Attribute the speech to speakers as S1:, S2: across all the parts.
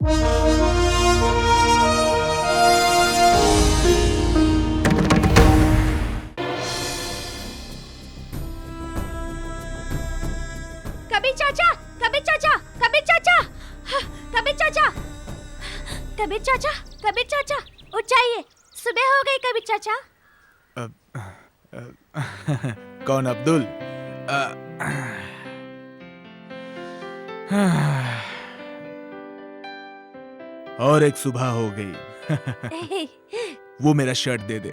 S1: कबीर चाचा, कबीर चाचा, कबीर चाचा, कबीर चाचा, कबीर चाचा, कबीर चाचा, उठ जाइए, सुबह हो गई कबीर चाचा।
S2: कौन अब्दुल? और एक सुबह हो गई। वो मेरा शर्ट दे दे।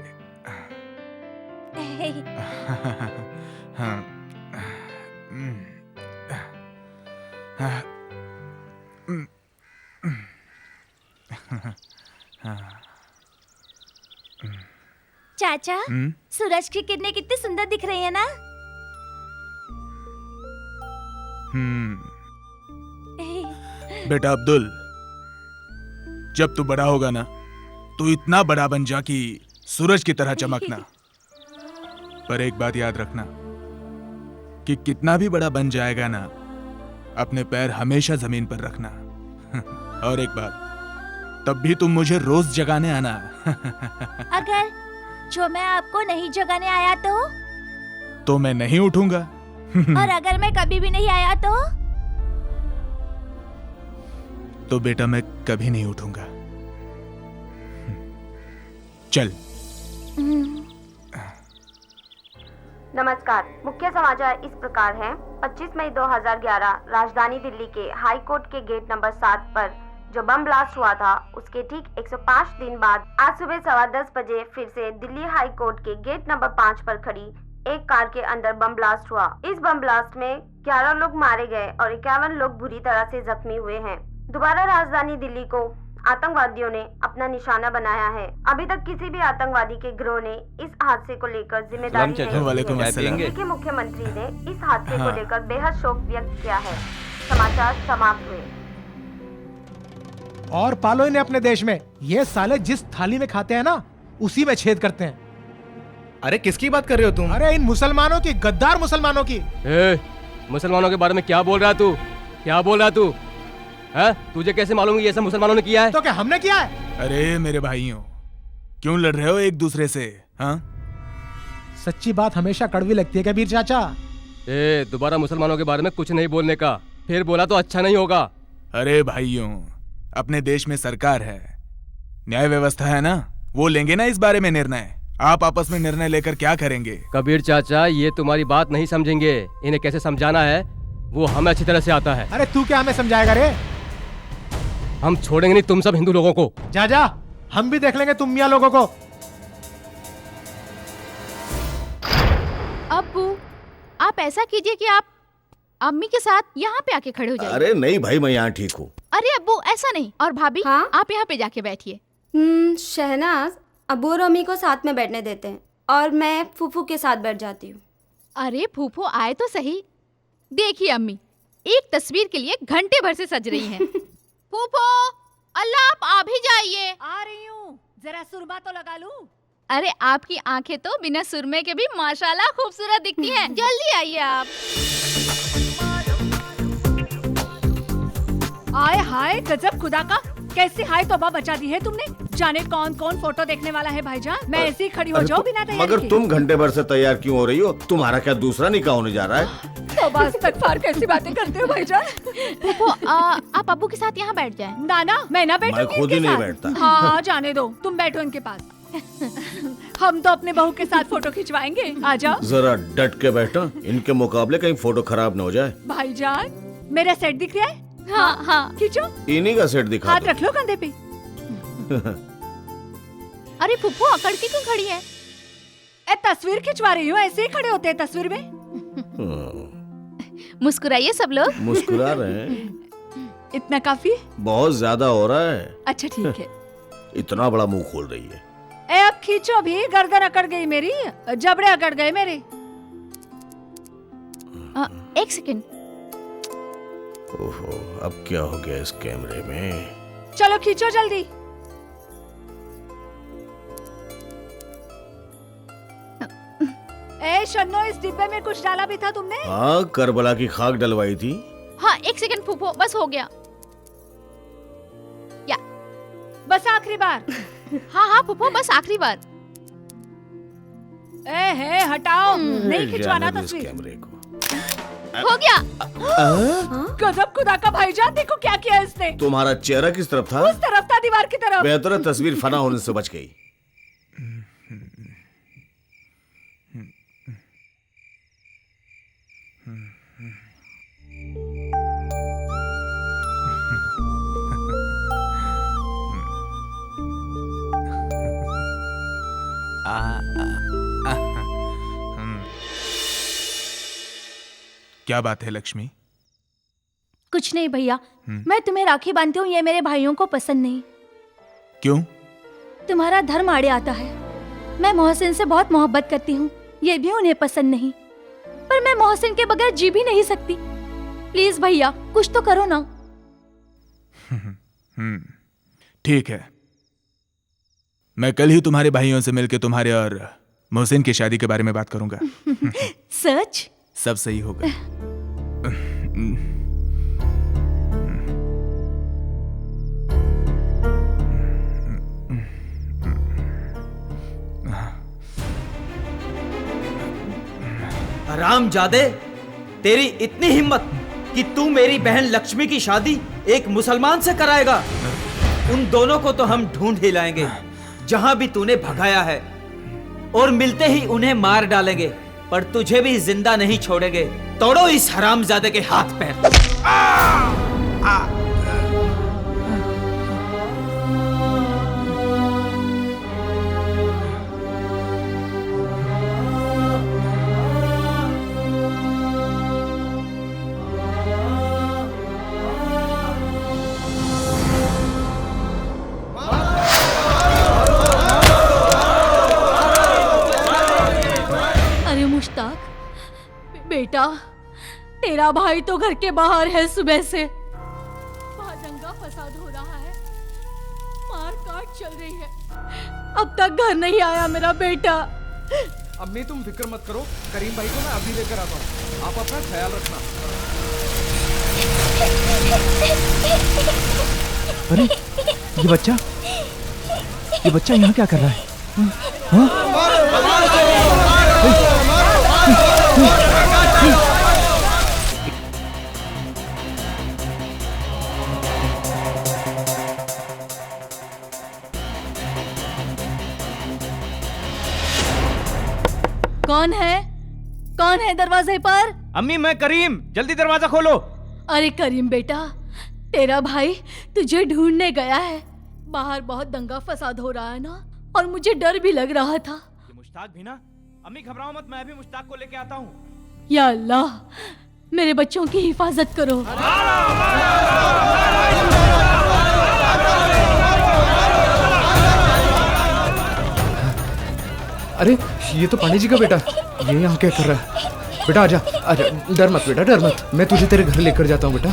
S1: चाचा, सूरज की किरणें कितनी सुंदर दिख रही है ना?
S2: बेटा अब्दुल, जब तू बड़ा होगा ना, तू इतना बड़ा बन जा कि सूरज की तरह चमकना। पर एक बात याद रखना कि कितना भी बड़ा बन जाएगा ना, अपने पैर हमेशा जमीन पर रखना। और एक बात, तब भी तुम मुझे रोज जगाने आना।
S1: अगर जो मैं आपको नहीं जगाने आया
S2: तो मैं नहीं उठूंगा।
S1: और अगर मैं कभी भी नहीं आया
S2: तो बेटा मैं कभी नहीं उठूंगा। चल।
S3: नमस्कार, मुख्य समाचार इस प्रकार हैं। 25 मई 2011 राजधानी दिल्ली के हाई कोर्ट के गेट नंबर 7 पर जो बम ब्लास्ट हुआ था, उसके ठीक 105 दिन बाद आज सुबह 10:15 बजे फिर से दिल्ली हाई कोर्ट के गेट नंबर 5 पर खड़ी एक कार के अंदर बम ब्लास्ट हुआ। इस बम ब्लास्ट में 11 लोग मारे गए और 51 लोग बुरी तरह से जख्मी हुए हैं। दोबारा राजधानी दिल्ली को आतंकवादियों ने अपना निशाना बनाया है। अभी तक किसी भी आतंकवादी के गिरोह ने इस हादसे को लेकर जिम्मेदारी नहीं ली। के मुख्यमंत्री ने इस हादसे को लेकर बेहद शोक व्यक्त किया है। समाचार समाप्त हुए।
S4: और पालो इन्हें अपने देश में। ये साले जिस थाली में खाते हैं ना, उसी में छेद करते हैं।
S5: अरे किसकी बात कर रहे हो तुम?
S4: अरे इन मुसलमानों की, गद्दार मुसलमानों की।
S5: मुसलमानों के बारे में क्या बोल रहा तू? क्या बोल रहा तू? तुझे कैसे मालूम ये सब मुसलमानों ने किया है?
S4: तो क्या हमने किया है?
S2: अरे मेरे भाइयों, क्यों लड़ रहे हो एक दूसरे से?
S4: सच्ची बात हमेशा कड़वी लगती है कबीर चाचा।
S5: दोबारा मुसलमानों के बारे में कुछ नहीं बोलने का, फिर बोला तो अच्छा नहीं होगा।
S2: अरे भाइयों, अपने देश में सरकार है, न्याय व्यवस्था है ना, वो लेंगे ना इस बारे में निर्णय। आप आपस में निर्णय लेकर क्या करेंगे?
S5: कबीर चाचा, ये तुम्हारी बात नहीं समझेंगे। इन्हें कैसे समझाना है वो हमें अच्छी तरह से आता है।
S4: अरे तू क्या हमें समझाएगा रे?
S5: हम छोड़ेंगे नहीं तुम सब हिंदू लोगों को।
S4: जा जा, हम भी देख लेंगे तुम मियां लोगों को।
S6: अब्बू, आप ऐसा कीजिए कि आप अम्मी के साथ यहाँ पे आके खड़े हो जाइए।
S7: अरे नहीं भाई, मैं यहाँ ठीक हूँ।
S6: अरे अब्बू ऐसा नहीं। और भाभी,
S3: हाँ?
S6: आप यहाँ पे जाके बैठिए।
S3: शहनाज, अब्बू और अम्मी को साथ में बैठने देते हैं और मैं फूफू के साथ बैठ जाती हूँ।
S6: अरे फूफू आए तो सही। देखिए अम्मी, एक तस्वीर के लिए घंटे भर से सज रही हैं। फूफो, अल्लाह आप आ भी जाइए।
S1: आ रही हूँ, जरा सुरमा तो लगा लूं।
S6: अरे आपकी आंखें तो बिना सुरमे के भी माशाल्लाह खूबसूरत दिखती हैं। जल्दी आइए आप।
S1: आए हाय, गजब खुदा का, कैसी हाय तौबा बचा दी है तुमने। जाने कौन कौन फोटो देखने वाला है भाईजान। मैं ऐसे ही खड़ी हो जाऊं बिना तैयारी
S7: मगर तुम घंटे भर से तैयार क्यों हो रही हो? तुम्हारा क्या दूसरा निकाह होने जा रहा है?
S1: तौबा इस्तगफार, कैसी बातें करते हो भाईजान।
S6: फूफो, आप अब्बू के साथ यहाँ बैठ जाएं।
S1: नाना, मैं ना बैठूंगी
S7: मैं खुद ही नहीं बैठता।
S1: हाँ, जाने दो, तुम बैठो इनके पास। हम तो अपने बहू के साथ फोटो खिंचवाएंगे। आ जाओ।
S7: जरा डट के बैठो, इनके मुकाबले कहीं फोटो खराब न हो जाए।
S1: भाईजान, मेरा सेट दिख रहा है?
S6: हाँ हाँ,
S1: खींचो।
S7: इन्हीं का सेट दिखा
S1: हाथ
S7: दो।
S1: रख लो कंधे पे।
S6: अरे फूफो, अकड़ के क्यों खड़ी है?
S1: तस्वीर खिंचवा रही हूँ, ऐसे ही खड़े होते हैं तस्वीर में।
S6: मुस्कुराइए सब लोग।
S7: मुस्कुरा रहे हैं।
S1: इतना काफी?
S7: बहुत ज्यादा हो रहा है।
S1: अच्छा ठीक है।
S7: इतना बड़ा मुंह खोल रही है।
S1: अब खींचो भी, गर्दन अकड़ गई मेरी, जबड़े अकड़ गए मेरे।
S6: एक सेकंड।
S7: ओहो, अब क्या हो गया इस कैमरे में?
S1: चलो खींचो जल्दी। शन्नो, इस डिब्बे में कुछ डाला भी था तुमने?
S7: हाँ, करबला की खाक डलवाई थी।
S6: हाँ, एक सेकंड फूफो, बस हो गया।
S8: बस आखिरी बार।
S6: हाँ हाँ फूफो, बस आखिरी बार।
S8: ए हटाओ, नहीं खिंचवाना
S7: जाने दो इस
S8: तस्वीर।
S7: कैमरे को।
S6: हो गया।
S8: गजब खुदा का भाईजान, देखो क्या किया इसने।
S7: तुम्हारा चेहरा किस तरफ था?
S8: उस तरफ था, दीवार की तरफ।
S7: बेहतर है तस्वीर फना होने से बच गई।
S2: क्या बात है लक्ष्मी?
S1: कुछ नहीं भैया, मैं तुम्हें राखी बांधती हूँ, ये मेरे भाइयों को पसंद नहीं।
S2: क्यों?
S1: तुम्हारा धर्म आड़े आता है। मैं मोहसिन से बहुत मोहब्बत करती हूँ, ये भी उन्हें पसंद नहीं। पर मैं मोहसिन के बगैर जी भी नहीं सकती। प्लीज भैया, कुछ तो करो ना।
S2: ठीक है, मैं कल ही तुम्हारे भाइयों से मिलकर तुम्हारे और मोहसिन की शादी के बारे में बात करूंगा।
S1: सच?
S2: सब सही होगा।
S9: हरामजादे, तेरी इतनी हिम्मत कि तू मेरी बहन लक्ष्मी की शादी एक मुसलमान से कराएगा। उन दोनों को तो हम ढूंढ ही लाएंगे जहां भी तूने भगाया है, और मिलते ही उन्हें मार डालेंगे, पर तुझे भी जिंदा नहीं छोड़ेंगे। तोड़ो इस हरामजादे के हाथ पैर।
S1: अरे मुश्ताक बेटा, तेरा भाई तो घर के बाहर है सुबह से। वहाँ दंगा फसाद हो रहा है, मार काट चल रही है, अब तक घर नहीं आया मेरा बेटा।
S4: अम्मी तुम फिक्र मत करो, करीम भाई को मैं अभी लेकर आता हूँ, आप अपना ख्याल रखना।
S10: अरे ये बच्चा यहाँ क्या कर रहा है?
S1: कौन है? कौन है दरवाजे पर?
S10: अम्मी मैं करीम, जल्दी दरवाजा खोलो।
S1: अरे करीम बेटा, तेरा भाई तुझे ढूंढने गया है। बाहर बहुत दंगा फसाद हो रहा है ना, और मुझे डर भी लग रहा था।
S10: ये मुश्ताक भी ना? अम्मी घबराओ मत, मैं भी मुश्ताक को लेके आता हूँ।
S1: या अल्लाह, मेरे बच्चों की हिफाजत करो।
S10: अरे ये तो पांडे जी का बेटा, ये यहाँ क्या कर रहा है? बेटा आजा आजा, डर मत बेटा, डर मत, मैं तुझे तेरे घर लेकर जाता हूँ बेटा।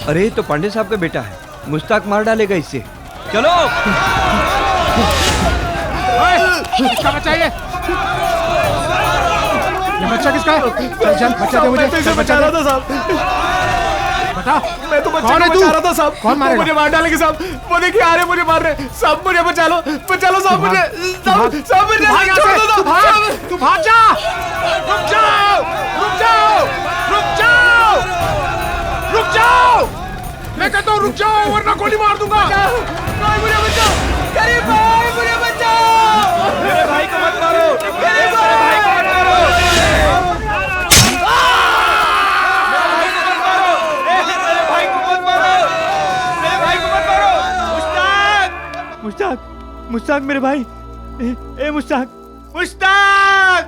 S11: अरे तो पांडे साहब का बेटा है, मुश्ताक मार डालेगा इससे। चलो।
S4: किसका बच्चा ये बच्चा किसका है? चल बच्चा दे मुझे।
S10: चल बचा रहा था साहब।
S4: बता,
S10: मैं तो बच्चे
S4: कौन है
S10: को
S4: तू?
S10: बचा रहा था साहब।
S4: कौन मारेगा?
S10: मुझे मार डालेंगे साहब, वो देखिए आ रहे मुझे मार रहे साहब, मुझे बचा लो साहब, मुझे साहब मुझे छोड़ दो साहब।
S4: तू भाग जा। रुक जाओ, रुक जाओ, रुक जाओ, रुक जाओ, मैं कहता हूँ रुक जाओ वरना गोली मार दूंगा।
S9: मुझे बचाओ, करीम भाई मुझे बचाओ।
S10: मेरे भाई को मत मारो, मेरे भाई को मत मारो, मुश्ताक, मुश्ताक मेरे भाई, ए मुश्ताक, मुश्ताक,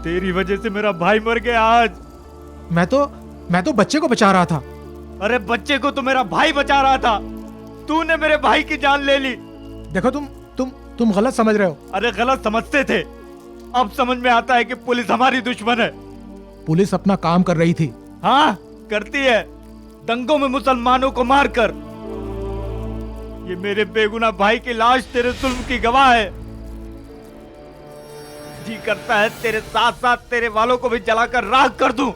S10: तेरी वजह से मेरा भाई मर गया आज।
S4: मैं तो बच्चे को बचा रहा था।
S10: अरे बच्चे को तो मेरा भाई बचा रहा था, तूने मेरे भाई की जान ले ली।
S4: देखो तुम गलत समझ रहे हो।
S10: अरे गलत समझते थे, अब समझ में आता है कि पुलिस हमारी दुश्मन है।
S4: पुलिस अपना काम कर रही थी।
S10: हाँ करती है, दंगों में मुसलमानों को मारकर। ये मेरे बेगुनाह भाई की लाश तेरे जुल्म की गवाह है। जी करता है तेरे साथ साथ तेरे वालों को भी जलाकर राख कर दूं।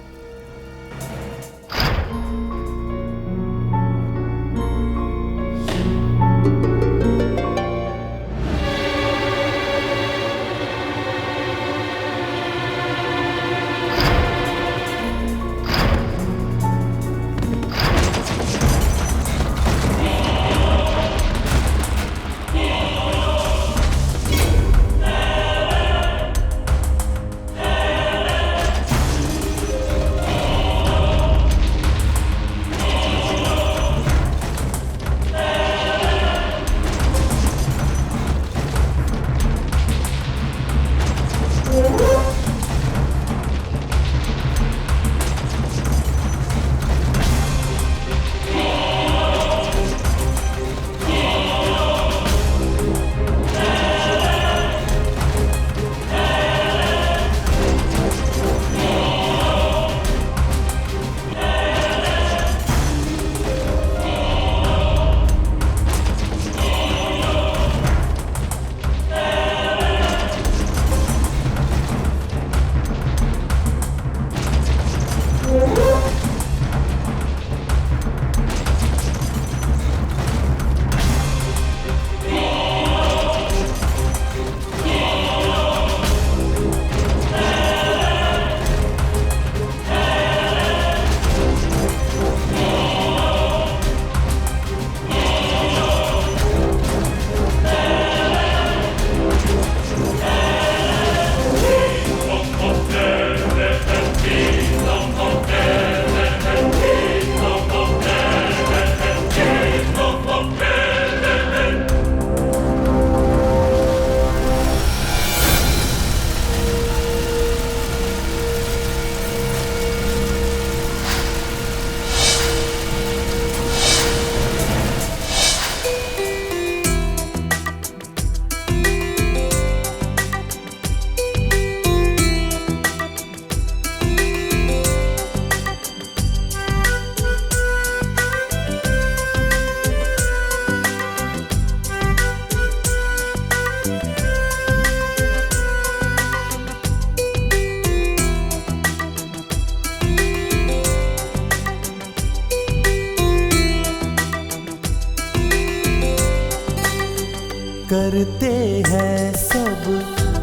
S12: करते हैं सब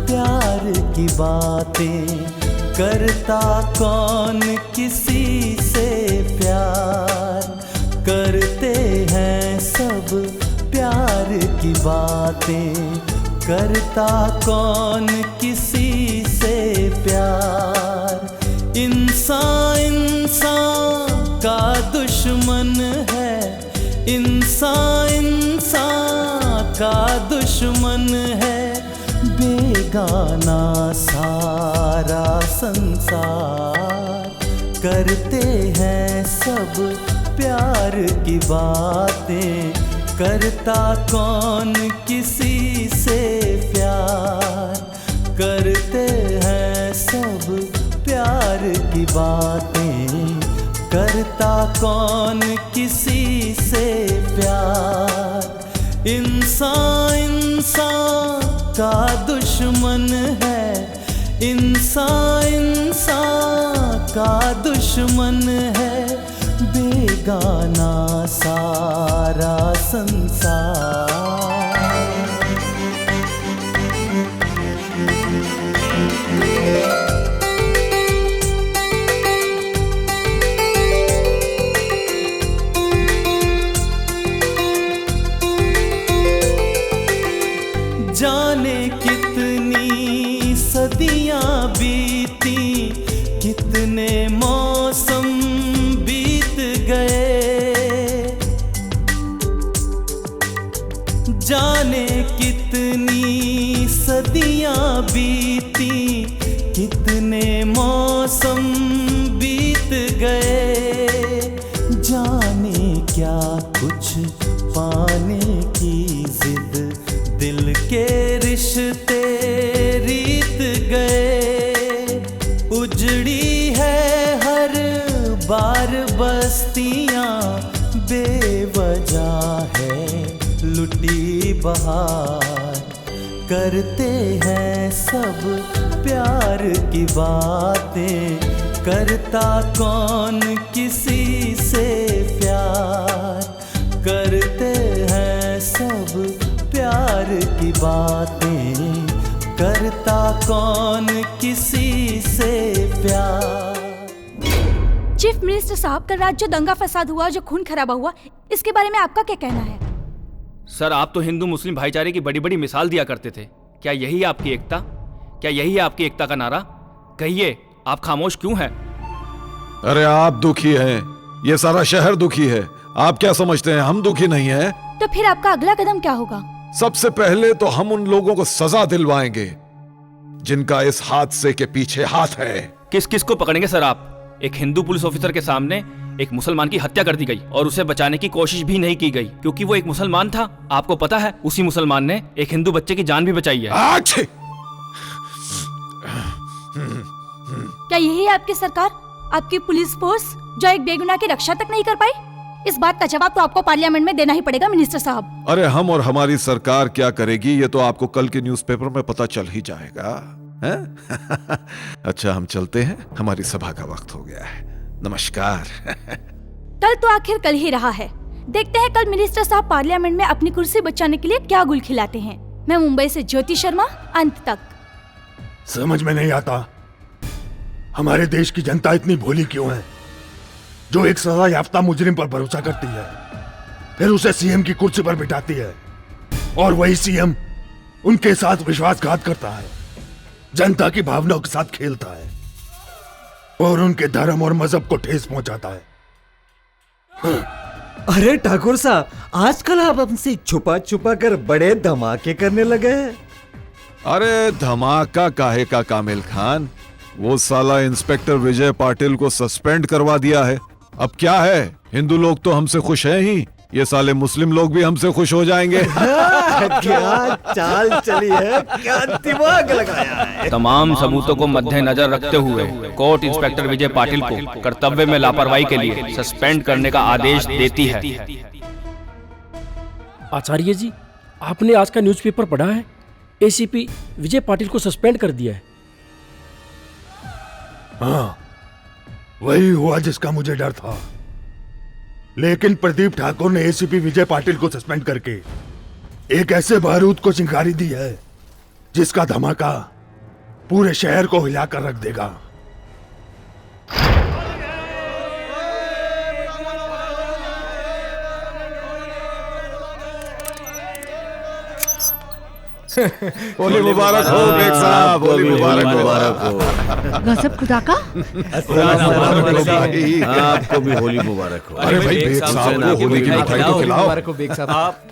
S12: प्यार की बातें, करता कौन किसी से प्यार। करते हैं सब प्यार की बातें, करता कौन किसी से प्यार। इंसान इंसान का दुश्मन है, इंसान इंसान का दुश्मन है, बेगाना सारा संसार। करते हैं सब प्यार की बातें, करता कौन किसी से प्यार। करते हैं सब प्यार की बातें, करता कौन किसी से प्यार। इंसान इंसान का दुश्मन है, इंसान इंसान का दुश्मन है, बेगाना सारा संसार। जाने कितनी सदियां बीती, कितने मौसम बीत गए। जाने कितनी सदियां बीती, कितने मौसम बीत गए। जाने क्या कुछ पाने की जिद, दिल के रिश्ते रीत गए। उजड़ी है हर बार बस्तियां, बेवजह है लुटी बहार। करते हैं सब प्यार की बातें, करता कौन किसी से प्यार। करते हैं सब प्यार की बातें, करता कौन किसी से प्यार।
S1: चीफ मिनिस्टर साहब, कल रात जो दंगा फसाद हुआ, जो खून खराबा हुआ, इसके बारे में आपका क्या कहना है?
S13: सर, आप तो हिंदू मुस्लिम भाईचारे की बड़ी बड़ी मिसाल दिया करते थे। क्या यही आपकी एकता? क्या यही आपकी एकता का नारा? कहिए, आप खामोश क्यों हैं?
S14: अरे आप दुखी हैं, ये सारा शहर दुखी है। आप क्या समझते हैं हम दुखी नहीं हैं?
S1: तो फिर आपका अगला कदम क्या होगा?
S14: सबसे पहले तो हम उन लोगों को सजा दिलवाएंगे जिनका इस हादसे के पीछे हाथ है।
S13: किस किस को पकड़ेंगे सर आप? एक हिंदू पुलिस ऑफिसर के सामने एक मुसलमान की हत्या कर दी गई और उसे बचाने की कोशिश भी नहीं की गई क्योंकि वो एक मुसलमान था। आपको पता है, उसी मुसलमान ने एक हिंदू बच्चे की जान भी बचाई है।
S1: क्या यही है आपकी सरकार, आपकी पुलिस फोर्स, जो एक बेगुनाह की रक्षा तक नहीं कर पाई? इस बात का जवाब तो आपको पार्लियामेंट में देना ही पड़ेगा मिनिस्टर साहब।
S14: अरे हम और हमारी सरकार क्या करेगी ये तो आपको कल के न्यूज़पेपर में पता चल ही जाएगा, हैं? अच्छा, हम चलते हैं, हमारी सभा का वक्त हो गया है। नमस्कार।
S1: कल तो आखिर कल ही रहा है, देखते हैं कल मिनिस्टर साहब पार्लियामेंट में अपनी कुर्सी बचाने के लिए क्या गुल खिलाते हैं। मैं मुंबई से ज्योति शर्मा, अंत तक।
S4: समझ में नहीं आता हमारे देश की जनता इतनी भोली क्यों है, जो एक सजा याफ्ता मुजरिम पर भरोसा करती है, फिर उसे सीएम की कुर्सी पर बिठाती है और वही सीएम उनके साथ विश्वासघात करता है, जनता की भावनाओं के साथ खेलता है और उनके धर्म और मजहब को ठेस पहुंचाता है।
S15: अरे ठाकुर साहब, आजकल आप हमसे छुपा छुपा कर बड़े धमाके करने लगे हैं।
S14: अरे धमाका काहे का कामिल खान, वो साला इंस्पेक्टर विजय पाटिल को सस्पेंड करवा दिया है। अब क्या है, हिंदू लोग तो हमसे खुश हैं ही, ये साले मुस्लिम लोग भी हमसे खुश हो जाएंगे।
S15: क्या चाल चली है, क्या दिमाग लगाया है।
S13: तमाम सबूतों को मद्देनजर रखते हुए कोर्ट इंस्पेक्टर विजय पाटिल को कर्तव्य में लापरवाही के लिए सस्पेंड करने का आदेश देती है।
S16: आचार्य जी, आपने आज का न्यूज़पेपर पढ़ा है? एसीपी विजय पाटिल को सस्पेंड कर दिया है।
S4: हाँ, वही हुआ जिसका मुझे डर था। लेकिन प्रदीप ठाकुर ने एसीपी विजय पाटिल को सस्पेंड करके एक ऐसे बारूद को चिंगारी दी है जिसका धमाका पूरे शहर को हिलाकर रख देगा।
S14: होली मुबारक हो बेग साहब, होली मुबारक हो।
S8: गजब खुदा का।
S7: आपको भी होली मुबारक हो।
S14: अरे भाई बेग साहब को होली की मिठाई तो खिलाओ।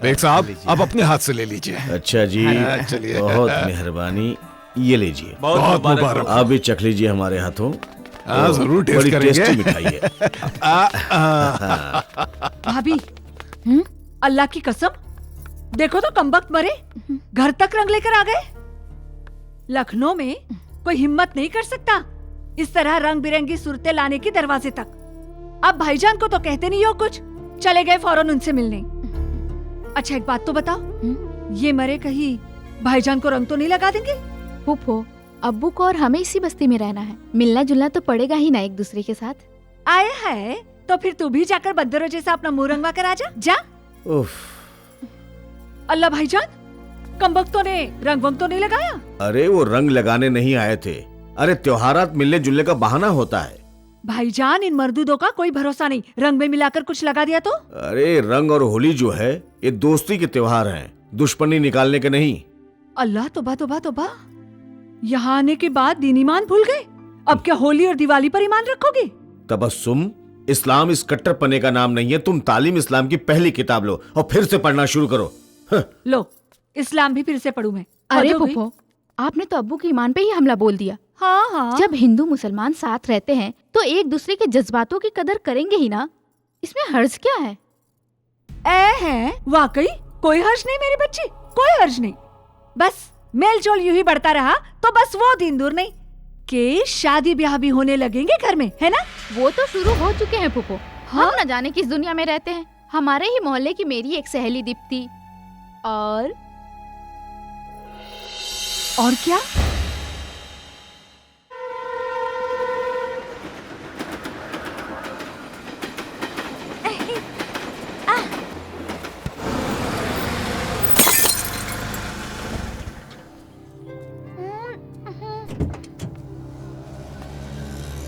S14: बेग साहब आप अपने हाथ से ले लीजिए।
S7: अच्छा जी,
S14: चलिए।
S7: बहुत मेहरबानी, ये लीजिए।
S14: बहुत मुबारक।
S7: आप भी चख लीजिए हमारे हाथों।
S14: हाँ जरूर टेस्ट
S7: बड़ी
S14: करेंगे।
S7: टेस्टी मिठाई है।
S8: भाभी अल्लाह की कसम, देखो तो कमबख्त मरे घर तक रंग लेकर आ गए। लखनऊ में कोई हिम्मत नहीं कर सकता इस तरह रंग बिरंगी सूरतें लाने की दरवाजे तक। अब भाईजान को तो कहते नहीं हो कुछ, चले गए फौरन उनसे मिलने। अच्छा एक बात तो बताओ, ये मरे कहीं भाईजान को रंग तो नहीं लगा देंगे?
S6: फूफो, अब्बू को और हमें इसी बस्ती में रहना है, मिलना जुलना तो पड़ेगा ही ना एक दूसरे के साथ।
S8: आए है तो फिर तू भी जाकर बंदरों जैसा अपना मुंह रंगवा कर आ जा। जा। अल्लाह भाईजान, कमबख्तों ने रंग वंग तो नहीं लगाया?
S7: अरे वो रंग लगाने नहीं आए थे। अरे त्योहारात मिलने जुलने का बहाना होता है।
S8: भाईजान इन मर्दूदों का कोई भरोसा नहीं, रंग में मिलाकर कुछ लगा दिया तो?
S7: अरे रंग और होली जो है ये दोस्ती के त्योहार हैं, दुश्मनी निकालने के नहीं।
S8: अल्लाह तौबा तौबा तौबा, यहाँ आने के बाद दीन ईमान भूल गए। अब क्या होली और दिवाली पर ईमान रखोगे?
S7: तबस्सुम, इस्लाम इस कट्टरपने का नाम नहीं है। तुम तालीम इस्लाम की पहली किताब लो और फिर से पढ़ना शुरू करो।
S8: लो इस्लाम भी फिर से पढ़ूं मैं।
S6: अरे फूफो, आपने तो अब्बू के ईमान पे ही हमला बोल दिया।
S8: हाँ हाँ,
S6: जब हिंदू मुसलमान साथ रहते हैं तो एक दूसरे के जज्बातों की कदर करेंगे ही ना, इसमें हर्ज क्या है?
S8: है वाकई कोई हर्ज नहीं मेरी बच्ची, कोई हर्ज नहीं। बस मेल जोल यूं ही बढ़ता रहा तो बस वो दिन दूर नहीं कि शादी ब्याह भी होने लगेंगे घर में, है ना?
S6: वो तो शुरू हो चुके हैं फूफो। हम न जाने किस दुनिया में रहते हैं। हमारे ही मोहल्ले की मेरी एक सहेली दीप्ति और
S8: क्या?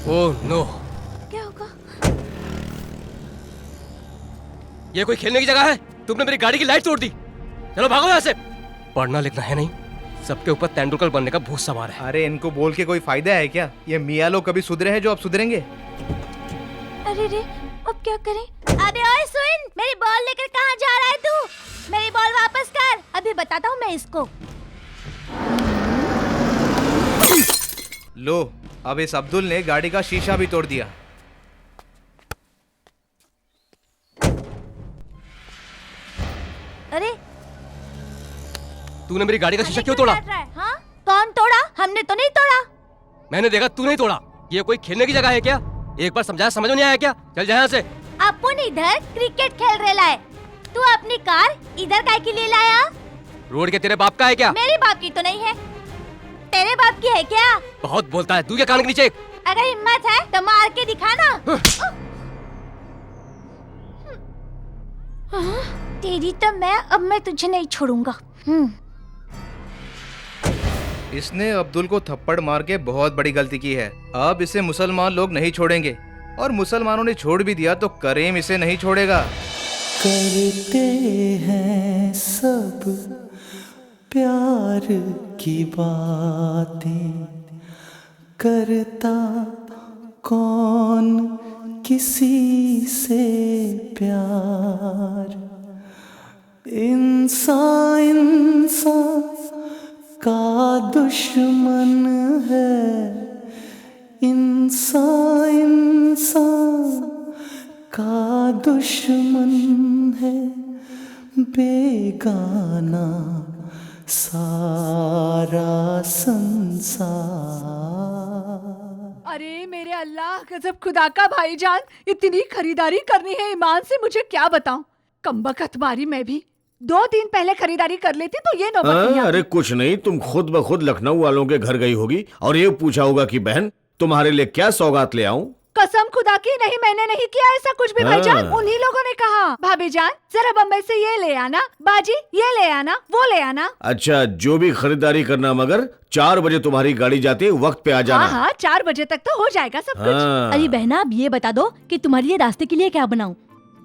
S5: ओह नो,
S1: क्या होगा?
S5: ये कोई खेलने की जगह है? तुमने मेरी गाड़ी की लाइट तोड़ दी। चलो भागो यहाँ से। पढ़ना लिखना है नहीं, सबके ऊपर तेंदुलकर बनने का भूत सवार है।
S17: अरे इनको बोल के कोई फायदा है क्या? ये मियाँ लोग कभी सुधरे हैं जो अब सुधरेंगे?
S1: अरे रे, अब क्या करें? अरे ओए सुन, मेरी बॉल लेकर कहाँ जा रहा है तू? मेरी बॉल वापस कर, अभी बताता हूँ मैं इसको।
S17: लो, अब इस अब्दुल ने गाड़ी का शीशा भी तोड़ दिया।
S1: अरे
S5: तूने मेरी गाड़ी का शीशा क्यों तोड़ा?
S1: हाँ? कौन तोड़ा? हमने तो नहीं तोड़ा।
S5: मैंने देखा तू नहीं तोड़ा। ये कोई खेलने की जगह है क्या? एक बार समझाया समझ नहीं आया क्या? चल जा यहाँ से।
S1: अपन इधर क्रिकेट खेल रहे है, तू अपनी कार इधर काय के लिए लाया?
S5: रोड के तेरे बाप का है क्या?
S1: मेरे बाप की तो नहीं है, तेरे बाप की है क्या?
S5: बहुत बोलता है, तू क्या कान के नीचे?
S1: अगर हिम्मत है तो मार के दिखाना। तेरी तो मैं तुझे नहीं छोड़ूंगा।
S17: इसने अब्दुल को थप्पड़ मार के बहुत बड़ी गलती की है। अब इसे मुसलमान लोग नहीं छोड़ेंगे, और मुसलमानों ने छोड़ भी दिया तो करीम इसे नहीं छोड़ेगा।
S12: करते हैं सब प्यार की बातें, करता कौन किसी से प्यार। इंसान का दुश्मन है, इंसान का दुश्मन है, बेगाना सारा संसार।
S8: अरे मेरे अल्लाह, गजब खुदा का भाईजान, इतनी खरीदारी करनी है ईमान से, मुझे क्या बताऊं। कमबख्त मारी मैं भी 2 दिन पहले खरीदारी कर लेती तो ये नौबत नहीं आती।
S7: अरे कुछ नहीं, तुम खुद ब खुद लखनऊ वालों के घर गई होगी और ये पूछा होगा कि बहन तुम्हारे लिए क्या सौगात ले आऊं।
S8: कसम खुदा की नहीं, मैंने नहीं किया ऐसा कुछ भी भाईजान। उन्हीं लोगों ने कहा भाभी जान जरा बम्बई से ये ले आना, बाजी ये ले आना, वो ले आना।
S7: अच्छा, जो भी खरीदारी करना, मगर 4 बजे तुम्हारी गाड़ी जाती है, वक्त पे आ जाना।
S8: हाँ हाँ 4 बजे तक तो हो जाएगा सब कुछ।
S1: अरे बहना, अब ये बता दो कि तुम्हारे लिए रास्ते के लिए क्या बनाऊं?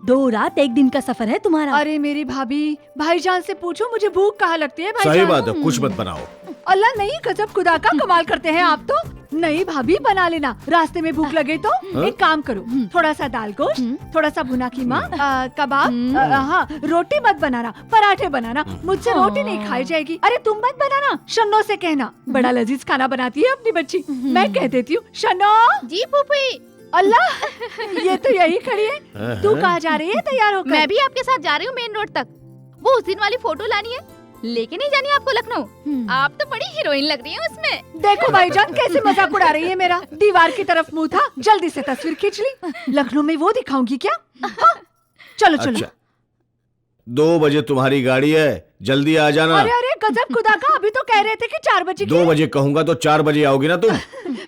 S1: 2 रात 1 दिन का सफर है तुम्हारा।
S8: अरे मेरी भाभी, भाईजान से पूछो मुझे भूख कहाँ लगती है भाईजान।
S7: सही बात है, कुछ मत बनाओ।
S8: अल्लाह नहीं, गजब खुदा का कमाल करते हैं आप तो। नहीं भाभी, बना लेना, रास्ते में भूख लगे तो एक काम करो, थोड़ा सा दाल गोश्त, थोड़ा सा भुना कीमा, कबाब, हाँ रोटी मत बनाना, पराठे बनाना, मुझसे रोटी नहीं खाई जाएगी। अरे तुम मत बनाना, शन्नो से कहना, बड़ा लजीज खाना बनाती है अपनी बच्ची। मैं कह देती हूँ। शन्नो
S6: जी फूफी।
S8: अल्लाह, ये तो यही खड़ी है। तू कहाँ जा रही है तैयार होकर?
S6: मैं भी आपके साथ जा रही हूँ मेन रोड तक। वो उस दिन वाली फोटो लानी है, लेके नहीं जानी आपको लखनऊ। आप तो बड़ी हीरोइन लग रही हैं उसमें।
S8: देखो भाईजान कैसे मजाक उड़ा रही है मेरा। दीवार की तरफ मुंह था, जल्दी से तस्वीर खींच ली। लखनऊ में वो दिखाऊंगी क्या? हाँ? चलो चलो।
S7: अच्छा, 2 बजे तुम्हारी गाड़ी है, जल्दी आ जाना।
S8: अरे अरे गजब खुदा का, अभी तो कह रहे थे कि 4 बजे।
S7: 2 बजे कहूंगा तो 4 बजे आओगी ना तुम।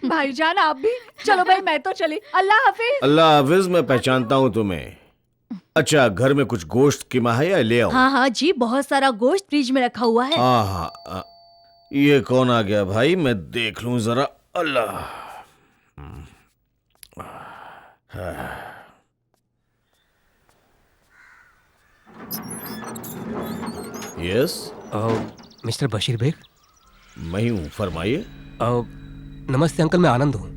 S8: भाईजान आप भी चलो। भाई मैं तो चली, अल्लाह हाफिज।
S7: अल्लाह हाफिज, मैं पहचानता हूँ तुम्हें। अच्छा, घर में कुछ गोश्त कीमा है या ले आओ?
S1: हाँ हाँ जी, बहुत सारा गोश्त फ्रिज में रखा हुआ है।
S7: हाँ, ये कौन आ गया भाई, मैं देख लूं जरा। अल्लाह, यस
S5: मिस्टर बशीर बेग,
S7: मैं ही हूँ, फरमाइए।
S5: नमस्ते अंकल, मैं आनंद हूँ,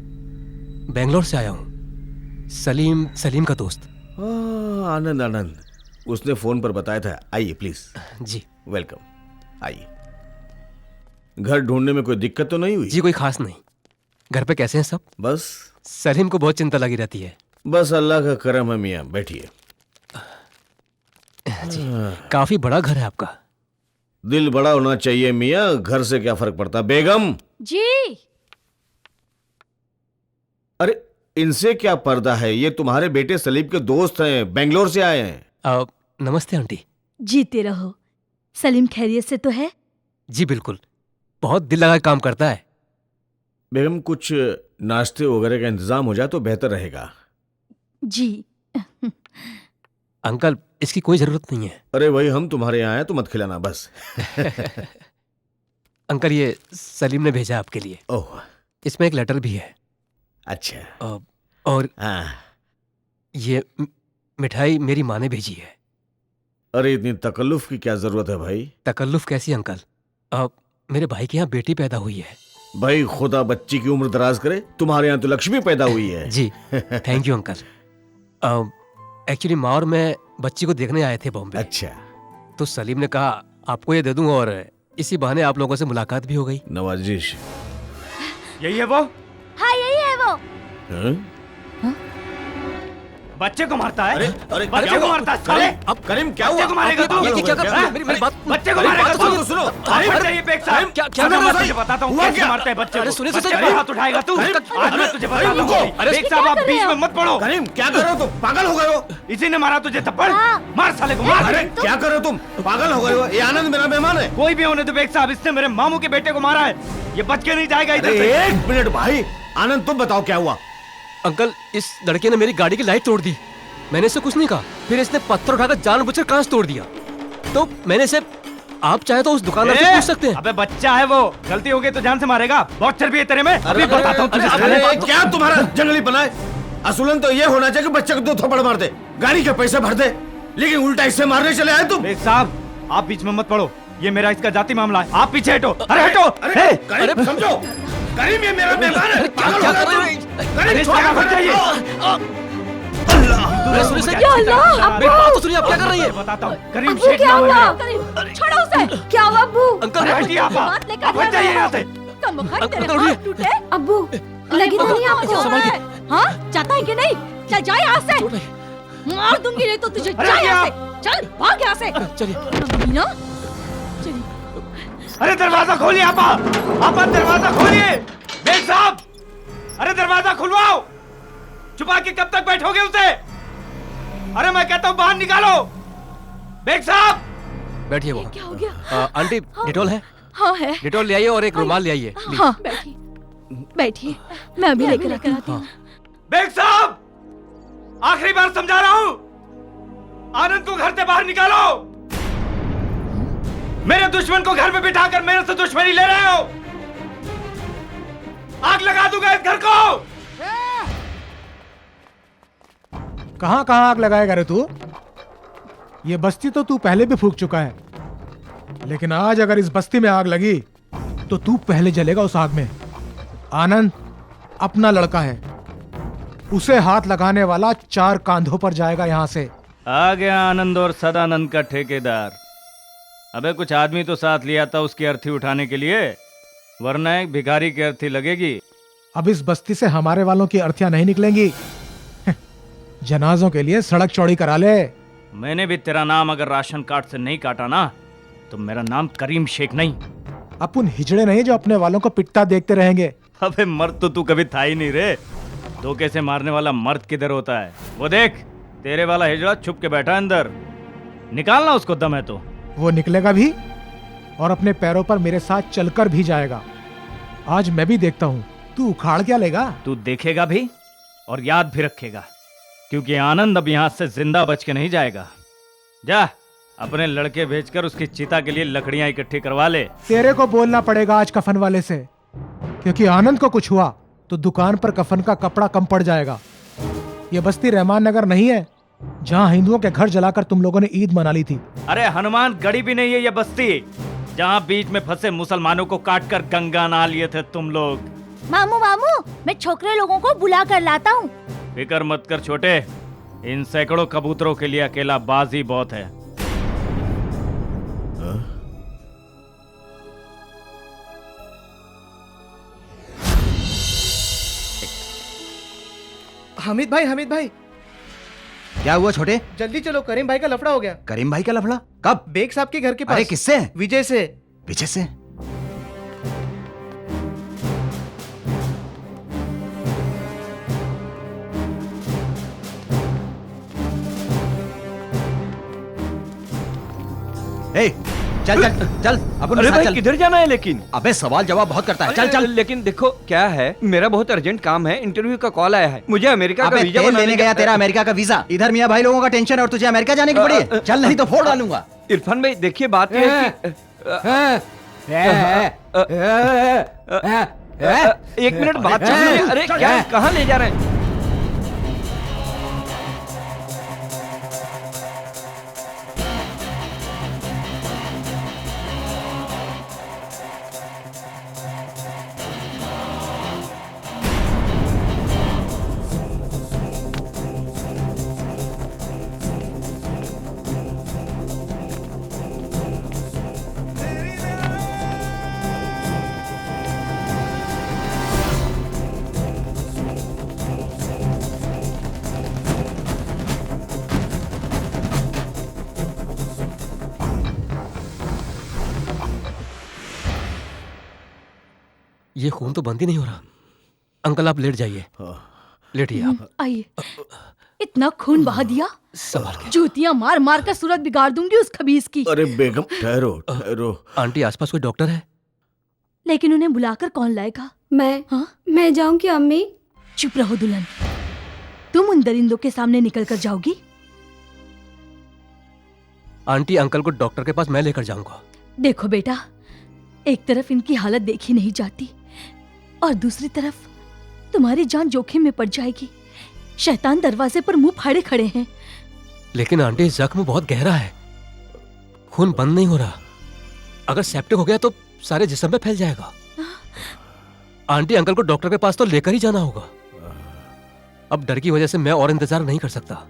S5: बेंगलोर से आया हूँ। सलीम का दोस्त।
S7: आनंद आनंद, उसने फोन पर बताया था। आइए प्लीज।
S5: जी
S7: वेलकम, आइए। घर ढूंढने में कोई दिक्कत तो नहीं हुई?
S5: जी कोई खास नहीं। घर पे कैसे हैं सब?
S7: बस
S5: सलीम को बहुत चिंता लगी रहती है।
S7: बस अल्लाह का करम है मियाँ, बैठिए।
S5: जी, काफी बड़ा घर है आपका।
S7: दिल बड़ा होना चाहिए मियाँ, घर से क्या फर्क पड़ता। बेगम
S1: जी।
S7: अरे इनसे क्या पर्दा है, ये तुम्हारे बेटे सलीम के दोस्त हैं, बेंगलोर से आए हैं।
S5: नमस्ते आंटी।
S1: जीते रहो। सलीम खैरियत से तो है?
S5: जी बिल्कुल, बहुत दिल लगा काम करता है।
S7: बेगम कुछ नाश्ते वगैरह का इंतजाम हो जाए तो बेहतर रहेगा।
S1: जी।
S5: अंकल इसकी कोई जरूरत नहीं है।
S7: अरे भाई, हम तुम्हारे यहाँ आए तो मत खिलाना बस।
S5: अंकल ये सलीम ने भेजा आपके लिए।
S7: ओह,
S5: इसमें एक लेटर भी है।
S7: अच्छा।
S5: और ये मिठाई मेरी माँ ने भेजी है।
S7: अरे इतनी तकल्लुफ की क्या जरूरत है भाई?
S5: तकल्लुफ कैसी अंकल, मेरे भाई के यहाँ बेटी पैदा हुई है।
S7: भाई खुदा बच्ची की उम्र दराज करे, तुम्हारे यहाँ तो लक्ष्मी पैदा हुई है।
S5: जी थैंक यू अंकल। एक्चुअली माँ और मैं बच्ची को देखने आए थे बॉम्बे।
S7: अच्छा।
S5: तो सलीम ने कहा आपको ये दे दूं और इसी बहाने आप लोगों से मुलाकात भी हो गई।
S7: नवाजिश।
S10: यही है वो?
S1: हाँ यही है वो।
S10: बच्चे को मारता है?
S7: अरे
S10: बच्चे को मारता है साले।
S7: अब करीम क्या हुआ?
S10: बच्चे को मारेगा तू?
S7: ये क्या कर रहा है?
S10: मेरी बात, बच्चे को मारेगा तू?
S7: सुनो।
S10: हट जाइए बेग साहब।
S5: क्या
S10: आज मैं तुझे बताता हूँ कैसे मारते हैं बच्चे को।
S5: सुनिए
S10: बच्चे पे हाथ उठाएगा तू? आज मैं तुझे बताता हूँ। बेग साहब आप बीच में मत पड़ो।
S7: करीम क्या कर रहे हो तुम? पागल हो गए हो?
S10: इसी ने मारा तुझे थप्पड़? मार साले को मार।
S7: अरे क्या कर रहे हो तुम? पागल हो गए हो? ये आनंद मेरा मेहमान है।
S10: कोई भी होने दो बेग साहब, इसने मेरे मामू के बेटे को मारा है। ये बच के नहीं जाएगा इधर से।
S7: 1 मिनट भाई। आनंद तुम बताओ क्या हुआ?
S5: अंकल इस लड़के ने मेरी गाड़ी की लाइट तोड़ दी। मैंने इसे कुछ नहीं कहा, फिर इसने पत्थर उठाकर जानबूझकर कांच तोड़ दिया। तो मैंने इसे, आप चाहे तो उस दुकानदार से पूछ सकते हैं।
S10: अबे बच्चा है वो, गलती हो गई तो जान से मारेगा। बहुत चर्बी है तेरे में। अभी बताता हूँ तुझे।
S7: क्या तुम्हारा जंगली पना है? असूलन तो ये होना चाहिए कि बच्चे को 2 थप्पड़ मार दे, गाड़ी के पैसे भर दे, लेकिन उल्टा इससे मारने चले आए तुम।
S10: बेग साहब आप बीच में मत पड़ो, ये मेरा इसका जाति मामला है। आप पीछे हटो। अरे हटो।
S7: अरे समझो, करीम ये मेरा मेहमान है। पागल हो गए तुम? करीम छोड़ो, हट जाइए।
S5: बात सुनिए, आप क्या कर रही है?
S10: बताता हूँ। करीम
S1: अब्बू क्या हुआ? छोड़ो उसे। क्या हुआ अब्बू?
S5: अंकल
S1: बात लेकर
S10: हट जाइए यहाँ से।
S1: तेरे हाथ टूटे? अब्बू लगी तो नहीं आपको? हाँ जाता है कि नहीं? चल जाए यहाँ से। मार दूंगी नहीं तो तुझे। जा यहाँ से, चल भाग यहाँ से।
S5: चलिए
S1: ना
S10: अरे दरवाजा खोलिए आपा। आपा दरवाजा खोलिए। बेग साहब अरे दरवाजा खुलवाओ। छुपा के कब तक बैठोगे उसे? अरे मैं कहता हूँ बाहर निकालो। बेग साहब
S5: बैठिए। वो
S1: क्या हो गया?
S5: आंटी डिटॉल है?
S1: हाँ है।
S5: डिटॉल ले आइए और एक रुमाल ले आइए।
S1: हाँ बैठिए बैठिए, मैं अभी लेकर आती हूँ।
S10: बेग साहब, आखिरी बार समझा रहा हूं, आनंद को घर से बाहर निकालो। मेरे दुश्मन को घर में बिठाकर मेरे से दुश्मनी ले रहे हो। आग लगा दूंगा इस घर को।
S18: कहां कहां आग लगाएगा रे तू? ये बस्ती तो तू पहले भी फूंक चुका है, लेकिन आज अगर इस बस्ती में आग लगी तो तू पहले जलेगा उस आग में। आनंद अपना लड़का है, उसे हाथ लगाने वाला 4 कांधों पर जाएगा यहां से।
S19: आ गया आनंद और सदानंद का ठेकेदार। अबे कुछ आदमी तो साथ लिया था उसकी अर्थी उठाने के लिए, वरना एक भिखारी की अर्थी लगेगी।
S18: अब इस बस्ती से हमारे वालों की अर्थियां नहीं निकलेंगी। जनाजों के लिए सड़क चौड़ी करा ले।
S19: मैंने भी तेरा नाम अगर राशन कार्ड से नहीं काटा ना, तो मेरा नाम करीम शेख नहीं।
S18: अपन हिजड़े नहीं जो अपने वालों को पिटता देखते रहेंगे।
S19: अबे मर्द तो तू कभी था ही नहीं रे। धोखे से मारने वाला मर्द किधर होता है? वो देख, तेरे वाला हिजड़ा छुप के बैठा अंदर। निकालना उसको दम है तो।
S18: वो निकलेगा भी और अपने पैरों पर मेरे साथ चलकर भी जाएगा। आज मैं भी देखता हूँ तू उखाड़ क्या लेगा।
S19: तू देखेगा भी और याद भी रखेगा, क्योंकि आनंद अब यहाँ से जिंदा बच के नहीं जाएगा। जा अपने लड़के भेजकर उसकी चिता के लिए लकड़ियां इकट्ठी करवा ले।
S18: तेरे को बोलना पड़ेगा आज कफन वाले से, क्योंकि आनंद को कुछ हुआ तो दुकान पर कफन का कपड़ा कम पड़ जाएगा। ये बस्ती रहमान नगर नहीं है जहाँ हिंदुओं के घर जलाकर तुम लोगों ने ईद मना ली थी।
S19: अरे हनुमान गढ़ी भी नहीं है ये बस्ती, जहाँ बीच में फंसे मुसलमानों को काटकर गंगा नहा लिए थे तुम लोग।
S20: मामू मामू, मैं छोकरे लोगों को बुला कर लाता हूँ।
S19: फिक्र मत कर छोटे, इन सैकड़ों कबूतरों के लिए अकेला बाज ही बहुत है।
S17: हामिद भाई
S21: क्या हुआ छोटे?
S17: जल्दी चलो, करीम भाई का लफड़ा हो गया।
S21: करीम भाई का लफड़ा? कब?
S17: बेग साहब के घर के पास।
S21: अरे किससे?
S17: विजय से।
S21: विजय से? ए, चल चल चल अपन
S11: अरे भाई
S21: चल।
S11: किधर जाना है लेकिन?
S21: अबे सवाल जवाब बहुत करता है। चल चल।
S11: लेकिन देखो क्या है, मेरा बहुत अर्जेंट काम है, इंटरव्यू का कॉल आया है, मुझे अमेरिका का वीजा
S21: तेल
S11: बनाने
S21: लेने गया तेरा अमेरिका का वीजा। इधर मियां भाई लोगों का टेंशन है और तुझे अमेरिका जाने की पड़ी। चल नहीं तो फोड़ डालूंगा।
S11: इरफान भाई देखिए बात ये है कि एक मिनट बात सुनिए। अरे क्या, कहाँ ले जा रहे हैं?
S5: ये खून तो बंद ही नहीं हो रहा। अंकल आप लेट जाइए, लेटिए आप।
S1: आइए, इतना खून बहा दिया,
S5: संभाल के।
S1: जूतियां मार मार कर सूरत बिगाड़ दूंगी उस खबीस की।
S7: अरे बेगम ठहरो ठहरो।
S5: आंटी आसपास कोई डॉक्टर है?
S1: लेकिन उन्हें बुलाकर कौन लाएगा?
S3: मैं जाऊं क्या अम्मी?
S1: चुप रहो दुल्हन, तुम उन दरिंदों के सामने निकल कर जाओगी?
S5: आंटी अंकल को डॉक्टर के पास मैं लेकर जाऊंगा।
S1: देखो बेटा, एक तरफ इनकी हालत देखी नहीं जाती और दूसरी तरफ तुम्हारी जान जोखिम में पड़ जाएगी। शैतान दरवाजे पर मुंह फाड़े खड़े हैं।
S5: लेकिन आंटी जख्म बहुत गहरा है, खून बंद नहीं हो रहा। अगर सेप्टिक हो गया तो सारे जिस्म में फैल जाएगा। आंटी अंकल को डॉक्टर के पास तो लेकर ही जाना होगा। अब डर की वजह से मैं और इंतजार नहीं कर सकता।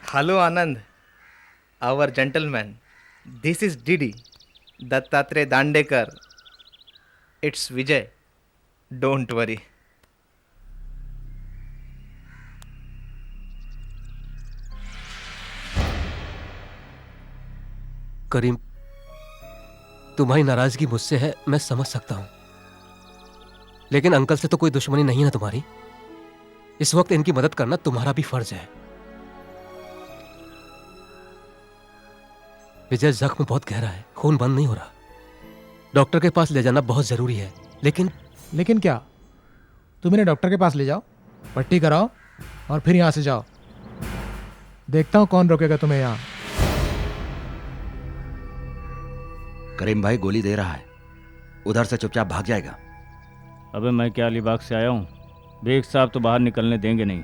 S17: Hello Anand, our gentleman, this is DD. Dattatreya Dandekar, it's Vijay, don't worry.
S5: Karim, तुम्हारी नाराजगी मुझसे है, मैं समझ सकता हूं, लेकिन अंकल से तो कोई दुश्मनी नहीं है ना तुम्हारी। इस वक्त इनकी मदद करना तुम्हारा भी फर्ज है। विजय, जख्म बहुत गहरा है, खून बंद नहीं हो रहा। डॉक्टर के पास ले जाना बहुत जरूरी है, लेकिन
S18: क्या? तुम इन्हें डॉक्टर के पास ले जाओ, पट्टी कराओ और फिर यहां से जाओ। देखता हूं कौन रोकेगा तुम्हें यहां।
S21: करीम भाई गोली दे रहा है, उधर से चुपचाप भाग जाएगा।
S19: अबे मैं क्या अलीबाग से आया हूँ, बेग साहब तो बाहर निकलने देंगे नहीं।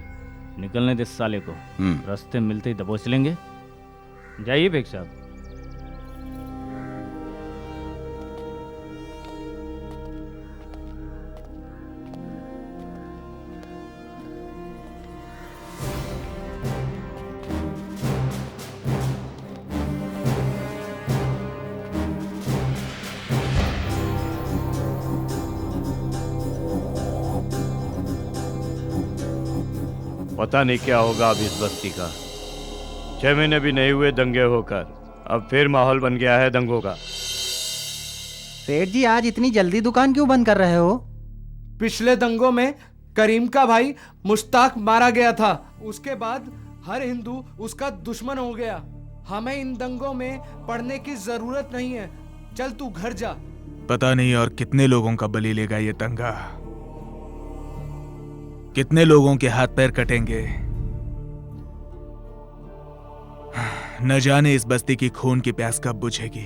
S19: निकलने दे साले को, रास्ते मिलते ही दबोच लेंगे। जाइए बेग साहब।
S2: पता नहीं क्या होगा अब इस बस्ती का। 6 महीने भी नहीं हुए दंगे होकर, अब फिर माहौल बन गया है दंगों का।
S21: सेठ जी, आज इतनी जल्दी दुकान क्यों बंद कर रहे हो?
S22: पिछले दंगों में करीम का भाई मुश्ताक मारा गया था, उसके बाद हर हिंदू उसका दुश्मन हो गया। हमें इन दंगों में पड़ने की जरूरत नहीं है, चल तू घर जा।
S23: पता नहीं और कितने लोगों का बलि लेगा ये दंगा, कितने लोगों के हाथ पैर कटेंगे। न जाने इस बस्ती की खून की प्यास कब बुझेगी।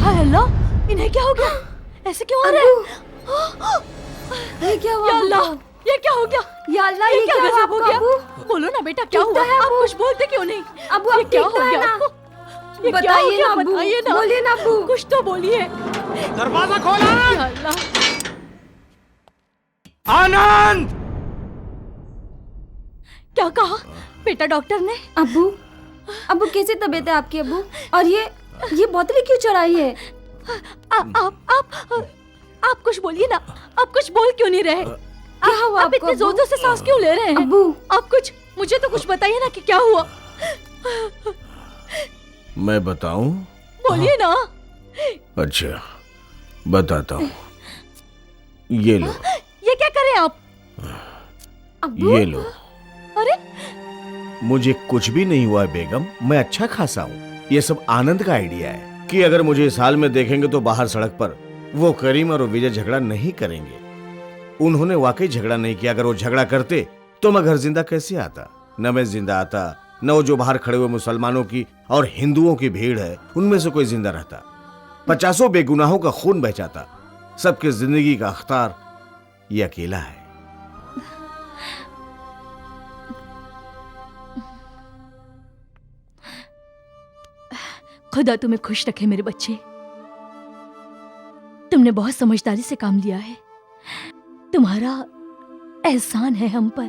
S1: हाय अल्लाह, इन्हें क्या हो गया? ऐसे क्यों हो रहा है?
S24: ये क्या हुआ?
S1: या अल्लाह, ये क्या हो गया?
S24: या अल्लाह, ये क्या
S1: गजब हो
S24: हुआ
S1: गया?
S24: अबू?
S1: बोलो ना बेटा, क्या हुआ? आप कुछ बोलते क्यों नहीं?
S24: अबू,
S1: ये
S24: आप
S1: क्या
S24: ठीक
S1: हो
S24: तो है
S1: गया
S24: ना?
S1: आपको? ये क्या
S24: बताइए
S1: हो गया?
S24: ना अबू,
S1: बताइए ना,
S24: बोलिए ना अबू।
S1: कुछ तो बोलिए।
S10: दरवाजा खोला।
S1: या अल्लाह,
S10: आनंद!
S1: क्या कहा बेटा डॉक्टर ने?
S24: अबू कैसी तबीयत है आपकी अबू? और ये बोतलें क्यों चढ़ाई है?
S1: आप कुछ बोलिए ना, आप कुछ बोल क्यों नहीं रहे?
S24: क्या हुआ
S1: आप इतने जोर से सांस क्यों ले रहे हैं?
S24: अबू,
S1: आप कुछ मुझे तो कुछ बताइए ना कि क्या हुआ।
S7: मैं बताऊं?
S1: बोलिए ना।
S7: अच्छा, बताता हूं। ये लो।
S1: ये क्या कर रहे हैं आप?
S7: ये लो।
S1: अरे,
S7: मुझे कुछ भी नहीं हुआ है बेगम, मैं अच्छा खासा हूँ। ये सब आनंद का आइडिया है कि अगर मुझे इस हाल में देखेंगे तो बाहर सड़क पर वो करीम और विजय झगड़ा नहीं करेंगे। उन्होंने वाकई झगड़ा नहीं किया। अगर वो झगड़ा करते तो मैं घर जिंदा कैसे आता? न मैं जिंदा आता, न वो जो बाहर खड़े हुए मुसलमानों की और हिंदुओं की भीड़ है उनमें से कोई जिंदा रहता। 50 बेगुनाहों का खून बह जाता। सबके जिंदगी का अख्तार ये अकेला है।
S1: खुदा तुम्हें खुश रखे मेरे बच्चे। तुमने बहुत समझदारी से काम लिया है, तुम्हारा एहसान है हम पर।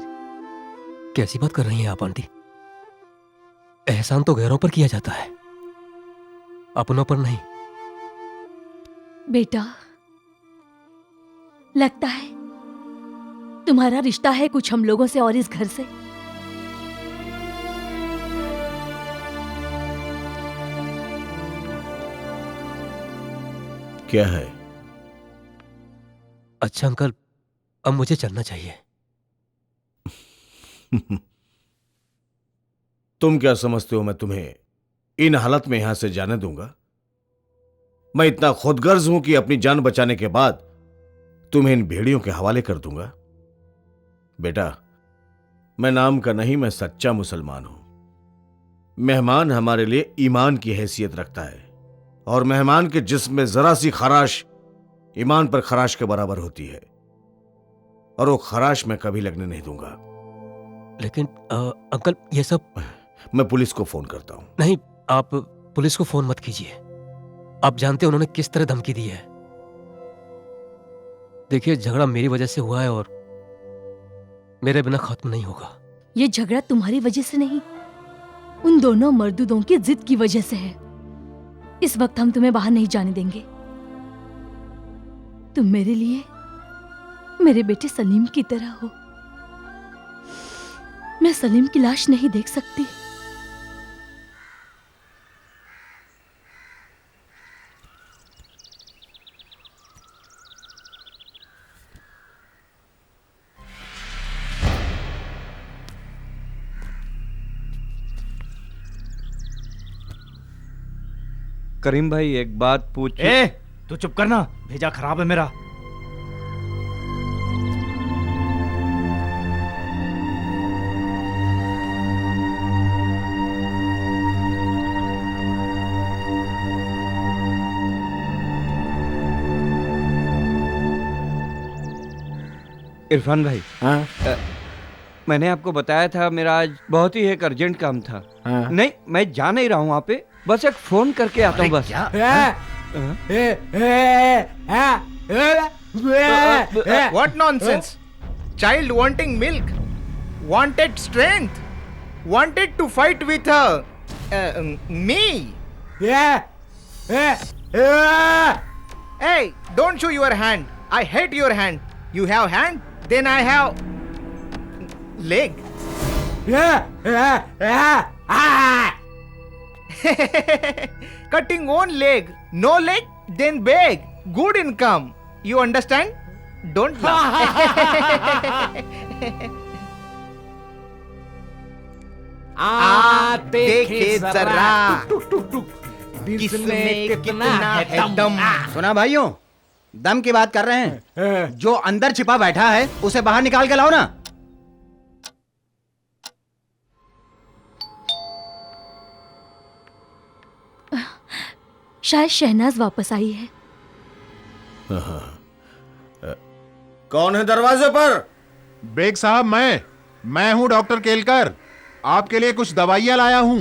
S5: कैसी बात कर रही हैं आप आंटी? एहसान तो गैरों पर किया जाता है, अपनों पर नहीं।
S1: बेटा, लगता है तुम्हारा रिश्ता है कुछ हम लोगों से और इस घर से।
S7: क्या है?
S5: अच्छा अंकल, अब मुझे चलना चाहिए।
S7: तुम क्या समझते हो मैं तुम्हें इन हालत में यहां से जाने दूंगा? मैं इतना खुदगर्ज हूं कि अपनी जान बचाने के बाद तुम्हें इन भेड़ियों के हवाले कर दूंगा? बेटा, मैं नाम का नहीं, मैं सच्चा मुसलमान हूं। मेहमान हमारे लिए ईमान की हैसियत रखता है और मेहमान के जिस्म में जरा सी खराश ईमान पर खराश के बराबर होती है, और वो खराश मैं कभी लगने नहीं दूंगा।
S5: लेकिन अंकल, ये सब
S7: मैं पुलिस को फोन करता हूं।
S5: नहीं, आप पुलिस को फोन मत कीजिए। आप जानते हैं उन्होंने किस तरह धमकी दी है। देखिए, झगड़ा मेरी वजह से हुआ है और मेरे बिना खत्म नहीं होगा।
S1: ये झगड़ा तुम्हारी वजह से नहीं, उन दोनों मर्दूदों की जिद की वजह से है। इस वक्त हम तुम्हें बाहर नहीं जाने देंगे। तुम मेरे लिए मेरे बेटे सलीम की तरह हो। मैं सलीम की लाश नहीं देख सकती।
S11: करीम भाई एक बात पूछ।
S19: तू चुप करना, भेजा खराब है मेरा।
S11: इरफान भाई, हाँ? मैंने आपको बताया था मेरा आज बहुत ही एक अर्जेंट काम था। हाँ? नहीं, मैं जा नहीं रहा हूँ वहाँ पे, बस एक फोन करके आता हूँ बस।
S17: What nonsense! Child wanting milk, wanted strength, wanted to fight with her. Me. Hey, don't show your hand. I hate your hand. You have hand, then I have leg. Cutting one leg, no leg, then beg. Good income. You understand? Don't laugh. देखे जरा किसमें कितना है दम।
S21: सुना भाइयों, दम की बात कर रहे हैं। जो अंदर छिपा बैठा है उसे बाहर निकाल के लाओ ना।
S1: शायद शहनाज वापस आई है।
S7: कौन है दरवाजे पर?
S9: बेग साहब, मैं हूं डॉक्टर केलकर। आपके लिए कुछ दवाइयां लाया हूं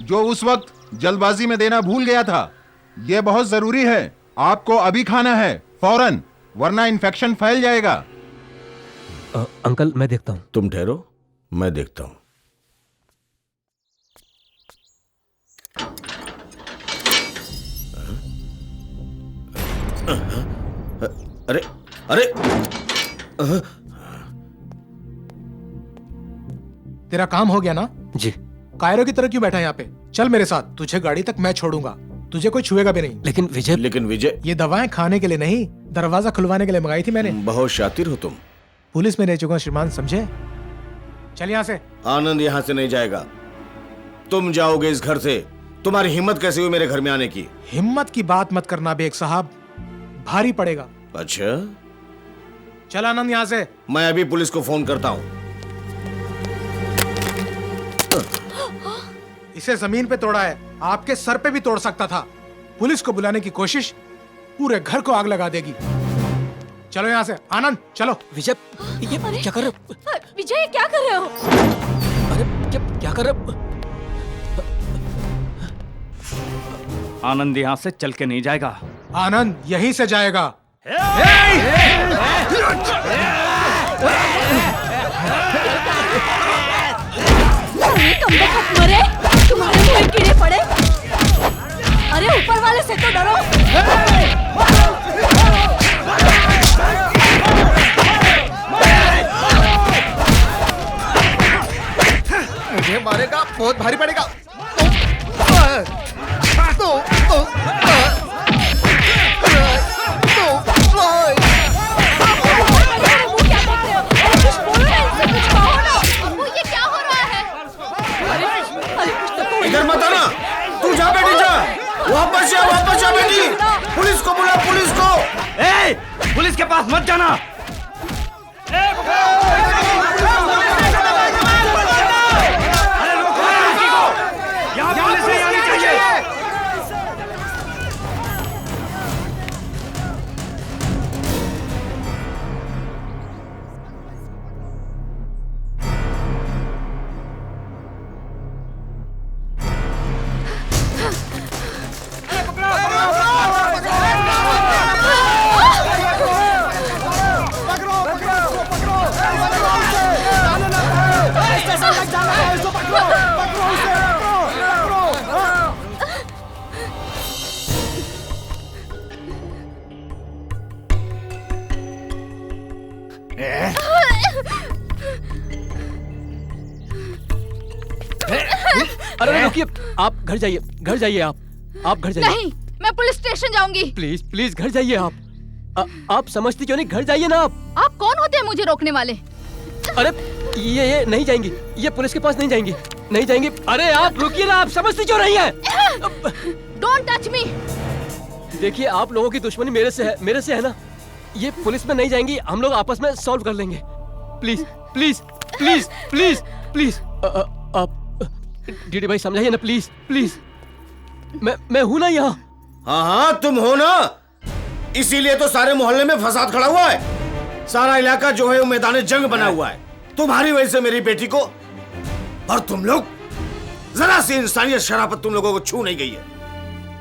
S9: जो उस वक्त जल्दबाजी में देना भूल गया था। यह बहुत जरूरी है, आपको अभी खाना है फौरन, वरना इन्फेक्शन फैल जाएगा।
S5: अंकल मैं देखता हूँ।
S7: तुम ठहरो, मैं देखता हूँ। अरे अरे
S18: तेरा काम हो गया ना?
S5: जी।
S18: कायरो की तरह क्यों बैठा है यहाँ पे? चल मेरे साथ, तुझे गाड़ी तक मैं छोड़ूंगा, तुझे कोई छुएगा भी नहीं।
S5: लेकिन विजय
S18: ये दवाएं खाने के लिए नहीं, दरवाजा खुलवाने के लिए मंगाई थी मैंने।
S7: बहुत शातिर हो तुम।
S18: पुलिस में रह चुका हूं श्रीमान, समझे? चल यहाँ से।
S7: आनंद यहाँ से नहीं जाएगा, तुम जाओगे इस घर से। तुम्हारी हिम्मत कैसे हुई मेरे घर में आने की?
S18: हिम्मत की बात मत करना बेग साहब, भारी पड़ेगा।
S7: अच्छा,
S18: चल आनंद यहाँ से।
S7: मैं अभी पुलिस को फोन करता हूँ।
S18: इसे जमीन पे तोड़ा है, आपके सर पे भी तोड़ सकता था। पुलिस को बुलाने की कोशिश पूरे घर को आग लगा देगी। चलो यहाँ से, आनंद चलो।
S5: विजय, ये क्या कर रहे हो?
S1: विजय क्या कर रहे हो?
S5: अरे क्या कर रहे हो?
S19: आनंद यहाँ से चल के नहीं जाएगा।
S18: आनंद यहीं से जाएगा।
S1: मरे, तुम्हारे मुंह में कीड़े पड़े। अरे ऊपर वाले से तो डरो।
S17: मुझे मारेगा, बहुत भारी पड़ेगा।
S7: इधर मत आना, तू जा बेटी जा, वापस जा बेटी। पुलिस को बुला, पुलिस को।
S19: पुलिस के पास मत जाना। यहाँ पुलिस नहीं आनी चाहिए।
S17: पकड़ो
S5: अरे रुकिए, आप घर जाइए, घर जाइए आप घर जाइए।
S6: नहीं, मैं पुलिस स्टेशन जाऊंगी।
S5: प्लीज प्लीज घर जाइए आप समझती क्यों नहीं? घर जाइए ना
S6: आप कौन होते हैं मुझे रोकने वाले?
S5: अरे ये नहीं जाएंगी, ये पुलिस के पास नहीं जाएंगी, नहीं जाएंगी। अरे आप रुकिए ना, आप समझती क्यों नहीं है?
S6: Don't touch me.
S5: देखिए, आप लोगों की दुश्मनी मेरे से है ना। ये पुलिस में नहीं जाएंगी, हम लोग आपस में सॉल्व कर लेंगे। Please please please please please आप डीडी भाई समझाइए ना, प्लीज प्लीज। मैं हूं ना यहाँ।
S7: हाँ तुम हो ना, इसीलिए तो सारे मोहल्ले में फसाद खड़ा हुआ है। सारा इलाका जो है वो मैदान जंग बना हुआ है तुम्हारी वजह से मेरी बेटी को। और तुम लोग, जरा सी इंसानियत शराफत तुम लोगों को छू नहीं गई है।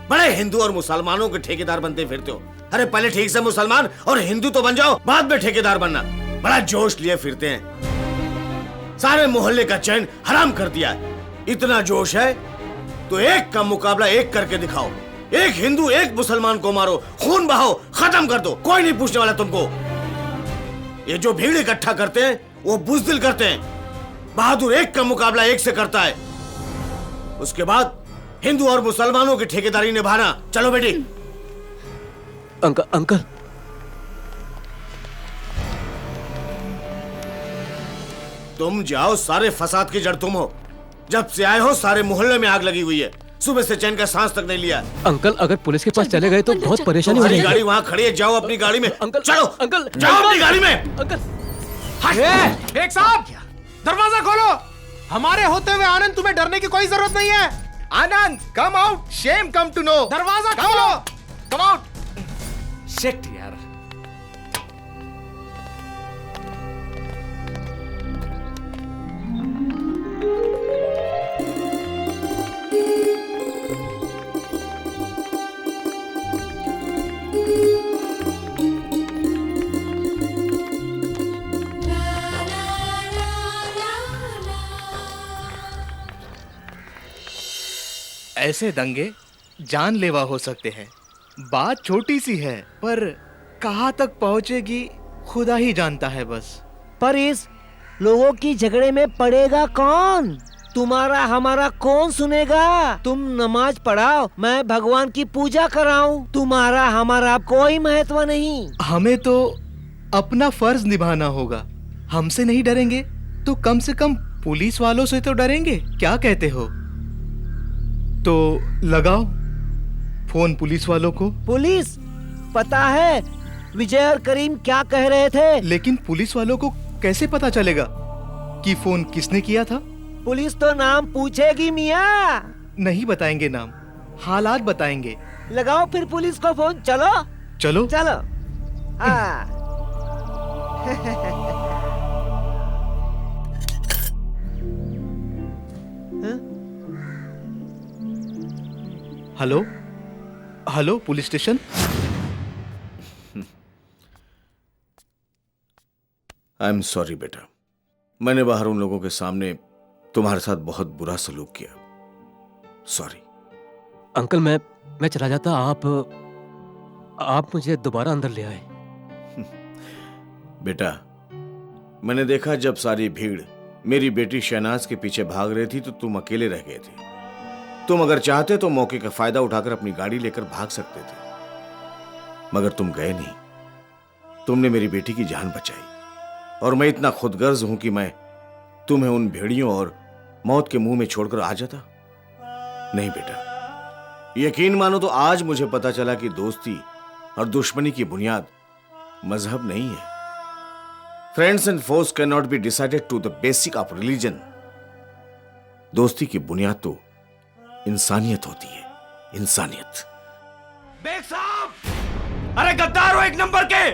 S7: बड़े हिंदू और मुसलमानों के ठेकेदार बनते फिरते हो। अरे पहले ठीक से मुसलमान और हिंदू तो बन जाओ, बाद में ठेकेदार बनना। बड़ा जोश लिए फिरते हैं, सारे मोहल्ले का चैन हराम कर दिया है। इतना जोश है तो एक का मुकाबला एक करके दिखाओ। एक हिंदू एक मुसलमान को मारो, खून बहाओ, खत्म कर दो, कोई नहीं पूछने वाला तुमको। ये जो भीड़ इकट्ठा करते हैं वो बुज़दिल करते हैं। बहादुर एक का मुकाबला एक से करता है। उसके बाद हिंदू और मुसलमानों की ठेकेदारी निभाना। चलो बेटी।
S5: अंकल
S7: तुम जाओ, सारे फसाद की जड़ तुम हो। जब से आए हो सारे मोहल्ले में आग लगी हुई है। सुबह से चैन का सांस तक नहीं लिया।
S5: अंकल अगर पुलिस के पास चले गए तो बहुत परेशानी हो जाएगी।
S7: गाड़ी वहाँ खड़ी है, जाओ अपनी गाड़ी में।
S5: अंकल
S7: चलो
S5: अंकल
S7: जाओ अपनी गाड़ी में।
S5: अंकल
S18: एक साहब, दरवाजा खोलो। हमारे होते हुए आनंद, तुम्हें डरने की कोई जरूरत नहीं है।
S17: Anand, come out. Shame come to know.
S18: दरवाजा खोलो।
S17: Come out. शिट यार। ऐसे दंगे जानलेवा हो सकते हैं। बात छोटी सी है पर कहाँ तक पहुँचेगी खुदा ही जानता है बस।
S4: पर इस लोगों की झगड़े में पड़ेगा कौन? तुम्हारा हमारा कौन सुनेगा? तुम नमाज पढ़ाओ, मैं भगवान की पूजा कराऊं। तुम्हारा हमारा कोई महत्व नहीं।
S17: हमें तो अपना फर्ज निभाना होगा। हमसे नहीं डरेंगे तो कम से कम पुलिस वालों से तो डरेंगे। क्या कहते हो? तो लगाओ फोन पुलिस वालों को।
S4: पुलिस? पता है विजय और करीम क्या कह रहे थे?
S17: लेकिन पुलिस वालों को कैसे पता चलेगा कि फोन किसने किया था?
S4: पुलिस तो नाम पूछेगी मियाँ।
S17: नहीं बताएंगे नाम, हालात बताएंगे।
S4: लगाओ फिर पुलिस को फोन। चलो
S17: चलो
S4: चलो। हाँ।
S17: Hello hello, police station.
S7: I am sorry बेटा, मैंने बाहर उन लोगों के सामने तुम्हारे साथ बहुत बुरा सलूक किया। सॉरी।
S5: अंकल मैं चला जाता, आप मुझे दोबारा अंदर ले आए।
S7: बेटा, मैंने देखा जब सारी भीड़ मेरी बेटी शहनाज के पीछे भाग रही थी तो तुम अकेले रह गए थे। तुम अगर चाहते तो मौके का फायदा उठाकर अपनी गाड़ी लेकर भाग सकते थे, मगर तुम गए नहीं। तुमने मेरी बेटी की जान बचाई और मैं इतना खुदगर्ज हूं कि मैं तुम्हें उन भेड़ियों और मौत के मुंह में छोड़कर आ जाता। नहीं बेटा, यकीन मानो तो आज मुझे पता चला कि दोस्ती और दुश्मनी की बुनियाद मजहब नहीं है। Friends and force can not be decided to the basic of religion. दोस्ती की बुनियाद तो इंसानियत होती है, इंसानियत।
S10: बेग साहब, अरे गद्दार हो एक नंबर के,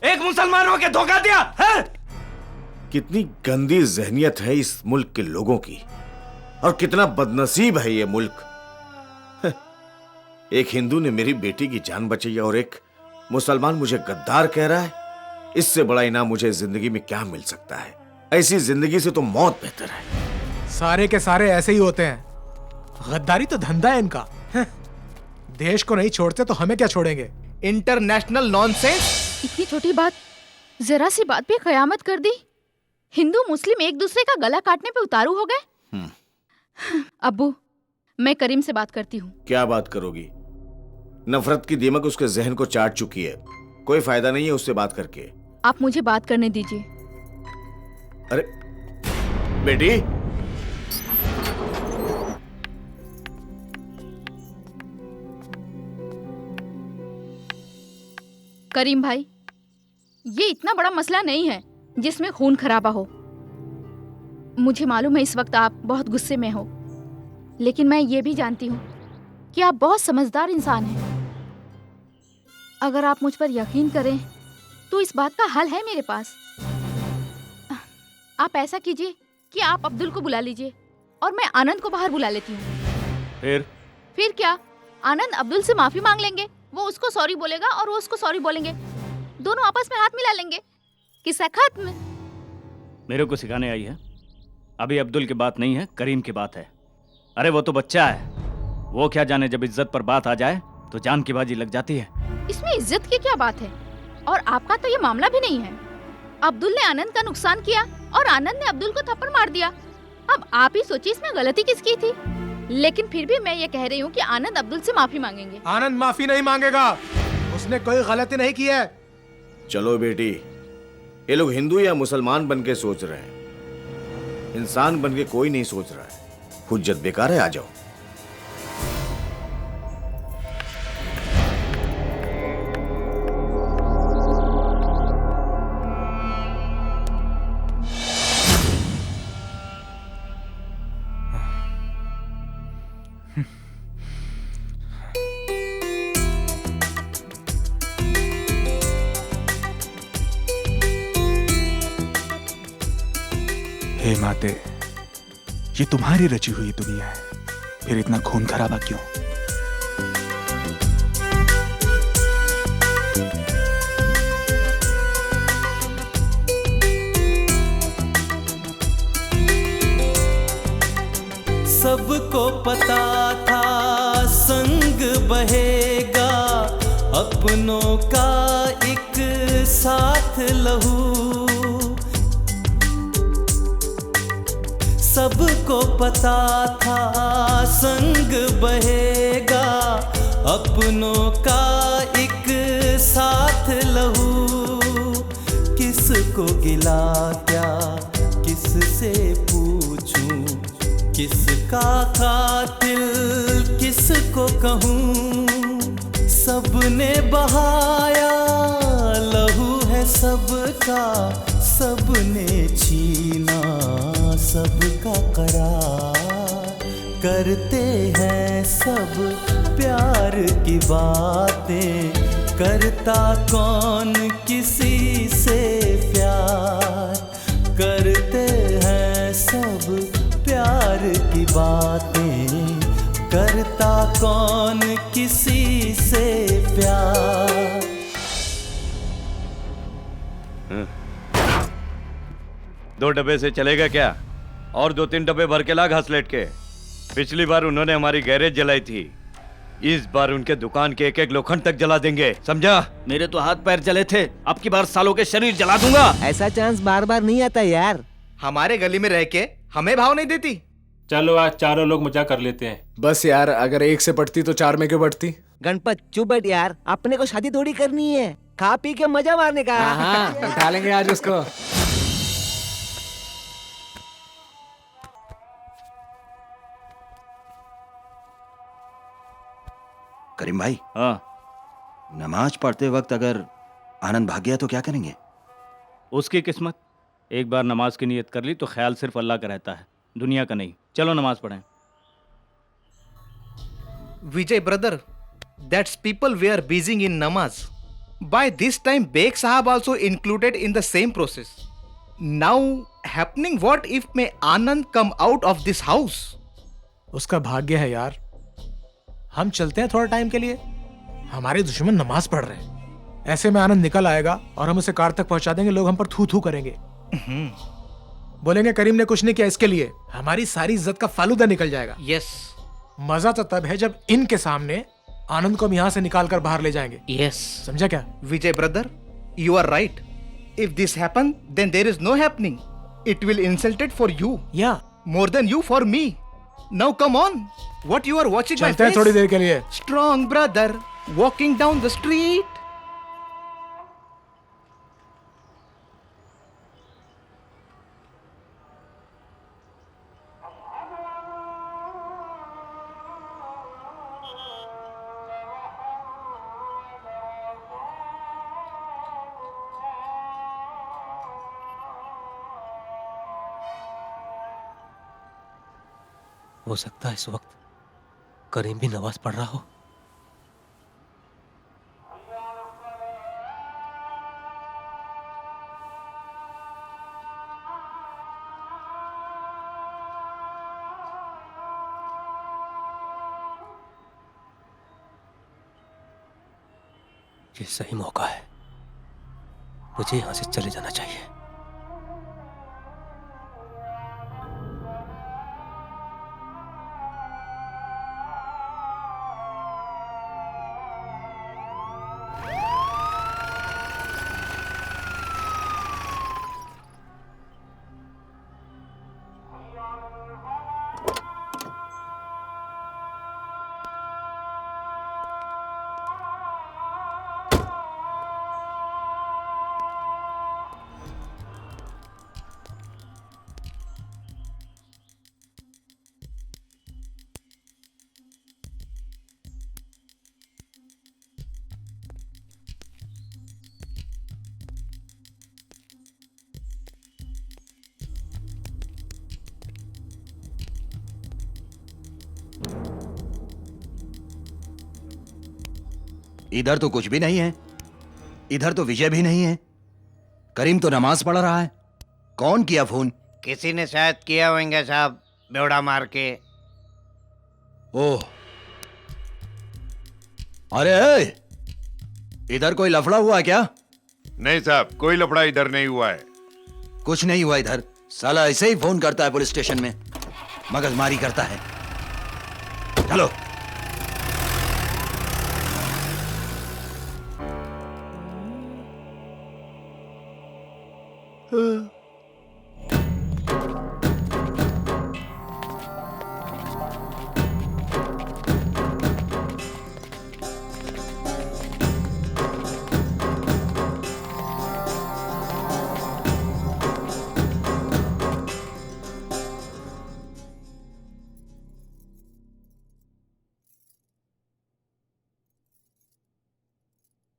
S10: एक मुसलमानों के धोखा दिया है।
S7: कितनी गंदी जहनियत है इस मुल्क के लोगों की और कितना बदनसीब है ये मुल्क। एक हिंदू ने मेरी बेटी की जान बचाई और एक मुसलमान मुझे गद्दार कह रहा है। इससे बड़ा इनाम मुझे जिंदगी में क्या मिल सकता है? ऐसी जिंदगी से तो मौत बेहतर है।
S18: सारे के सारे ऐसे ही होते हैं। गद्दारी तो धंधा है इनका। देश को नहीं छोड़ते तो हमें क्या छोड़ेंगे?
S17: International nonsense.
S6: इतनी छोटी बात जरा सी बात पे कयामत कर दी। हिंदू मुस्लिम एक दूसरे का गला काटने पे उतारू हो गए। अब्बू, मैं करीम से बात करती हूँ।
S7: क्या बात करोगी? नफरत की दीमक उसके जहन को चाट चुकी है, कोई फायदा नहीं है उससे बात करके।
S6: आप मुझे बात करने दीजिए।
S7: अरे बेटी,
S6: करीम भाई, ये इतना बड़ा मसला नहीं है जिसमें खून खराबा हो। मुझे मालूम है इस वक्त आप बहुत गुस्से में हो, लेकिन मैं ये भी जानती हूँ कि आप बहुत समझदार इंसान हैं। अगर आप मुझ पर यकीन करें तो इस बात का हल है मेरे पास। आप ऐसा कीजिए कि आप अब्दुल को बुला लीजिए और मैं आनंद को बाहर बुला लेती हूँ। फिर क्या, आनंद अब्दुल से माफी मांग लेंगे, वो उसको सॉरी बोलेगा और वो उसको सॉरी बोलेंगे, दोनों आपस में हाथ मिला लेंगे, किस्सा खत्म।
S19: मेरे को सिखाने आई है? अभी अब्दुल की बात नहीं है, करीम की बात है। अरे वो तो बच्चा है, वो क्या जाने जब इज्जत पर बात आ जाए तो जान की बाजी लग जाती है।
S6: इसमें इज्जत की क्या बात है? और आपका तो ये मामला भी नहीं है। अब्दुल ने आनंद का नुकसान किया और आनंद ने अब्दुल को थप्पड़ मार दिया। अब आप ही सोचिए इसमें गलती किसकी थी। लेकिन फिर भी मैं ये कह रही हूँ कि आनंद अब्दुल से माफी मांगेंगे।
S18: आनंद माफी नहीं मांगेगा, उसने कोई गलती नहीं की है।
S7: चलो बेटी, ये लोग हिंदू या मुसलमान बन के सोच रहे हैं, इंसान बन के कोई नहीं सोच रहा है। हुज्जत बेकार है, आ जाओ।
S23: हे माते, ये तुम्हारी रची हुई दुनिया है, फिर इतना खून खराबा क्यों?
S12: सबको पता था संग बहेगा, अपनों का एक साथ लहू। सबको पता था संग बहेगा, अपनों का एक साथ लहू। किसको गिला क्या किससे पूछूं, किसका कातिल किसको कहूँ। सबने बहाया लहू है सबका, सबने छीना सबका करार। करते हैं सब प्यार की बातें, करता कौन किसी से प्यार। करते हैं सब प्यार की बातें, करता कौन किसी से प्यार।
S2: दो डब्बे से चलेगा क्या? और 2-3 डब्बे भर के ला घासलेट के। पिछली बार उन्होंने हमारी गैरेज जलाई थी, इस बार उनके दुकान के एक-एक लोखंड तक जला देंगे, समझा?
S19: मेरे तो हाथ पैर जले थे, अब की बार सालों के शरीर जला दूंगा।
S4: ऐसा चांस बार बार नहीं आता यार।
S17: हमारे गली में रह के हमें भाव नहीं देती।
S13: चलो आज चारों लोग मजा कर लेते हैं।
S22: बस यार, अगर एक से पड़ती तो 4 में क्यों बढ़ती?
S4: गणपत चुप बैठ यार, अपने को शादी थोड़ी करनी है, खा पी के मजा मारने का।
S22: हाँ, उठा लेंगे आज उसको।
S14: करीम भाई,
S19: हाँ,
S14: नमाज पढ़ते वक्त अगर आनंद भाग गया तो क्या करेंगे?
S19: उसकी किस्मत। एक बार नमाज की नियत कर ली तो ख्याल सिर्फ अल्लाह का रहता है, दुनिया का नहीं। चलो नमाज पढ़ें।
S17: Vijay brother, that's people were busy in namaz. By this time, Beg Sahab also included in the same process. Now happening what if may Anand come out of this house?
S18: उसका भाग्य है यार। हम चलते हैं थोड़ा टाइम के लिए, हमारे दुश्मन नमाज पढ़ रहे हैं। ऐसे में आनंद निकल आएगा और हम उसे कार तक पहुंचा देंगे, लोग हम पर थू थू करेंगे। बोलेंगे करीम ने कुछ नहीं किया, इसके लिए हमारी सारी इज्जत का फालूदा निकल जाएगा।
S17: Yes.
S18: मजा तो तब है जब इनके सामने आनंद को हम यहाँ से निकाल कर बाहर ले जाएंगे।
S17: Yes.
S18: समझा क्या?
S17: Vijay brother, you are right. If this happen, then there is no happening. It will insulted for you.
S4: Yeah.
S17: More than you for me. Now come on. What you are watching my
S18: चलते हैं
S17: face?
S18: थोड़ी देर के लिए.
S17: Strong brother walking down the street.
S5: हो सकता है इस वक्त करीम भी नमाज पढ़ रहा हो। ये सही मौका है, मुझे यहां से चले जाना चाहिए।
S14: इधर तो कुछ भी नहीं है, इधर तो विजय भी नहीं है। करीम तो नमाज पढ़ रहा है। कौन किया फोन?
S8: किसी ने शायद किया होंगे साहब, बेवड़ा मार के।
S14: ओह, अरे इधर कोई लफड़ा हुआ है क्या?
S9: नहीं साहब, कोई लफड़ा इधर नहीं हुआ है।
S14: कुछ नहीं हुआ इधर। साला ऐसे ही फोन करता है पुलिस स्टेशन में, मगजमारी करता है। चलो।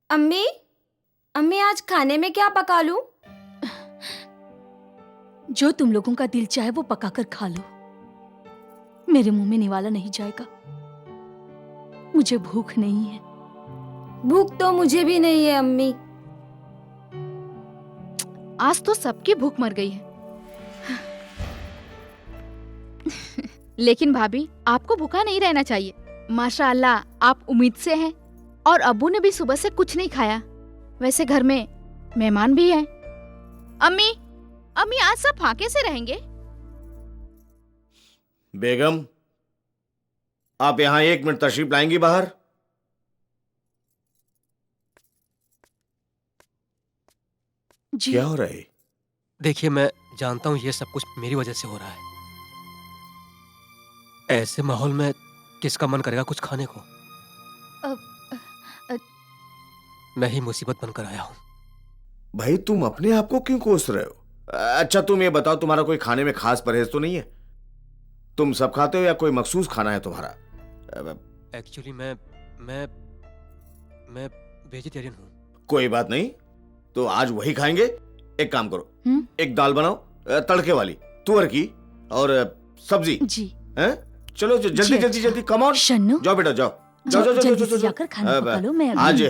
S24: अम्मी, अम्मी आज खाने में क्या पका लूं?
S1: जो तुम लोगों का दिल चाहे वो पकाकर खा लो, मेरे मुंह में निवाला नहीं जाएगा। मुझे भूख नहीं है।
S24: भूख तो मुझे भी नहीं है अम्मी।
S6: आज तो सबकी भूख मर गई है। लेकिन भाभी, आपको भूखा नहीं रहना चाहिए। माशाअल्लाह, आप उम्मीद से हैं और अब्बू ने भी सुबह से कुछ नहीं खाया। वैसे घर में मेहमान भी हैं। अम्मी, अम्मी आज सब फाके से रहेंगे?
S7: बेगम, आप यहां 1 मिनट तशरीफ लाएंगी बाहर?
S1: जी।
S7: क्या हो रहा है?
S5: देखिए, मैं जानता हूं ये सब कुछ मेरी वजह से हो रहा है। ऐसे माहौल में किसका मन करेगा कुछ खाने को? मैं ही मुसीबत बनकर आया हूं।
S7: भाई, तुम अपने आप को क्यों कोस रहे हो? अच्छा, तुम ये बताओ, तुम्हारा कोई खाने में खास परहेज तो नहीं है? तुम सब खाते हो या कोई मखसूस खाना है तुम्हारा?
S5: एक्चुअली मैं वेजिटेरियन हूँ।
S7: कोई बात नहीं, तो आज वही खाएंगे। एक काम करो, एक दाल बनाओ, तड़के वाली, तुअर की, और सब्जी।
S1: जी।
S7: हैं? चलो जल्दी जल्दी जल्दी, कम ऑन।
S1: शन्नू,
S7: जाओ बेटा, जाओ जाओ जाओ
S1: जल्दी
S7: जाओ
S1: से जाकर खाना पका लो। मैं
S7: आज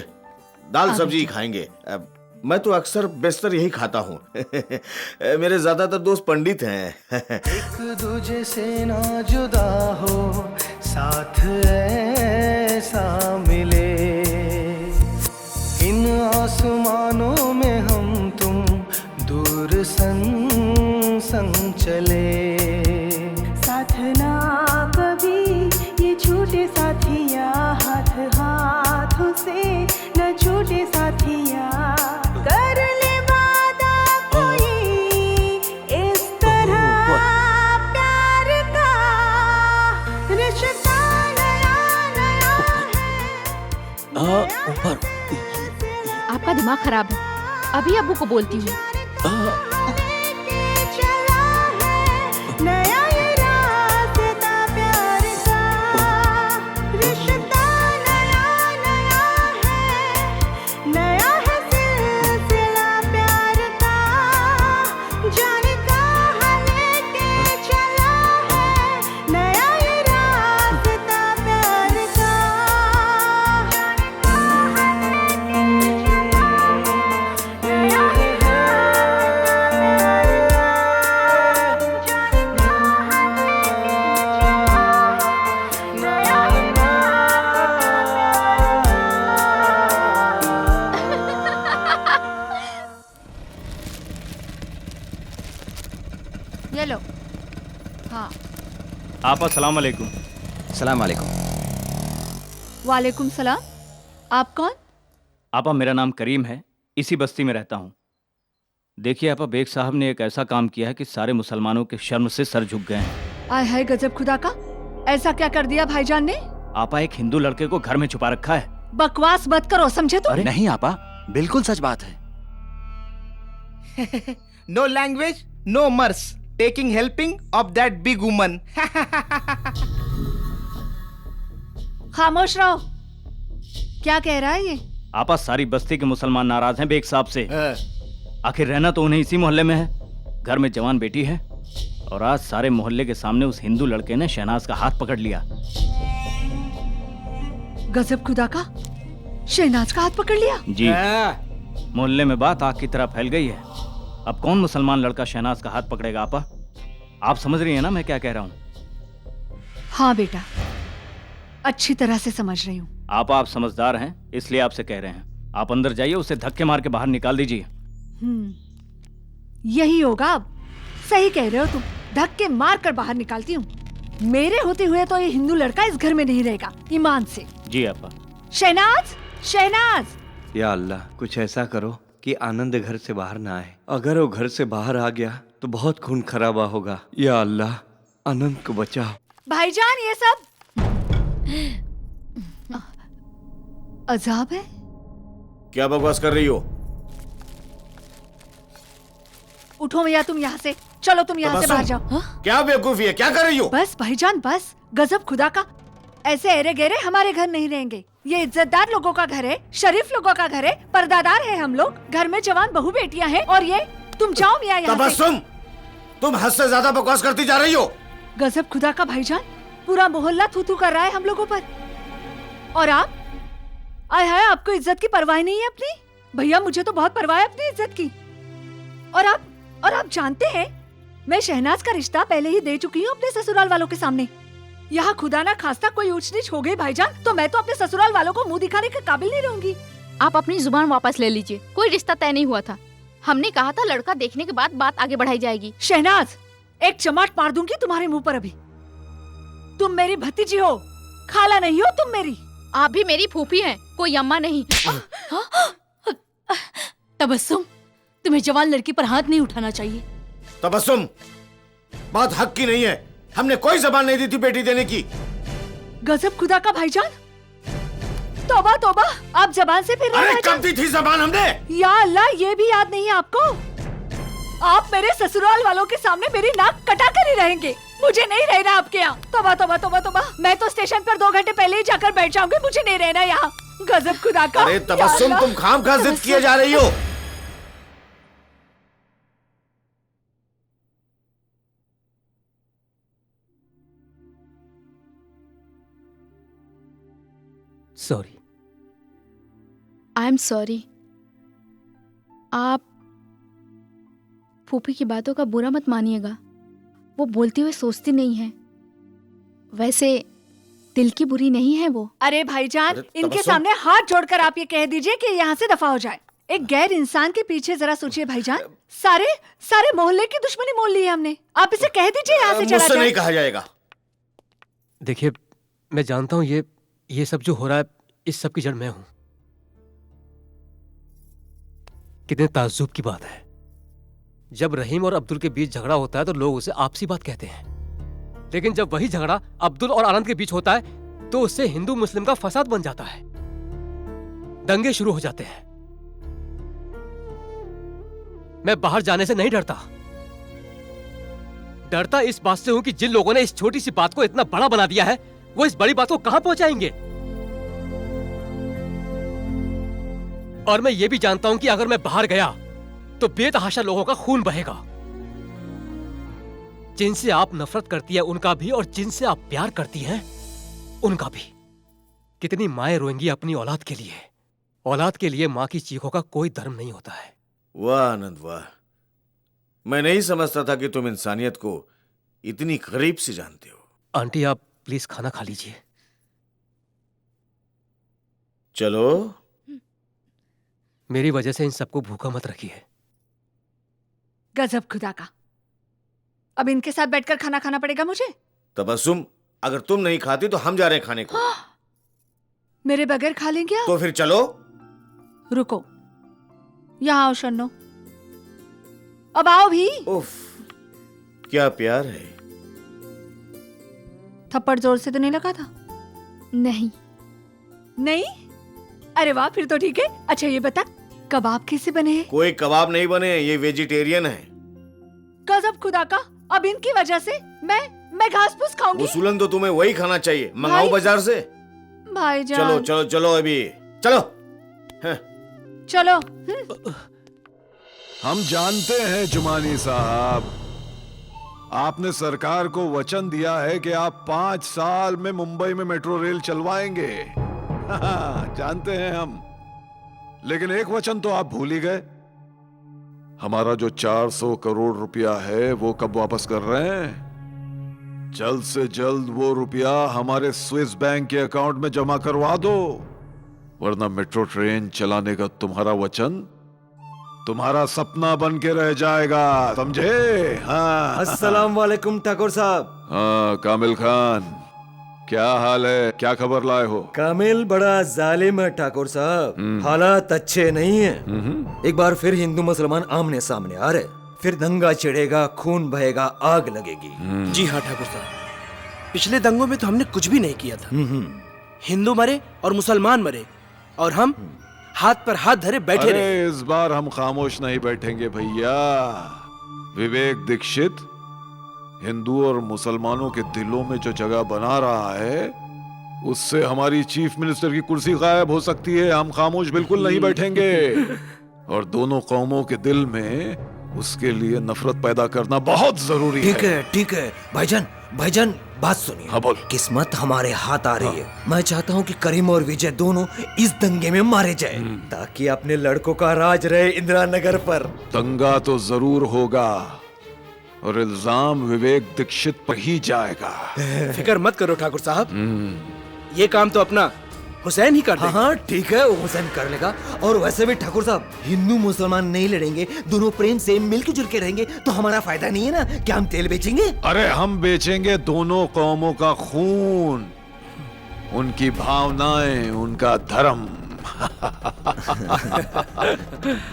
S7: दाल
S1: आ
S7: सब्जी
S1: गई।
S7: खाएंगे। मैं तो अक्सर बेशतर यही खाता हूँ। मेरे ज्यादातर दोस्त पंडित हैं।
S12: एक दूजे से ना जुदा हो, साथ ऐसा मिले, इन आसमानों में हम तुम दूर संग संग चले,
S15: साथ ना कभी ये छूटे साथिया, हाथ हाथों से न छूटे साथिया, कर ले वादा
S6: खराब है। अभी अब्बू को बोलती हूँ।
S15: नया ये रास्ता प्यार का, रिश्ता नया नया है, नया है सिलसिला प्यार का, जाने कहाँ लेके चला है, नया ये रास्ता प्यार का, नया है
S6: ये लो। हाँ।
S19: आपा सलाम अलैकुम।
S14: सलाम अलैकुम।
S1: वालेकुम सलाम। आप कौन?
S19: आपा मेरा नाम करीम है, इसी बस्ती में रहता हूँ। देखिए आपा, बेग साहब ने एक ऐसा काम किया है कि सारे मुसलमानों के शर्म से सर झुक गए हैं।
S1: आय हाय गजब खुदा का, ऐसा क्या कर दिया भाईजान ने?
S19: आपा एक हिंदू लड़के को घर में छुपा रखा है।
S1: बकवास मत करो, समझे तुम?
S14: अरे नहीं आपा, बिल्कुल सच बात है।
S17: नो लैंग्वेज नो मर्स, taking helping of that big woman.
S1: खामोश रहो। क्या कह रहा है ये?
S19: आपा सारी बस्ती के मुसलमान नाराज हैं बेग साहब से। आखिर रहना तो उन्हें इसी मोहल्ले में है। घर में जवान बेटी है और आज सारे मोहल्ले के सामने उस हिंदू लड़के ने शहनाज का हाथ पकड़ लिया।
S1: गजब खुदा का, शहनाज का हाथ पकड़ लिया?
S19: जी। मोहल्ले में बात आग की तरह फैल गई है। अब कौन मुसलमान लड़का शहनाज का हाथ पकड़ेगा? आपा आप समझ रही हैं ना मैं क्या कह रहा हूँ?
S1: हाँ बेटा, अच्छी तरह से समझ रही हूँ।
S19: आप समझदार हैं इसलिए आपसे कह रहे हैं। आप अंदर जाइए, उसे धक्के मार के बाहर निकाल दीजिए।
S1: यही होगा अब। सही कह रहे हो तुम, धक्के मार कर बाहर निकालती हूँ। मेरे होते हुए तो ये हिंदू लड़का इस घर में नहीं रहेगा, ईमान से।
S19: जी आपा।
S1: शहनाज, शहनाज।
S2: या अल्लाह, कुछ ऐसा करो कि आनंद घर से बाहर ना आए। अगर वो घर से बाहर आ गया तो बहुत खून खराबा होगा। या अल्लाह, आनंद को बचाओ।
S1: भाईजान ये सब अजाब है।
S7: क्या बकवास कर रही हो?
S1: उठो भैया तुम यहाँ से, चलो तुम यहाँ से बाहर जाओ। हाँ?
S7: क्या बेवकूफी है, क्या कर रही हो?
S1: बस भाईजान बस, गजब खुदा का, ऐसे एरे गेरे हमारे घर नहीं रहेंगे। ये इज्जतदार लोगों का घर है, शरीफ लोगों का घर है, पर्दादार है हम लोग, घर में जवान बहू बेटियां हैं, और ये तुम जाओ मियां यहाँ से।
S7: तुम हद से ज्यादा बकवास करती जा रही हो।
S1: गजब खुदा का भाईजान, पूरा मोहल्ला थू-थू कर रहा है हम लोगों पर, और आप? आय हाय, आपको इज्जत की परवाह नहीं है अपनी? भैया मुझे तो बहुत परवाह है अपनी इज्जत की। और आप जानते हैं, मैं शहनाज का रिश्ता पहले ही दे चुकी हूँ अपने ससुराल वालों के सामने। यहाँ खुदा ना खास्ता कोई ऊंच नीच हो गई भाईजान, तो मैं तो अपने ससुराल वालों को मुंह दिखाने के काबिल नहीं रहूंगी।
S6: आप अपनी जुबान वापस ले लीजिए, कोई रिश्ता तय नहीं हुआ था। हमने कहा था लड़का देखने के बाद बात आगे बढ़ाई जाएगी।
S1: शहनाज, एक चमाट मार दूंगी तुम्हारे मुंह पर अभी। तुम मेरी भतीजी हो, खाला नहीं हो तुम मेरी।
S6: आप भी मेरी फूफी हैं, कोई अम्मा नहीं।
S1: तबस्सुम, तुम्हें जवान लड़की पर हाथ नहीं उठाना चाहिए।
S7: तबस्सुम, बात हक की नहीं है। हमने कोई जबान नहीं दी थी बेटी देने की।
S1: गजब खुदा का भाईजान, तौबा तौबा, आप जबान से फिर रहे हैं।
S7: कब दी थी जबान हमने?
S1: या अल्लाह, ये भी याद नहीं है आपको? आप मेरे ससुराल वालों के सामने मेरी नाक कटा कर ही रहेंगे। मुझे नहीं रहना आपके यहाँ। तौबा तौबा तौबा तौबा, मैं तो स्टेशन पर 2 घंटे पहले ही जाकर बैठ जाऊंगी, मुझे नहीं रहना यहाँ। गजब खुदा का।
S7: अरे तबस्सुम, तुम खामखा जिद किए जा रही हो।
S5: सॉरी।
S6: I am sorry. आप फूफी की बातों का बुरा मत मानिएगा, वो बोलते हुए सोचती नहीं है। वैसे दिल की बुरी नहीं है वो।
S1: अरे भाईजान, इनके सामने हाथ जोड़कर आप ये कह दीजिए कि यहाँ से दफा हो जाए। एक गैर इंसान के पीछे जरा सोचिए भाईजान। सारे मोहल्ले की दुश्मनी मोल ली है हमने। आप इसे कह दीजिए यहाँ से चला
S7: मुझसे
S1: जाए।
S7: नहीं कहा जाएगा।
S5: देखिए, मैं जानता हूँ ये सब जो हो रहा है, इस सब की जड़ मैं हूं। कितने ताज्जुब की बात है, जब रहीम और अब्दुल के बीच झगड़ा होता है तो लोग उसे आपसी बात कहते हैं, लेकिन जब वही झगड़ा अब्दुल और आनंद के बीच होता है तो उससे हिंदू मुस्लिम का फसाद बन जाता है, दंगे शुरू हो जाते हैं। मैं बाहर जाने से नहीं डरता। डरता इस बात से हूं कि जिन लोगों ने इस छोटी सी बात को इतना बड़ा बना दिया है, वो इस बड़ी बात को कहां पहुंचाएंगे। और मैं ये भी जानता हूं कि अगर मैं बाहर गया तो बेतहाशा लोगों का खून बहेगा। जिनसे आप नफरत करती है उनका भी, और जिनसे आप प्यार करती हैं उनका भी। कितनी माएं रोएंगी अपनी औलाद के लिए। औलाद के लिए मां की चीखों का कोई धर्म नहीं होता है।
S7: वाह आनंद वाह, मैं नहीं समझता था कि तुम इंसानियत को इतनी करीब से जानते हो।
S5: आंटी आप प्लीज खाना खा लीजिए।
S7: चलो।
S5: मेरी वजह से इन सबको भूखा मत रखिए।
S3: गजब खुदा का, अब इनके साथ बैठकर खाना खाना पड़ेगा मुझे।
S7: तबस्सुम, अगर तुम नहीं खाती तो हम जा रहे हैं खाने को।
S3: मेरे बगैर खा लेंगे आप?
S7: तो फिर चलो।
S3: रुको, यहाँ आओ शन्नो, अब आओ भी।
S7: उफ, क्या प्यार है।
S3: थप्पड़ जोर से तो नहीं लगा था?
S6: नहीं।
S3: नहीं? अरे वाह, फिर तो ठीक है। अच्छा ये बता, कबाब कैसे बने हैं?
S7: कोई कबाब नहीं बने, ये वेजिटेरियन है।
S3: गजब खुदा का, अब इनकी वजह से मैं घास फूस खाऊंगी।
S7: उसूलन तो तुम्हें वही खाना चाहिए। मंगाओ बाजार से।
S3: भाईजान
S7: चलो चलो चलो, अभी चलो।
S3: चलो।
S11: हम जानते हैं जुमानी साहब, आपने सरकार को वचन दिया है कि आप 5 साल में मुंबई में मेट्रो रेल चलवाएंगे। जानते हैं हम, लेकिन एक वचन तो आप भूल ही गए। हमारा जो 400 करोड़ रुपया है वो कब वापस कर रहे हैं? जल्द से जल्द वो रुपया हमारे स्विस बैंक के अकाउंट में जमा करवा दो, वरना मेट्रो ट्रेन चलाने का तुम्हारा वचन तुम्हारा सपना बन के रह जाएगा, समझे? हाँ।
S16: अस्सलाम वालेकुम ठाकुर साहब।
S11: हाँ कामिल खान, क्या हाल है? क्या खबर लाए हो?
S16: कामिल बड़ा जालिम है ठाकुर साहब, हालात अच्छे नहीं हैं। एक बार फिर हिंदू मुसलमान आमने सामने आ रहे, फिर दंगा छिड़ेगा, खून बहेगा, आग लगेगी।
S20: जी हाँ ठाकुर साहब, पिछले दंगों में तो हमने कुछ भी नहीं किया था। हिंदू मरे और मुसलमान मरे, और हम हाथ पर हाथ धरे बैठे रहे।
S11: अरे इस बार हम खामोश नहीं बैठेंगे भैया। विवेक दीक्षित हिंदू और मुसलमानों के दिलों में जो जगह बना रहा है, उससे हमारी चीफ मिनिस्टर की कुर्सी गायब हो सकती है। हम खामोश बिल्कुल नहीं बैठेंगे, और दोनों कौमों के दिल में उसके लिए नफरत पैदा करना बहुत जरूरी है।
S16: ठीक है भाईजान, भाईजान बात सुनिए।
S11: हाँ बोल।
S16: किस्मत हमारे हाथ आ रही है। मैं चाहता हूँ कि करीम और विजय दोनों इस दंगे में मारे जाए, ताकि अपने लड़कों का राज रहे इंदिरा नगर पर।
S11: दंगा तो जरूर होगा, और इल्जाम विवेक दीक्षित पर ही जाएगा।
S20: फिक्र मत करो ठाकुर साहब, ये काम तो अपना हुसैन ही कर देगा।
S16: हाँ ठीक है, वो हुसैन कर लेगा। और वैसे भी ठाकुर साहब, हिंदू मुसलमान नहीं लड़ेंगे, दोनों प्रेम से मिलकर जुल के रहेंगे तो हमारा फायदा नहीं है ना? क्या हम तेल बेचेंगे?
S11: अरे हम बेचेंगे दोनों कौमों का खून, उनकी भावनाएं, उनका धर्म।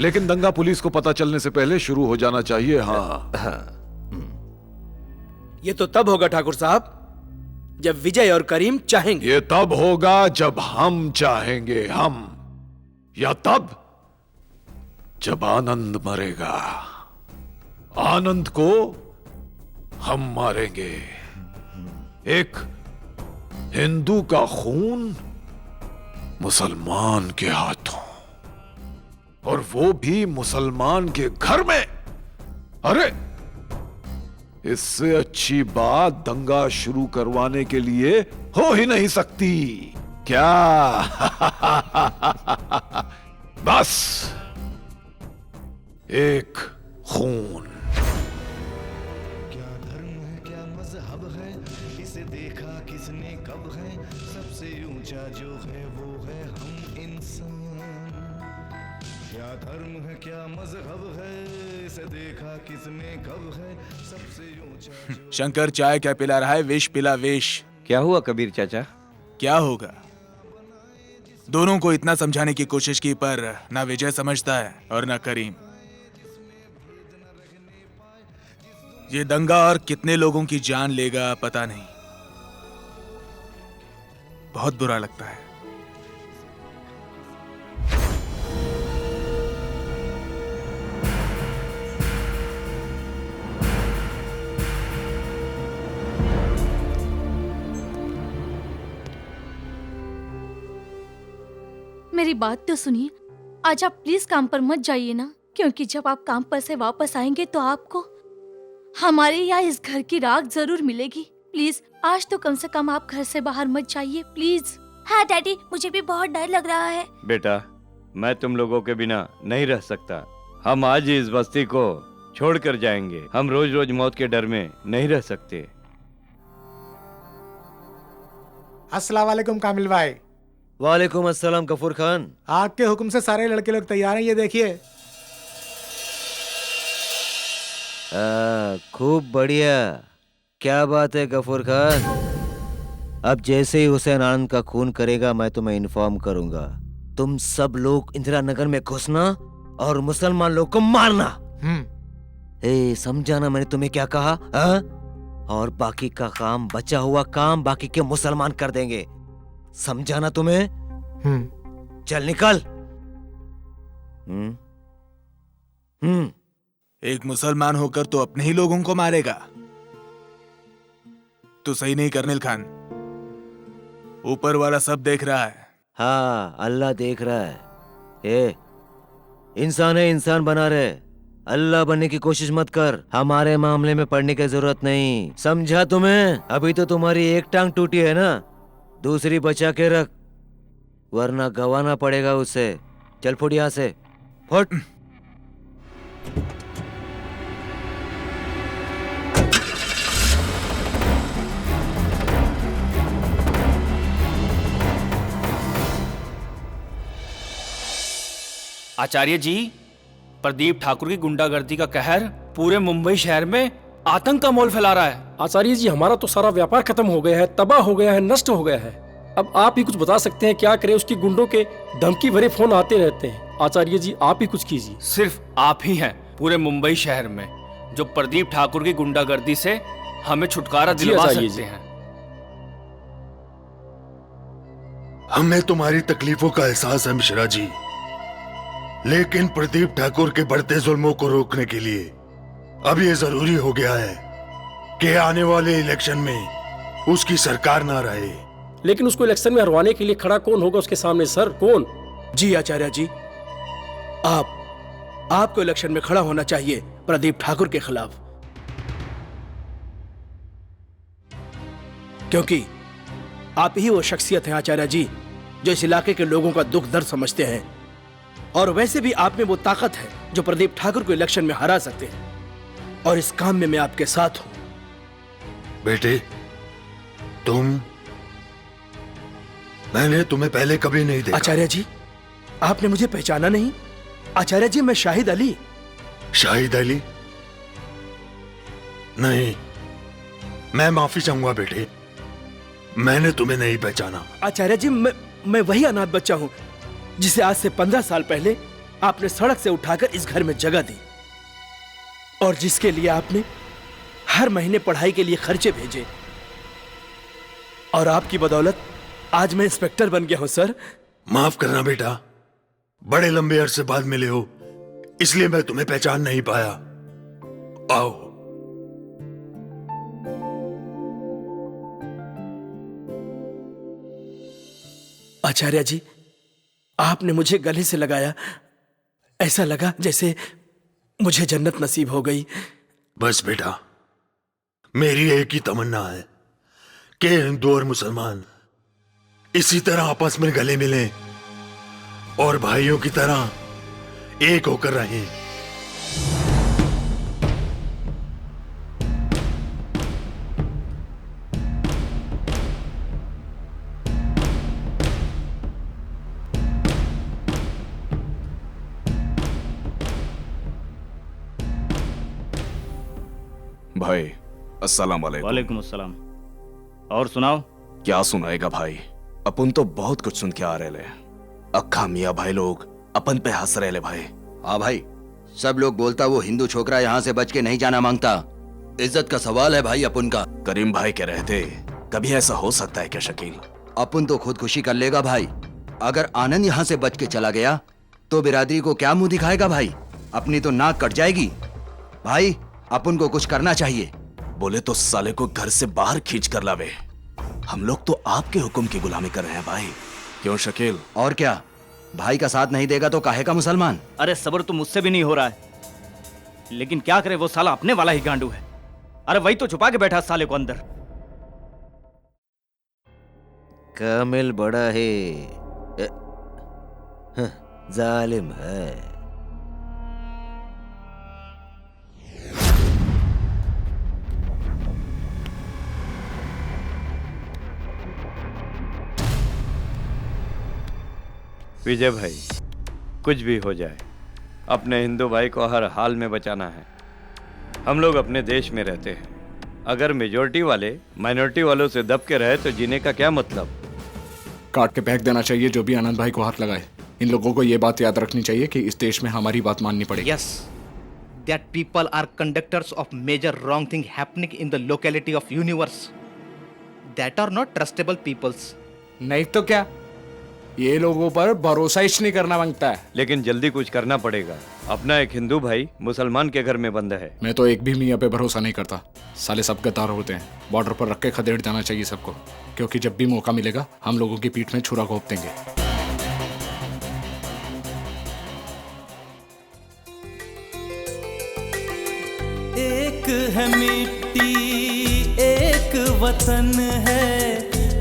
S11: लेकिन दंगा पुलिस को पता चलने से पहले शुरू हो जाना चाहिए। हाँ।
S20: ये तो तब होगा ठाकुर साहब जब विजय और करीम चाहेंगे।
S11: ये तब होगा जब हम चाहेंगे, हम, या तब जब आनंद मरेगा। आनंद को हम मारेंगे। एक हिंदू का खून मुसलमान के हाथों, और वो भी मुसलमान के घर में। अरे इससे अच्छी बात दंगा शुरू करवाने के लिए हो ही नहीं सकती, क्या? बस एक खून।
S12: क्या धर्म है, क्या मजहब है, इसे देखा किसने कब है? सबसे ऊंचा जो है वो है हम इंसान। क्या धर्म है, क्या मजहब है, इसे देखा किसने कब है? सबसे ऊंचा जो
S23: शंकर चाय क्या पिला रहा है? विष पिला, विष।
S10: क्या हुआ कबीर चाचा?
S23: क्या होगा? दोनों को इतना समझाने की कोशिश की, पर ना विजय समझता है और ना करीम। ये दंगा और कितने लोगों की जान लेगा पता नहीं। बहुत बुरा लगता है।
S1: मेरी बात तो सुनिए। आज आप प्लीज काम पर मत जाइए ना, क्योंकि जब आप काम पर से वापस आएंगे तो आपको हमारे यहाँ इस घर की राख जरूर मिलेगी। प्लीज आज तो कम से कम आप घर से बाहर मत जाइए प्लीज। हाँ डैडी, मुझे भी बहुत डर लग रहा है।
S2: बेटा, मैं तुम लोगों के बिना नहीं रह सकता। हम आज ही इस बस्ती को छोड़कर जाएंगे। हम रोज रोज मौत के डर में नहीं रह सकते।
S18: अस्सलाम वालेकुम कामिल भाई।
S16: वालेकुम अस्सलाम गफूर खान।
S18: आपके हुक्म से सारे लड़के लोग तैयार हैं, ये देखिए।
S16: खूब बढ़िया। क्या बात है गफूर खान। अब जैसे ही हुसैन आनंद का खून करेगा मैं तुम्हें इन्फॉर्म करूंगा। तुम सब लोग इंदिरा नगर में घुसना और मुसलमान लोग को मारना। समझा ना मैंने तुम्हें क्या कहा? और बाकी का काम, बचा हुआ काम बाकी के मुसलमान कर देंगे। समझा ना तुम्हें? चल निकल।
S23: एक मुसलमान होकर तो अपने ही लोगों को मारेगा। तो सही नहीं कर्नल खान। ऊपर वाला सब देख रहा है।
S16: हाँ, अल्लाह देख रहा है। इंसान है, इंसान बना रहे। अल्लाह बनने की कोशिश मत कर। हमारे मामले में पड़ने की जरूरत नहीं। समझा तुम्हें? अभी तो तुम्हारी एक टांग टूटी है ना, दूसरी बचा के रख, वरना गवाना पड़ेगा उसे। चल फुट यहाँ से, फुट।
S4: आचार्य जी, प्रदीप ठाकुर की गुंडागर्दी का कहर पूरे मुंबई शहर में आतंक का मोल फैला रहा है।
S13: आचार्य जी, हमारा तो सारा व्यापार खत्म हो गया है, तबाह हो गया है, नष्ट हो गया है। अब आप ही कुछ बता सकते हैं, क्या करें? उसकी गुंडों के धमकी भरे फोन आते रहते हैं। आचार्य जी, आप ही कुछ कीजिए।
S4: सिर्फ आप ही हैं पूरे मुंबई शहर में जो प्रदीप ठाकुर की गुंडागर्दी से हमें छुटकारा दिलवा सकते हैं।
S11: हमें तुम्हारी तकलीफों का एहसास है मिश्रा जी, लेकिन प्रदीप ठाकुर के बढ़ते जुल्मों को रोकने के लिए अब ये जरूरी हो गया है कि आने वाले इलेक्शन में उसकी सरकार ना रहे।
S13: लेकिन उसको इलेक्शन में हरवाने के लिए खड़ा कौन होगा उसके सामने सर? कौन?
S20: जी आचार्य जी, आपको इलेक्शन में खड़ा होना चाहिए प्रदीप ठाकुर के खिलाफ, क्योंकि आप ही वो शख्सियत हैं आचार्य जी जो इस इलाके के लोगों का दुख दर्द समझते हैं। और वैसे भी आप में वो ताकत है जो प्रदीप ठाकुर को इलेक्शन में हरा सकते हैं, और इस काम में मैं आपके साथ हूं।
S11: बेटे, मैंने तुम्हें पहले कभी नहीं देखा।
S20: आचार्य जी, आपने मुझे पहचाना नहीं? आचार्य जी, मैं शाहिद अली।
S11: शाहिद अली? नहीं, मैं माफी चाहूंगा बेटे, मैंने तुम्हें नहीं पहचाना।
S20: आचार्य जी, मैं वही अनाथ बच्चा हूं जिसे आज से 15 साल पहले आपने सड़क से उठाकर इस घर में जगह दी, और जिसके लिए आपने हर महीने पढ़ाई के लिए खर्चे भेजे। और आपकी बदौलत आज मैं इंस्पेक्टर बन गया हूं सर।
S11: माफ करना बेटा, बड़े लंबे अरसे बाद मिले हो, इसलिए मैं तुम्हें पहचान नहीं पाया। आओ।
S20: आचार्य जी, आपने मुझे गले से लगाया, ऐसा लगा जैसे मुझे जन्नत नसीब हो गई।
S11: बस बेटा, मेरी एक ही तमन्ना है कि हिंदू और मुसलमान इसी तरह आपस में गले मिलें और भाइयों की तरह एक होकर रहें।
S21: भाई अस्सलाम वालेकुम।
S19: वालेकुम अस्सलाम। और सुनाओ।
S21: क्या सुनाएगा भाई, अपन तो बहुत कुछ सुन के आ रहे ले। अक्खा मियाँ भाई लोग अपन पे हंस रहे ले भाई।
S14: हाँ भाई, सब लोग बोलता वो हिंदू छोकरा यहाँ से बच के नहीं जाना मांगता। इज्जत का सवाल है भाई अपन का।
S21: करीम भाई के रहते कभी ऐसा हो सकता है क्या शकील?
S14: अपन तो खुदकुशी कर लेगा भाई। अगर आनंद यहाँ से बच के चला गया तो बिरादरी को क्या मुंह दिखाएगा भाई? अपनी तो नाक कट जाएगी। भाई अपन को कुछ करना चाहिए।
S21: बोले तो साले को घर से बाहर खींच कर लावे। हम लोग तो आपके हुक्म की गुलामी कर रहे हैं भाई। क्यों शकील?
S14: और क्या, भाई का साथ नहीं देगा तो काहे का मुसलमान?
S19: अरे सब्र तो मुझसे भी नहीं हो रहा है, लेकिन क्या करे, वो साला अपने वाला ही गांडू है। अरे वही तो छुपा के बैठा साले को अंदर।
S16: कामिल बड़ा है, जालिम है।
S2: विजय भाई, कुछ भी हो जाए अपने हिंदू भाई को हर हाल में बचाना है। हम लोग अपने देश में रहते हैं, अगर मेजोरिटी वाले माइनॉरिटी वालों से दब के रहे तो जीने का क्या मतलब?
S8: काट के फेंक देना चाहिए जो भी आनंद भाई को हाथ लगाए। इन लोगों को ये बात याद रखनी चाहिए कि इस देश में हमारी बात माननी पड़ेगी।
S17: Yes, that people are conductors of major wrong thing happening in the locality of universe. That are not trustable peoples.
S8: नहीं तो क्या, ये लोगों पर भरोसा ही नहीं करना मांगता है।
S2: लेकिन जल्दी कुछ करना पड़ेगा। अपना एक हिंदू भाई मुसलमान के घर में बंद है।
S8: मैं तो एक भी मियाँ पे भरोसा नहीं करता, साले सब गद्दार होते हैं। बॉर्डर पर रख के खदेड़ जाना चाहिए सबको, क्योंकि जब भी मौका मिलेगा हम लोगों की पीठ में छुरा घोंप देंगे।
S15: एक है मिट्टी, एक वतन है,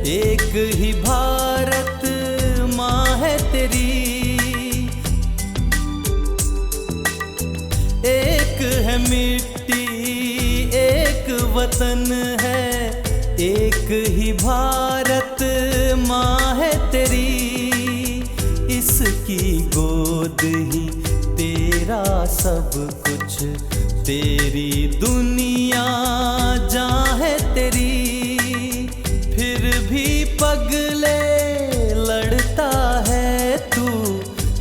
S15: एक ही भारत माँ है तेरी। एक है मिट्टी, एक वतन है, एक ही भारत माँ है तेरी। इसकी गोद ही तेरा सब कुछ, तेरी दुनिया जहाँ है तेरी। फिर भी पगले लड़ता है तू,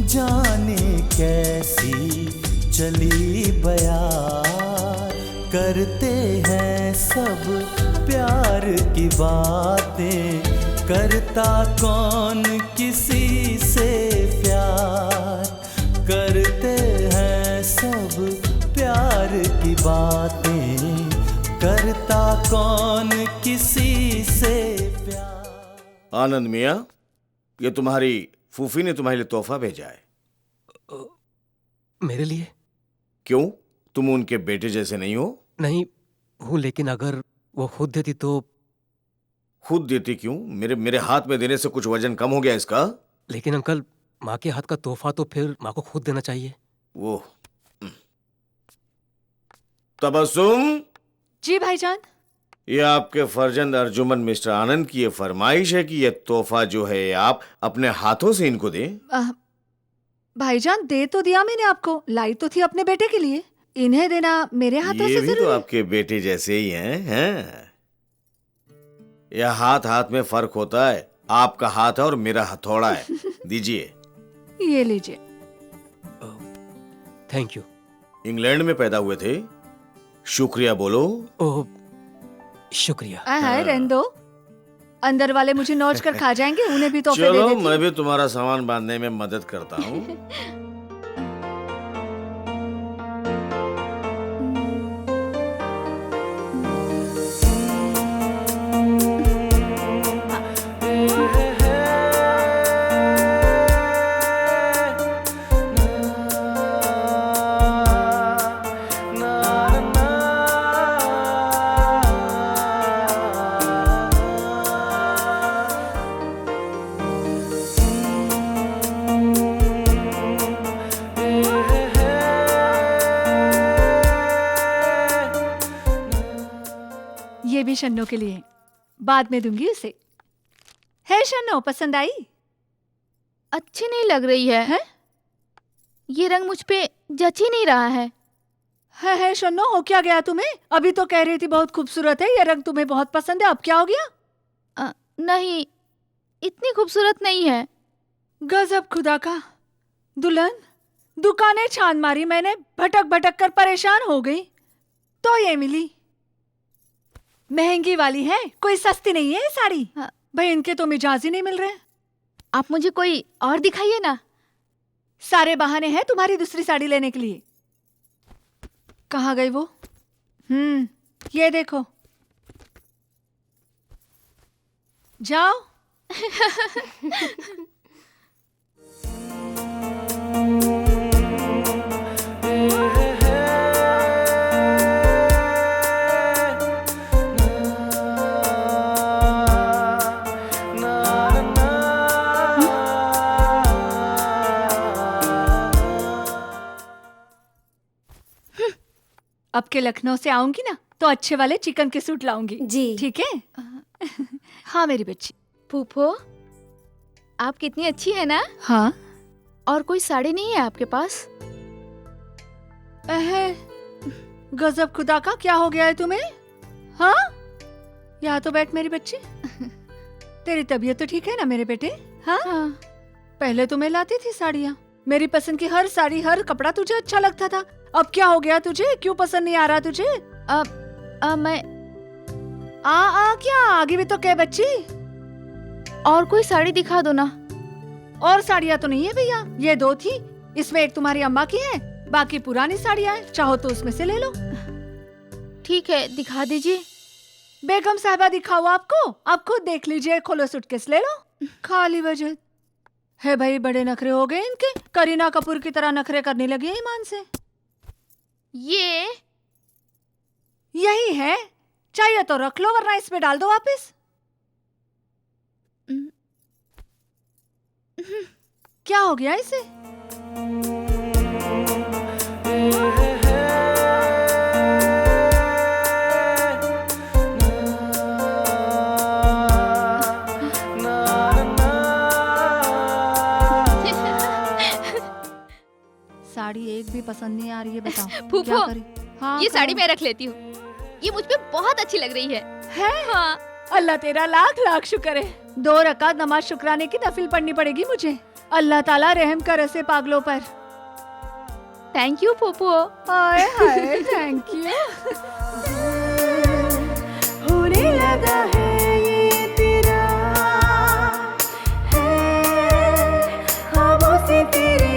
S15: जाने कैसी चली बयार। करते हैं सब प्यार की बातें, करता कौन किसी से प्यार। करते हैं सब प्यार की बातें, करता कौन किसी से प्यार।
S7: आनंद मियाँ, ये तुम्हारी फूफी ने तुम्हारे लिए तोहफा भेजा है।
S5: मेरे लिए?
S7: क्यों, तुम उनके बेटे जैसे नहीं हो?
S5: नहीं हूँ, लेकिन अगर वो खुद देती तो।
S7: खुद देती क्यों? मेरे हाथ में देने से कुछ वजन कम हो गया इसका?
S5: लेकिन अंकल, माँ के हाथ का तोहफा तो फिर माँ को खुद देना चाहिए।
S7: वो तबस्सुम
S3: जी भाईजान।
S7: ये आपके फर्जंद अर्जुमन मिस्टर आनंद की ये फरमाइश है कि ये तोहफा जो है आप अपने हाथों से इनको दें।
S3: भाईजान, दे तो दिया मैंने आपको, लाई तो थी अपने बेटे के लिए। इन्हें देना मेरे हाथों
S7: ये
S3: से
S7: भी
S3: जरूरी
S7: तो
S3: है।
S7: आपके बेटे जैसे ही हैं। यह हाथ हाथ में फर्क होता है। आपका हाथ है और मेरा हथौड़ा है। दीजिए।
S3: ये लीजिए।
S5: Thank you.
S7: इंग्लैंड में पैदा हुए थे, शुक्रिया बोलो।
S5: ओह, शुक्रिया।
S3: हाय, रहने दो। अंदर वाले मुझे नोच कर खा जाएंगे, उन्हें भी तोहफे दे
S7: चलो,
S3: देती।
S7: मैं भी तुम्हारा सामान बांधने में मदद करता हूँ।
S3: ये भी शन्नो के लिए, बाद में दूंगी उसे। है शन्नो, पसंद आई?
S6: अच्छी नहीं लग रही है? ये रंग मुझ पे जच ही नहीं रहा है।
S3: है शन्नो, हो क्या गया तुम्हें? अभी तो कह रही थी बहुत खूबसूरत है, ये रंग तुम्हें बहुत पसंद है, अब क्या हो गया?
S6: नहीं, इतनी खूबसूरत नहीं है।
S3: गजब खुदा का। दुल्हन, दुकानें छान मारी मैंने, भटक भटक कर परेशान हो गई, तो ये मिली। महंगी वाली है, कोई सस्ती नहीं है ये साड़ी। भाई, इनके तो मिजाज ही नहीं मिल रहे।
S6: आप मुझे कोई और दिखाइए ना।
S3: सारे बहाने हैं तुम्हारी दूसरी साड़ी लेने के लिए। कहाँ गई वो? ये देखो, जाओ। अब के लखनऊ से आऊंगी ना तो अच्छे वाले चिकन के सूट लाऊंगी जी। ठीक है? हाँ मेरी बच्ची।
S6: फूफो, आप कितनी अच्छी है ना।
S3: हाँ।
S6: और कोई साड़ी नहीं है आपके पास?
S3: गजब खुदा का, क्या हो गया है तुम्हें? हाँ, यहाँ तो बैठ मेरी बच्ची। तेरी तबीयत तो ठीक है ना मेरे बेटे? हाँ, पहले तो मैं लाती थी साड़ियाँ, मेरी पसंद की हर साड़ी हर कपड़ा तुझे अच्छा लगता था। अब क्या हो गया तुझे? क्यों पसंद नहीं आ रहा तुझे?
S6: मैं
S3: क्या आगे भी तो क्या बच्ची?
S6: और कोई साड़ी दिखा दो ना।
S3: और साड़ियाँ तो नहीं है भैया, ये 2 थी, इसमें एक तुम्हारी अम्मा की है, बाकी पुरानी साड़ियाँ हैं, चाहो तो उसमें से ले लो।
S6: ठीक है, दिखा दीजिए।
S3: बेगम साहबा दिखाओ आपको? आप खुद देख लीजिए, खोलो सूटकेस ले लो। खाली वजह है भाई, बड़े नखरे हो गए इनके, करीना कपूर की तरह नखरे करने लगी है ईमान से। यही है, चाहिए तो रख लो वरना इसमें डाल दो वापस। क्या हो गया इसे? साड़ी एक भी पसंद नहीं आ रही है, बताओ
S6: फूफो,
S3: क्या करें? हाँ,
S6: ये साड़ी मैं रख लेती हूँ, ये मुझ पे बहुत अच्छी लग रही है। हाँ।
S3: अल्लाह तेरा लाख लाख शुक्र है। 2 रकात नमाज शुक्राने की नफिल पढ़नी पड़ेगी मुझे। अल्लाह ताला रहम कर ऐसे पागलों पर।
S6: थैंक यू फूफो।
S3: Hi hi, thank you. होने लगा है ये तेरा, है ख्वाबों से तेरे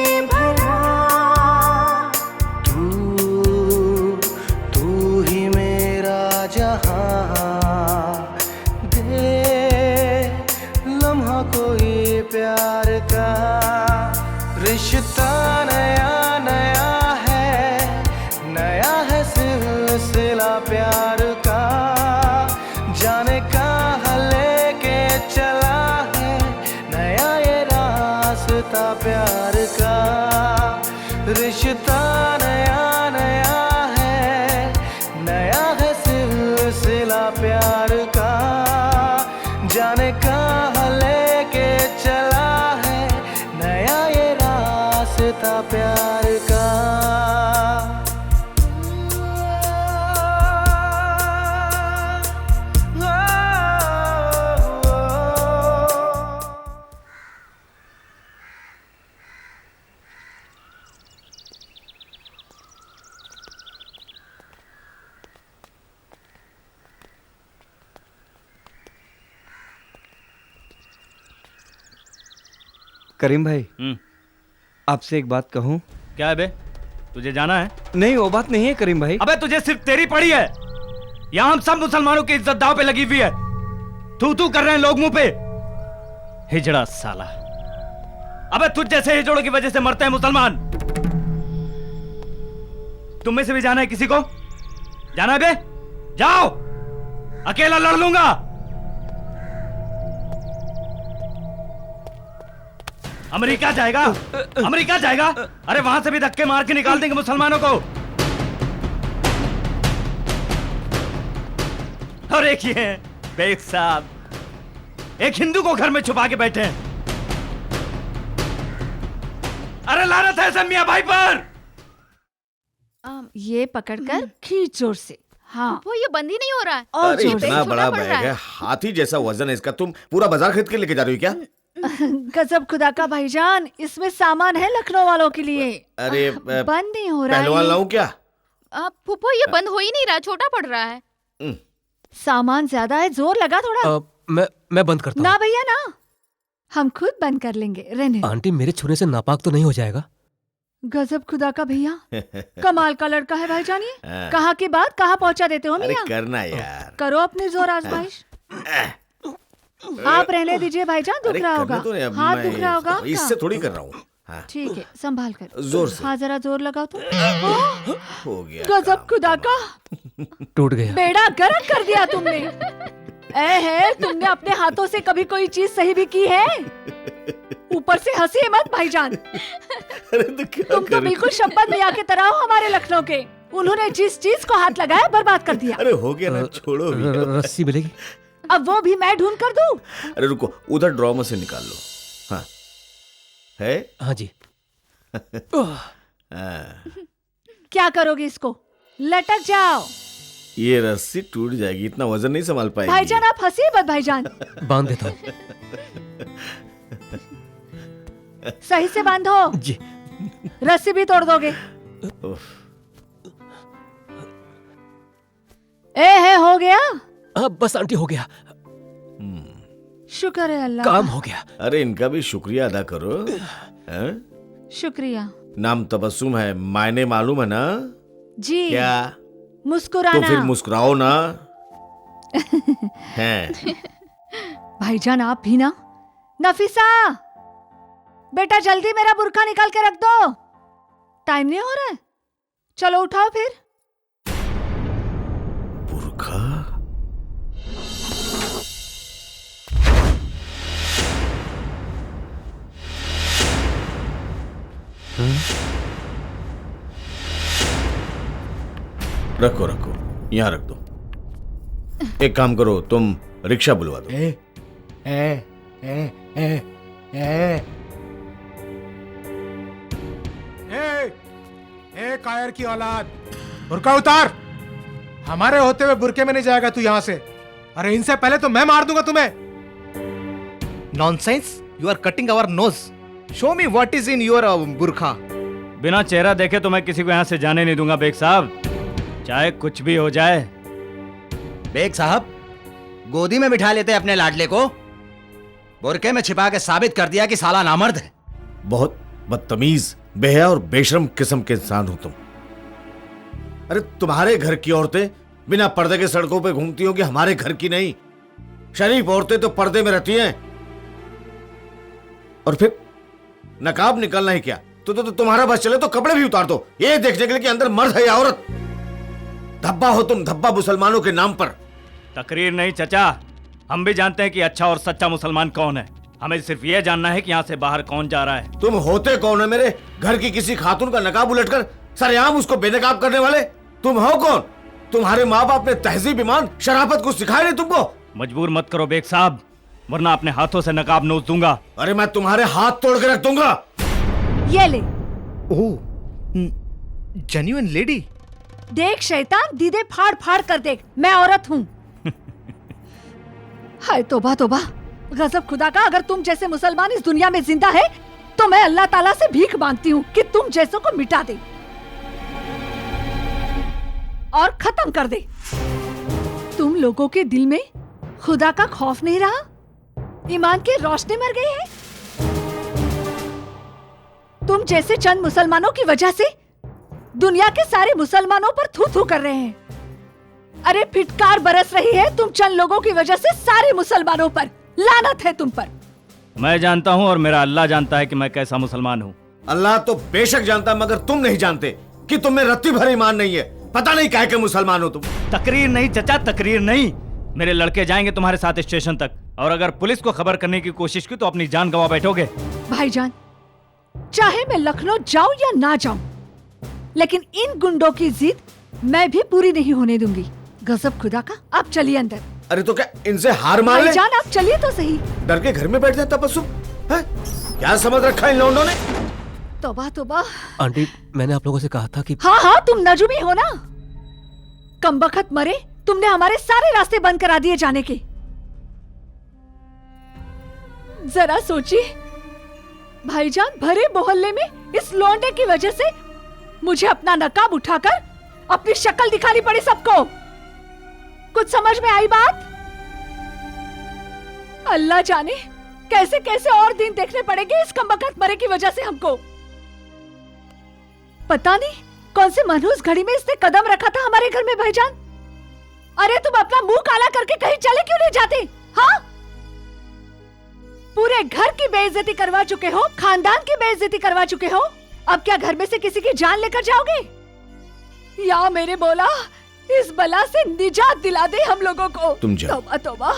S3: ये भरा।
S15: तू ही मेरा जहां, दे लम्हा कोई प्यार का। रिश्ता नया नया है सिलसिला प्यार का। जाने कहाँ लेके चला है नया ये रास्ता प्यार का। रिश्ता नया है सिलसिला प्यार का। जाने कहाँ लेके चला है नया ये रास्ता प्यार का।
S10: करीम भाई, आपसे एक बात कहूं?
S19: क्या है बे? तुझे जाना है?
S10: नहीं, वो बात नहीं है करीम भाई।
S19: अबे तुझे सिर्फ तेरी पड़ी है, यहाँ हम सब मुसलमानों की इज्जत दांव पे लगी हुई है। तू कर रहे हैं लोग मुंह पे। हिजड़ा साला। अबे तुझ जैसे हिजड़ों की वजह से मरते हैं मुसलमान। तुम में से भी जाना है किसी को? जाना है बे? जाओ, अकेला लड़ लूंगा। अमेरिका जाएगा? अमेरिका जाएगा? अरे वहां से भी धक्के मार के निकाल देंगे मुसलमानों को। और एक ये बेग साहब, एक हिंदू को घर में छुपा के बैठे हैं। अरे लानत है सब मियां भाई पर।
S3: ये पकड़कर खींच जोर से। हाँ,
S6: वो ये बंद ही नहीं हो रहा है।
S7: अरे इतना बड़ा बैग है, हाथी जैसा वजन है इसका, तुम पूरा बाजार खरीद के लेके जा रही हो क्या?
S3: गजब खुदा का भाईजान, इसमें सामान है लखनऊ वालों के लिए।
S7: अरे
S3: बंद नहीं हो रहा है।
S7: पहलवान लाऊं क्या?
S6: फूफो, ये बंद हो ही नहीं रहा, छोटा पड़ रहा है।
S3: सामान ज्यादा है, जोर लगा थोड़ा।
S5: मैं बंद करता हूँ।
S3: ना भैया ना, हम खुद बंद कर लेंगे, रहने दो।
S5: आंटी, मेरे छूने से नापाक तो नहीं हो जाएगा?
S3: गजब खुदा का भैया, कमाल का लड़का है भाईजान ये। कहाँ की बात कहाँ पहुँचा देते हो मियां?
S7: करना यार,
S3: करो अपनी जोर आजमाइश। आप रहने दीजिए भाईजान, दुख रहा होगा, हाथ दुख रहा होगा।
S7: इससे थोड़ी कर रहा हूँ। हाँ
S3: ठीक है, संभाल कर।
S7: जोर से।
S3: हाँ जरा जोर लगाओ तो।
S7: हो गया।
S3: गजब खुदा का,
S5: टूट गया।
S3: बेड़ा गर्क कर दिया तुमने। है तुमने अपने हाथों से कभी कोई चीज सही भी की है? ऊपर से हंसी मत भाईजान। तुम तो बिल्कुल शब्बत मियां की तरह हो हमारे लखनऊ के। उन्होंने जिस चीज को हाथ लगाया बर्बाद कर दिया।
S7: अरे हो गया ना, छोड़ो।
S5: रस्सी मिलेगी?
S3: अब वो भी मैं ढूंढ कर दूं?
S7: अरे रुको, उधर ड्रॉ में से निकाल लो। हाँ है?
S5: हाँ जी।
S3: क्या करोगे इसको? लटक जाओ।
S7: ये रस्सी टूट जाएगी, इतना वजन नहीं संभाल पाएगी।
S3: भाईजान आप हंसी मत भाईजान।
S5: बांध देता हूँ।
S3: सही से बांधो
S5: जी।
S3: रस्सी भी तोड़ दोगे। है हो गया?
S5: बस आंटी हो गया।
S3: शुक्र है अल्लाह।
S5: काम हो गया।
S7: अरे इनका भी शुक्रिया अदा करो।
S3: शुक्रिया।
S7: नाम तबस्सुम है, मायने मालूम है ना?
S3: जी।
S7: क्या?
S3: मुस्कुराना।
S7: तो फिर मुस्कुराओ ना। हैं।
S3: भाईजान आप भी ना। नफीसा बेटा जल्दी मेरा बुर्का निकाल के रख दो, टाइम नहीं हो रहा है। चलो उठाओ फिर।
S7: बुर्का? रखो रखो, यहाँ रख दो। एक काम करो, तुम रिक्शा बुलवा दो।
S18: कायर की औलाद, बुर्का उतार। हमारे होते हुए बुरके में नहीं जाएगा तू यहाँ से। अरे इनसे पहले तो मैं मार दूंगा तुम्हें।
S17: Nonsense, you are cutting our nose. Show me what is in your burqa.
S19: बिना चेहरा देखे तो मैं किसी को यहाँ से जाने नहीं दूंगा बेग साहब, चाहे कुछ भी हो जाए।
S14: बेग साहब गोदी में बिठा लेते अपने लाडले को, बुरके में छिपा के साबित कर दिया कि साला नामर्द है।
S7: बहुत बदतमीज, बेहया और बेशरम किस्म के इंसान हो तुम। अरे तुम्हारे घर की औरतें बिना पर्दे के सड़कों पे घूमती होंगी, हमारे घर की नहीं। शरीफ औरतें तो पर्दे में रहती हैं। और फिर नकाब निकालना ही क्या? तो तुम्हारा बस चले तो कपड़े भी उतार दो, ये देखने के लिए कि अंदर मर्द है या औरत। धब्बा हो तुम, धब्बा मुसलमानों के नाम पर।
S19: तकरीर नहीं चचा, हम भी जानते हैं कि अच्छा और सच्चा मुसलमान कौन है। हमें सिर्फ ये जानना है कि यहाँ से बाहर कौन जा रहा है।
S7: तुम होते कौन है? मेरे घर की किसी खातून का नकाब उलटकर सरेआम उसको बेनकाब करने वाले तुम हो कौन? तुम्हारे माँ बाप ने तहजीब, ईमान, शराफत कुछ सिखाया नहीं तुमको?
S19: मजबूर मत करो बेग साहब, वरना अपने हाथों से नकाब नोच दूंगा।
S7: अरे मैं तुम्हारे हाथ तोड़ के रख दूंगा।
S3: ये ले।
S17: ओह, जेन्युइन लेडी।
S3: देख शैतान, दीदे फाड़ फाड़ कर देख, मैं औरत हूँ। हाय तौबा तौबा, गजब खुदा का। अगर तुम जैसे मुसलमान इस दुनिया में जिंदा है तो मैं अल्लाह ताला से भीख मांगती हूँ कि तुम जैसों को मिटा दे और खत्म कर दे। तुम लोगों के दिल में खुदा का खौफ नहीं रहा, ईमान की रोशनी मर गई है। तुम जैसे चंद मुसलमानों की वजह से दुनिया के सारे मुसलमानों पर थू थू कर रहे हैं। अरे फिटकार बरस रही है तुम चंद लोगों की वजह से सारे मुसलमानों पर। लानत है तुम पर।
S19: मैं जानता हूँ और मेरा अल्लाह जानता है कि मैं कैसा मुसलमान हूँ।
S7: अल्लाह तो बेशक जानता है, मगर तुम नहीं जानते कि तुम में रत्ती भर ईमान नहीं है। पता नहीं काहे के मुसलमान हो तुम।
S19: तकरीर नहीं चचा, तकरीर नहीं। मेरे लड़के जाएंगे तुम्हारे साथ स्टेशन तक, और अगर पुलिस को खबर करने की कोशिश की तो अपनी जान गंवा बैठोगे।
S3: भाईजान, चाहे मैं लखनऊ जाऊं या ना जाऊं, लेकिन इन गुंडों की जिद मैं भी पूरी नहीं होने दूंगी। गजब खुदा का। आप चलिए अंदर।
S7: अरे तो क्या इनसे हार मान ले?
S3: भाईजान आप चलिए तो सही।
S7: डर के घर में बैठ जाए तबस्सुम है? क्या समझ रखा इन लोगों ने?
S3: तौबा तौबा।
S5: आंटी मैंने आप लोगों से कहा था कि
S3: हाँ हाँ तुम नजुमी हो ना। कमबख्त मरे, तुमने हमारे सारे रास्ते बंद करा दिए जाने के। जरा सोचिए भाईजान, भरे मोहल्ले में इस लौंडे की वजह से मुझे अपना नकाब उठाकर अपनी शक्ल दिखानी पड़ी सबको। कुछ समझ में आई बात? अल्लाह जाने कैसे कैसे और दिन देखने पड़ेंगे इस कमबख्त मरे की वजह से हमको। पता नहीं कौन से मनहूस घड़ी में इसने कदम रखा था हमारे घर में भाईजान। अरे तुम अपना मुंह काला करके कहीं चले क्यों नहीं जाते? हाँ पूरे घर की बेइज्जती करवा चुके हो, खानदान की बेइज्जती करवा चुके हो। अब क्या घर में से किसी की जान लेकर जाओगे? या मेरे बोला इस बला से निजात दिला दे हम लोगों को।
S7: तुम जाओ।
S3: तौबा तौबा।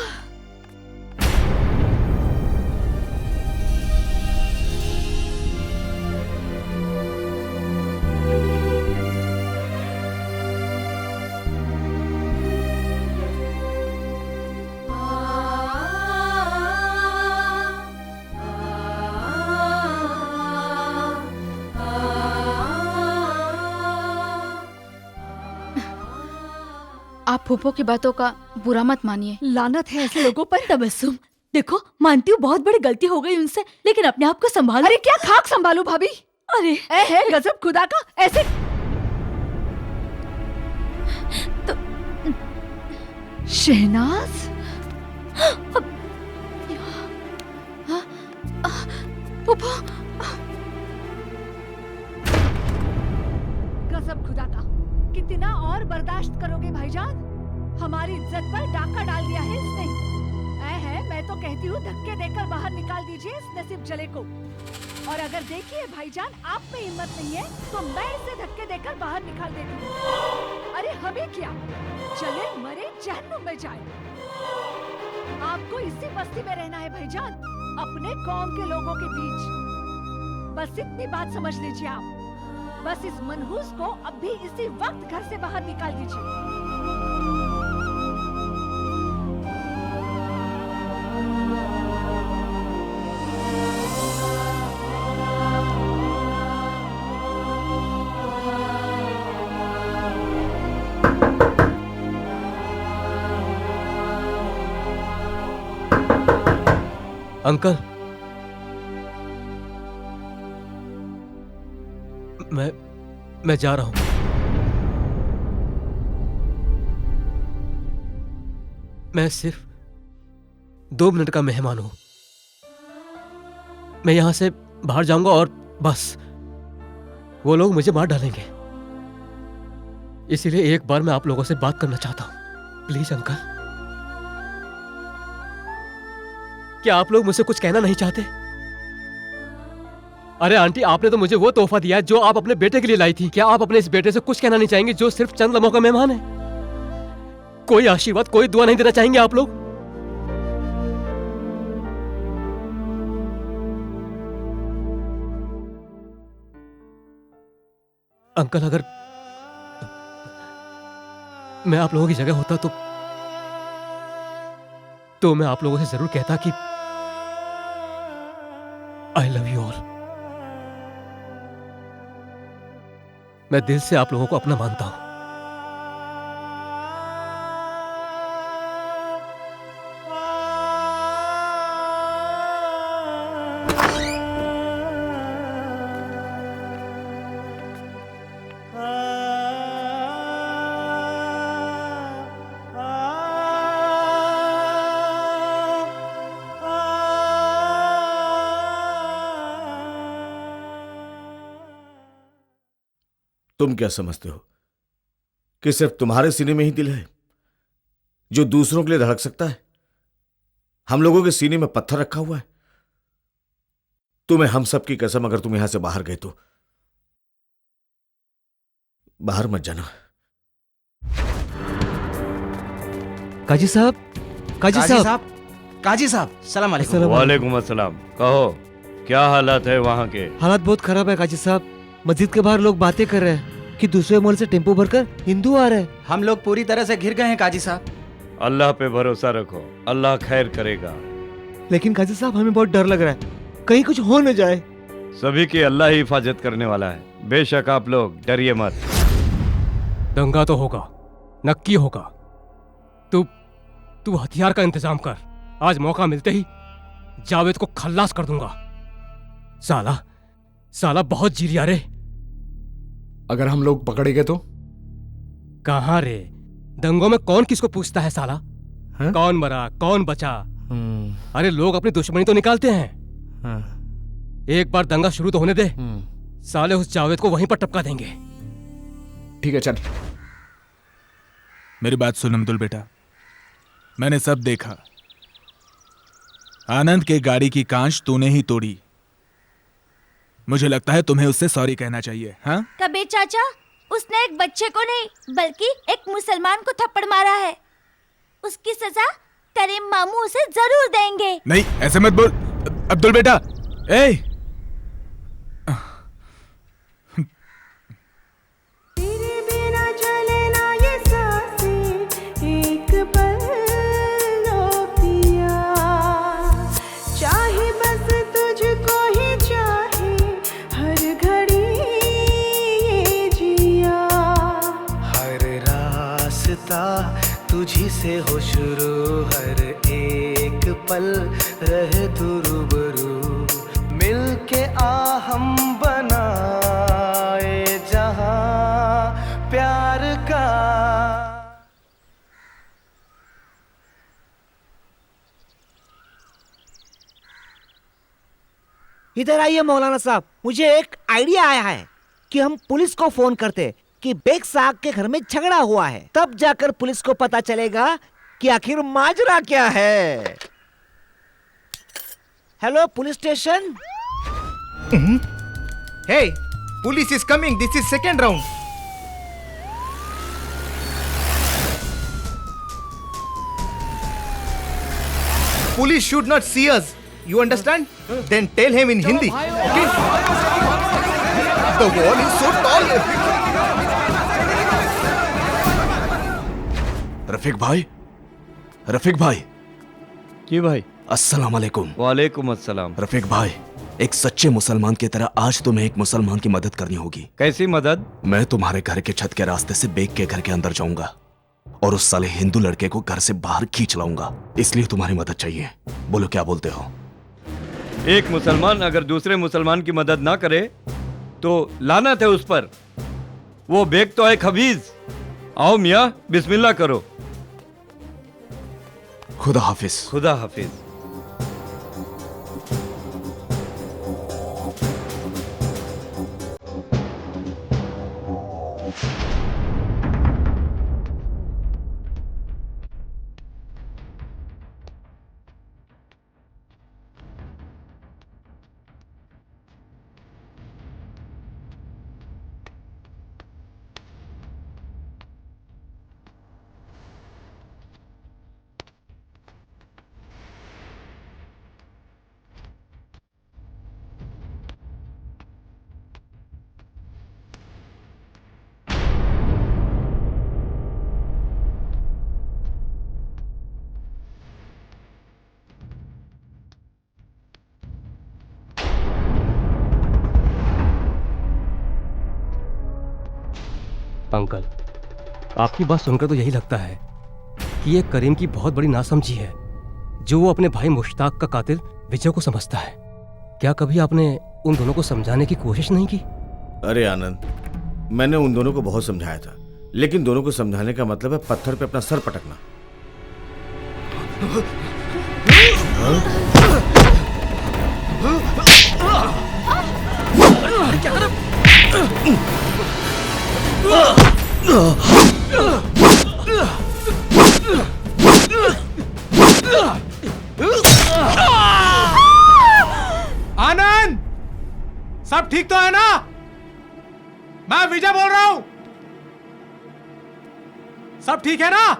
S6: आप फूफो की बातों का बुरा मत मानिए।
S1: लानत है ऐसे लोगों पर। तबस्सुम, देखो मानती हूँ बहुत बड़ी गलती हो गई उनसे, लेकिन अपने आप को संभालो।
S3: अरे क्या खाक संभालू भाभी?
S1: अरे
S3: है गजब खुदा का। ऐसे
S1: तो
S3: शहनाज,
S1: फूफो,
S3: गजब खुदा का। कितना और बर्दाश्त करोगे भाईजान? हमारी इज्जत पर डाका डाल दिया है इसने। मैं तो कहती हूँ धक्के देकर बाहर निकाल दीजिए इस नसीब जले को। और अगर देखिए भाईजान आप में हिम्मत नहीं है तो मैं इसे धक्के देकर बाहर निकाल देती हूँ। अरे हमें क्या, चले मरे जहन्नुम में जाए। आपको इसी बस्ती में रहना है भाईजान, अपने कौम के लोगों के बीच। बस इतनी बात समझ लीजिए आप। बस इस मनहूस को अब भी इसी वक्त घर से बाहर निकाल दीजिए।
S5: अंकल, मैं जा रहा हूं। मैं सिर्फ 2 मिनट का मेहमान हूं। मैं यहां से बाहर जाऊंगा और बस वो लोग मुझे मार डालेंगे। इसीलिए एक बार मैं आप लोगों से बात करना चाहता हूं। प्लीज अंकल, क्या आप लोग मुझसे कुछ कहना नहीं चाहते? अरे आंटी, आपने तो मुझे वो तोहफा दिया जो आप अपने बेटे के लिए लाई थी। क्या आप अपने इस बेटे से कुछ कहना नहीं चाहेंगे जो सिर्फ चंद लम्हों का मेहमान है? कोई आशीर्वाद, कोई दुआ नहीं देना चाहेंगे आप लोग? अंकल, अगर मैं आप लोगों की जगह होता तो मैं आप लोगों से जरूर कहता कि आई लव यू ऑल। मैं दिल से आप लोगों को अपना मानता हूं।
S7: तुम क्या समझते हो कि सिर्फ तुम्हारे सीने में ही दिल है जो दूसरों के लिए धड़क सकता है? हम लोगों के सीने में पत्थर रखा हुआ है। तुम्हें हम सब की कसम, अगर तुम यहां से बाहर गए तो बाहर मत जाना।
S16: काजी साहब, काजी साहब,
S10: काजी साहब, सलाम अलैकुम।
S2: वालेकुम अस्सलाम। कहो, क्या हालात है वहाँ के?
S16: हालात बहुत खराब है काजी साहब। मस्जिद के बाहर लोग बातें कर रहे हैं कि दूसरे मोल से टेम्पो भरकर हिंदू आ रहे हैं।
S10: हम लोग पूरी तरह से घिर गए हैं काजी साहब।
S2: अल्लाह पे भरोसा रखो, अल्लाह खैर करेगा।
S16: लेकिन काजी साहब, हमें बहुत डर लग रहा है, कहीं कुछ हो न जाए।
S2: सभी की अल्लाह ही हिफाजत करने वाला है। बेशक आप लोग डरिए मत।
S5: दंगा तो होगा, नक्की होगा। तू हथियार का इंतजाम कर। आज मौका मिलते ही जावेद को खल्लास कर दूंगा। साला बहुत जीरिया रे।
S8: अगर हम लोग पकड़े गए तो?
S5: कहां रे, दंगों में कौन किसको पूछता है साला? कौन मरा कौन बचा? अरे लोग अपनी दुश्मनी तो निकालते हैं। एक बार दंगा शुरू तो होने दे, साले उस जावेद को वहीं पर टपका देंगे।
S8: ठीक है, चल।
S23: मेरी बात सुन अब्दुल बेटा, मैंने सब देखा। आनंद के गाड़ी की कांच तूने ही तोड़ी। मुझे लगता है तुम्हें उससे सॉरी कहना चाहिए। हाँ
S9: कबीर चाचा, उसने एक बच्चे को नहीं बल्कि एक मुसलमान को थप्पड़ मारा है। उसकी सजा करीम मामू उसे जरूर देंगे।
S23: नहीं, ऐसे मत बोल अब्दुल बेटा। ए
S15: तुझी से हो शुरू, हर एक पल रहे तू रूबरू, मिल के आ हम बनाए जहां प्यार का।
S16: इधर आइए मौलाना साहब, मुझे एक आइडिया आया है कि हम पुलिस को फोन करते कि बेग साहब के घर में झगड़ा हुआ है, तब जाकर पुलिस को पता चलेगा कि आखिर माजरा क्या है। Hello police station.
S17: Hey, police is coming, this is second round. Police should not see us, you understand? Then tell him in Hindi. Okay? The wall is so tall.
S21: Rafiq भाई, रफीक भाई।
S2: जी भाई।
S21: अस्सलाम वालेकुम।
S2: वालेकुम अस्सलाम।
S21: रफीक भाई, एक सच्चे मुसलमान की तरह आज तुम्हें एक मुसलमान की मदद करनी होगी।
S2: कैसी मदद?
S21: मैं तुम्हारे घर के छत के रास्ते से बेग के घर के अंदर जाऊंगा और उस साले हिंदू लड़के को घर से बाहर खींच लाऊंगा, इसलिए तुम्हारी मदद चाहिए। बोलो क्या बोलते हो?
S2: एक मुसलमान अगर दूसरे मुसलमान की मदद ना करे तो लानत है उस पर। वो बेग तो है खबीज। आओ मियाँ, बिस्मिल्लाह करो।
S21: खुदा हाफिज।
S2: खुदा हाफिज।
S5: अंकल, आपकी बात सुनकर तो यही लगता है कि ये करीम की बहुत बड़ी नासमझी है जो वो अपने भाई मुश्ताक का कातिल विजय को समझता है। क्या कभी आपने उन दोनों को समझाने की कोशिश नहीं की?
S7: अरे आनंद, मैंने उन दोनों को बहुत समझाया था, लेकिन दोनों को समझाने का मतलब है पत्थर पे अपना सर पटकना।
S15: क्या कर?
S18: आनंद, सब ठीक तो है ना? मैं विजय बोल रहा हूं। सब ठीक है ना?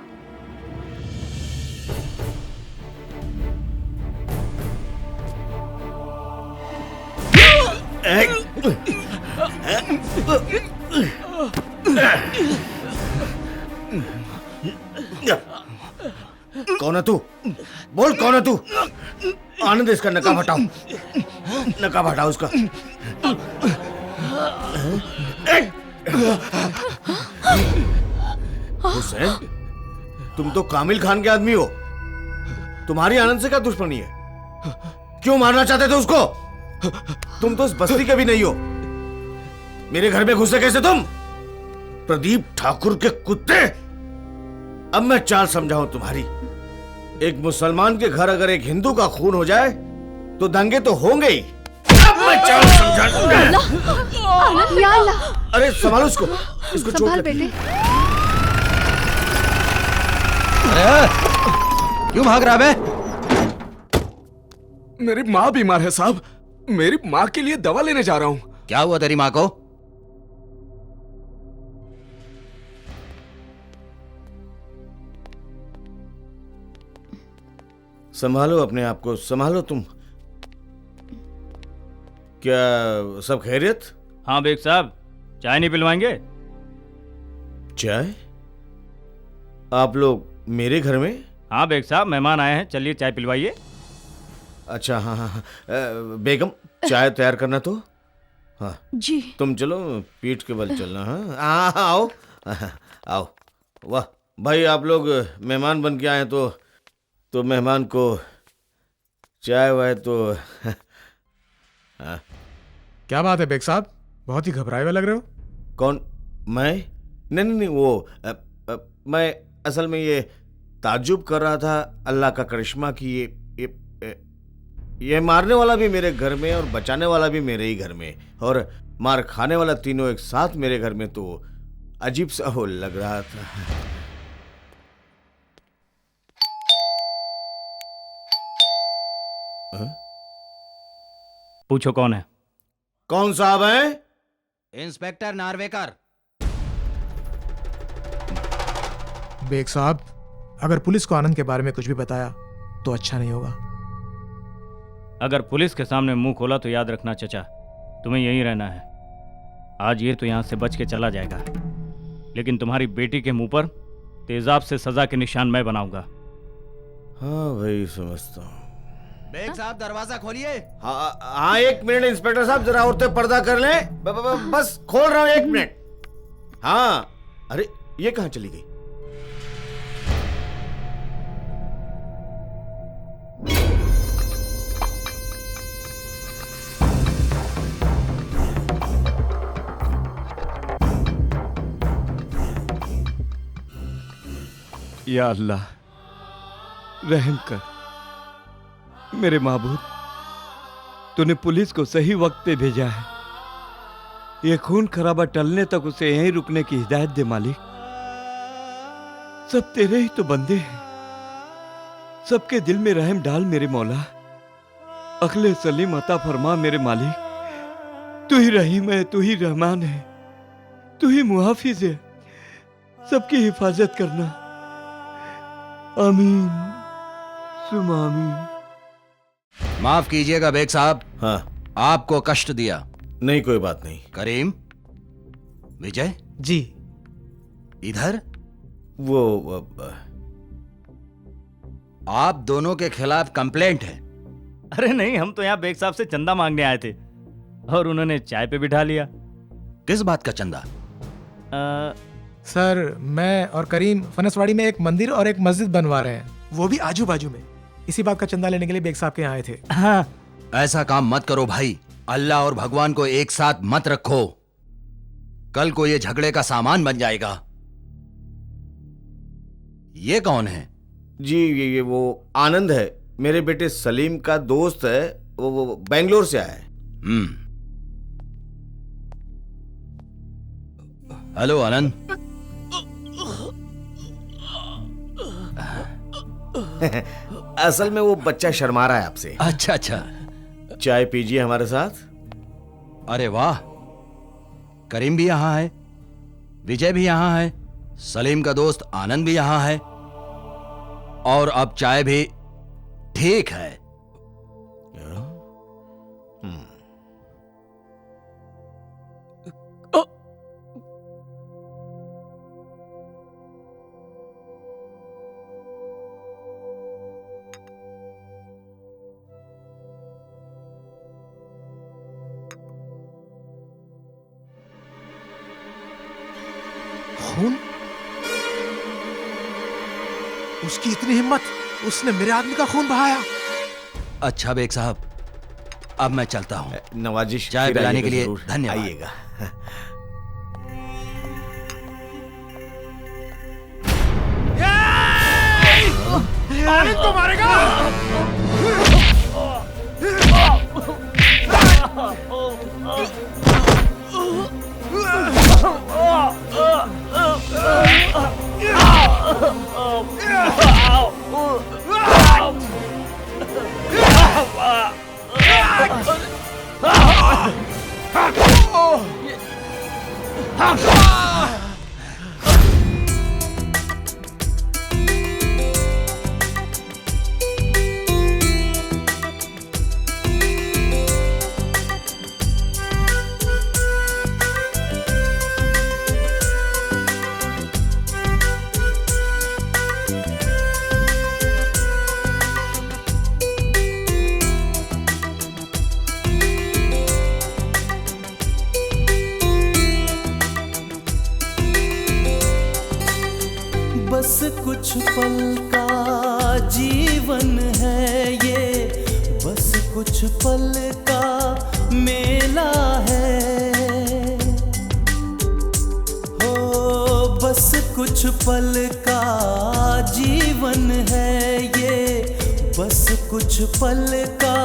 S7: कौन है तू? बोल कौन है तू? आनंद, इसका नकाब हटाओ, नकाब हटाओ उसका। हुसैन, तुम तो कामिल खान के आदमी हो, तुम्हारी आनंद से क्या दुश्मनी है? क्यों मारना चाहते थे उसको? तुम तो उस बस्ती के भी नहीं हो, मेरे घर में घुसे कैसे तुम? प्रदीप ठाकुर के कुत्ते! अब मैं चाल समझाऊं तुम्हारी। एक मुसलमान के घर अगर एक हिंदू का खून हो जाए तो दंगे तो होंगे ही। अब मैं चाल समझाऊंगा।
S3: या अल्लाह!
S7: अरे संभालो इसको, इसको चोट
S3: संभाल
S7: लगी।
S3: बेटे।
S10: क्यों भाग रहा बे?
S21: मेरी माँ बीमार है साहब, मेरी माँ के लिए दवा लेने जा रहा हूँ।
S14: क्या हुआ तेरी माँ को?
S7: संभालो अपने आप को, संभालो तुम। क्या सब खैरियत?
S19: हाँ बेग साहब, चाय नहीं पिलवाएंगे?
S7: चाय? आप लोग मेरे घर में?
S19: हाँ बेग साहब, मेहमान आए हैं, चलिए चाय पिलवाइए।
S7: अच्छा हाँ हाँ हाँ। बेगम चाय तैयार करना तो। हाँ
S1: जी।
S7: तुम चलो, पीठ के बल चलना। हाँ आओ आओ। वाह भाई, आप लोग मेहमान बन के आए तो मेहमान को चाय वाय तो हाँ।
S18: क्या बात है बेग साहब, बहुत ही घबराए हुए लग रहे हो।
S7: कौन? मैं? नहीं वो मैं असल में ये ताज्जुब कर रहा था अल्लाह का करिश्मा कि ये मारने वाला भी मेरे घर में और बचाने वाला भी मेरे ही घर में और मार खाने वाला तीनों एक साथ मेरे घर में, तो अजीब सा हो लग रहा था।
S19: पूछो कौन है?
S7: कौन साहब हैं?
S14: इंस्पेक्टर नार्वेकर।
S18: बेग साहब, अगर पुलिस को आनंद के बारे में कुछ भी बताया तो अच्छा नहीं होगा।
S19: अगर पुलिस के सामने मुंह खोला तो याद रखना चचा, तुम्हें यहीं रहना है। आज ये तो यहां से बच के चला जाएगा, लेकिन तुम्हारी बेटी के मुंह पर तेजाब से सजा के निशान मैं बनाऊंगा।
S7: हाँ भाई, समझता हूँ।
S14: बेग साहब दरवाजा खोलिए।
S7: हाँ 1 मिनट इंस्पेक्टर साहब, जरा औरतें पर्दा कर लें। बस खोल रहा हूँ, 1 मिनट। हाँ अरे ये कहाँ चली गई?
S2: या अल्लाह रहम कर मेरे माबूद, तूने पुलिस को सही वक्त पे भेजा है। ये खून खराबा टलने तक उसे यहीं रुकने की हिदायत दे मालिक। सब तेरे ही तो बंदे हैं, सबके दिल में रहम डाल मेरे मौला। अखले सलीम अता फरमा मेरे मालिक। तू ही रहीम है, तू ही रहमान है, तू ही मुहाफिज है, सबकी हिफाजत करना। आमीन सुम आमीन।
S14: माफ कीजिएगा बेग साहब।
S7: हाँ।
S14: आपको कष्ट दिया।
S7: नहीं कोई बात नहीं।
S14: करीम, विजय
S18: जी
S14: इधर।
S7: वो
S14: आप दोनों के खिलाफ कंप्लेंट है।
S19: अरे नहीं, हम तो यहाँ बेग साहब से चंदा मांगने आए थे और उन्होंने चाय पे बिठा लिया।
S14: किस बात का चंदा?
S18: सर, मैं और करीम फनसवाड़ी में एक मंदिर और एक मस्जिद बनवा रहे हैं, वो भी आजू बाजू में। इसी बात का चंदा लेने के लिए बेग साहब के यहाँ आए थे।
S19: हाँ।
S14: ऐसा काम मत करो भाई, अल्लाह और भगवान को एक साथ मत रखो, कल को ये झगड़े का सामान बन जाएगा। ये कौन है?
S7: जी ये वो आनंद है, मेरे बेटे सलीम का दोस्त है। वो बेंगलोर से आया है।
S14: हेलो आनंद।
S7: असल में वो बच्चा शर्मा रहा है आपसे।
S14: अच्छा अच्छा।
S7: चाय पीजिए हमारे साथ।
S14: अरे वाह, करीम भी यहां है, विजय भी यहां है, सलीम का दोस्त आनंद भी यहां है, और अब चाय भी। ठीक है।
S18: खून? उसकी इतनी हिम्मत, उसने मेरे आदमी का खून बहाया।
S14: अच्छा बेग साहब, अब मैं चलता हूँ।
S7: नवाजिश
S14: चाय पिलाने के लिए
S7: जरूर
S14: धन्यवाद।
S7: आइएगा।
S10: आनंद को मारेगा।
S15: बस कुछ पल का जीवन है ये, बस कुछ पल का मेला है। हो बस कुछ पल का जीवन है ये, बस कुछ पल का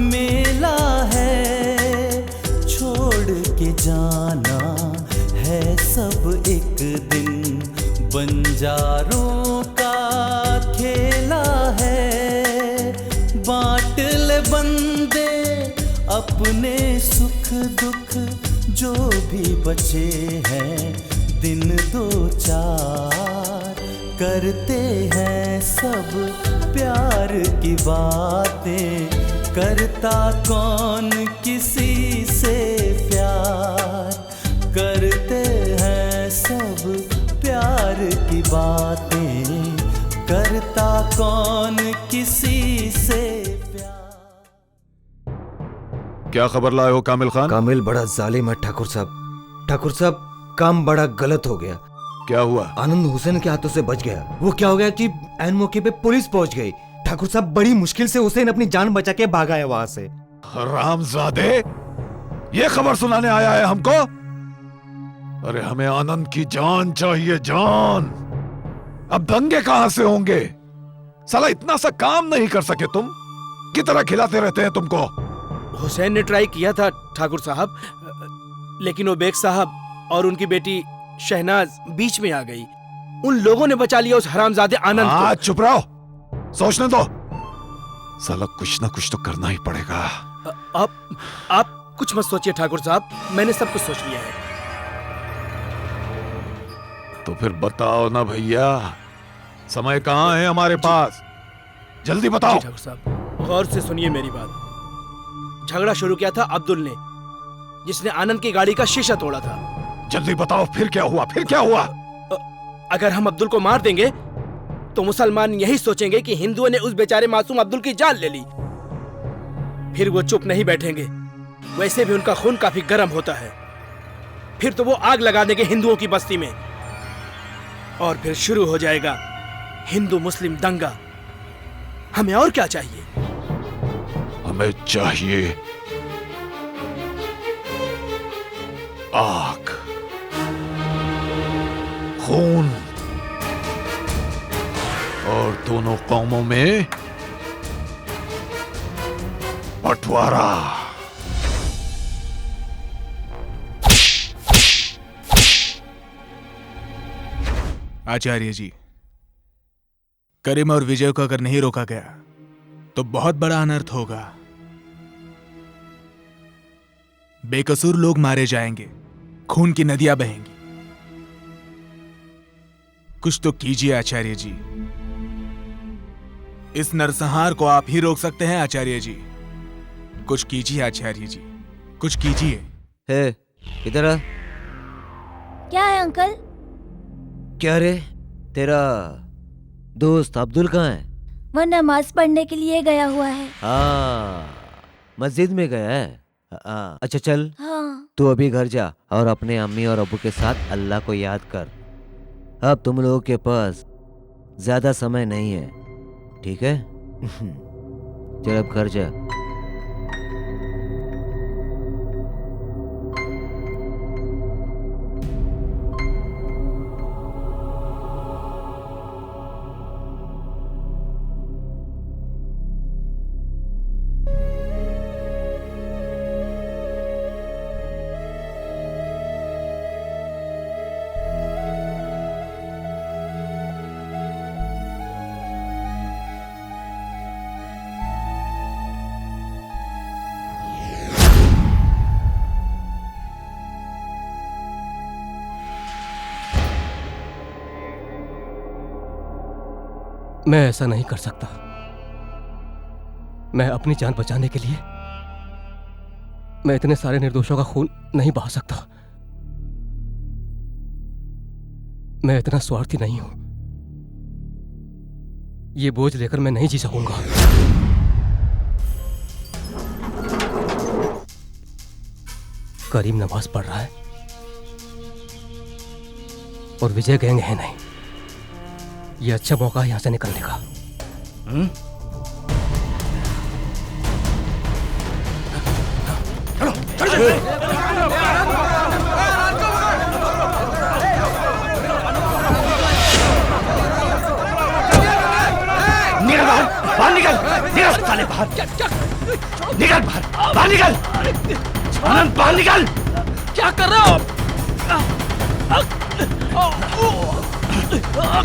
S15: मेला है। छोड़ के जाना है सब एक दिन, बंजारों का खेला है। बांट ले बंदे अपने सुख दुख, जो भी बचे हैं दिन दो चार। करते हैं सब प्यार की बातें, करता कौन किसी से प्यार। करते हैं सब प्यार की बातें, करता कौन किसी से प्यार।
S11: क्या खबर लाए हो कामिल खान?
S16: कामिल बड़ा जालिम है ठाकुर साहब। ठाकुर साहब, काम बड़ा गलत हो गया।
S11: क्या हुआ?
S16: आनंद हुसैन के हाथों से बच गया। वो क्या हो गया कि ऐन मौके पे पुलिस पहुंच गई। ठाकुर साहब, बड़ी मुश्किल से हुसैन अपनी जान बचा के भागा है वहां से।
S11: हरामजादे, ये खबर सुनाने आया है हमको? अरे हमें आनंद की जान चाहिए, जान। अब दंगे कहां से होंगे? साला इतना सा काम नहीं कर सके तुम? की तरह खिलाते रहते हैं तुमको।
S20: हुसैन ने ट्राई किया था ठाकुर साहब, लेकिन वो बेग साहब और उनकी बेटी शहनाज बीच में आ गई। उन लोगों ने बचा लिया उस हरामजादे आनंद को।
S11: चुप रहो, सोचने दो। साला कुछ ना कुछ तो करना ही पड़ेगा।
S20: आप कुछ मत सोचिए ठाकुर साहब, मैंने सब कुछ सोच लिया है।
S11: तो फिर बताओ ना भैया, समय कहाँ है हमारे पास? जल्दी बताओ।
S20: ठाकुर साहब, गौर से सुनिए मेरी बात। झगड़ा शुरू किया था अब्दुल ने, जिसने आनंद की गाड़ी का शीशा तोड़ा था।
S11: जल्दी बताओ, फिर क्या हुआ? फिर क्या हुआ?
S20: अगर हम अब्दुल को मार देंगे तो मुसलमान यही सोचेंगे कि हिंदुओं ने उस बेचारे मासूम अब्दुल की जान ले ली। फिर वो चुप नहीं बैठेंगे। वैसे भी उनका खून काफी गर्म होता है। फिर तो वो आग लगा देंगे हिंदुओं की बस्ती में, और फिर शुरू हो जाएगा हिंदू मुस्लिम दंगा। हमें और क्या चाहिए?
S11: हमें चाहिए आग, खून, और दोनों कौमों में बंटवारा।
S23: आचार्य जी, करीम और विजय को अगर नहीं रोका गया तो बहुत बड़ा अनर्थ होगा। बेकसूर लोग मारे जाएंगे, खून की नदियां बहेंगी। कुछ तो कीजिए आचार्य जी। इस नरसंहार को आप ही रोक सकते हैं आचार्य जी। कुछ कीजिए आचार्य जी, कुछ कीजिए।
S16: है, इधर आ।
S9: क्या है अंकल?
S16: क्या रे, तेरा दोस्त अब्दुल कहाँ है?
S9: वो नमाज पढ़ने के लिए गया हुआ है।
S16: हाँ, मस्जिद में गया है। अच्छा चल,
S9: हाँ।
S16: तू अभी घर जा और अपने अम्मी और अब्बू के साथ अल्लाह को याद कर। अब तुम लोगों के पास ज्यादा समय नहीं है, ठीक है? चल अब घर जा।
S5: मैं ऐसा नहीं कर सकता। मैं अपनी जान बचाने के लिए मैं इतने सारे निर्दोषों का खून नहीं बहा सकता। मैं इतना स्वार्थी नहीं हूं। ये बोझ लेकर मैं नहीं जी सकूंगा। करीम नमाज पढ़ रहा है और विजय गैंग है नहीं। ये अच्छा मौका है यहाँ से निकलने का।
S19: निकल बाहर निकल, निकल साले बाहर, निकल बाहर निकल, आनंद बाहर निकल।
S5: क्या कर रहे हो आप?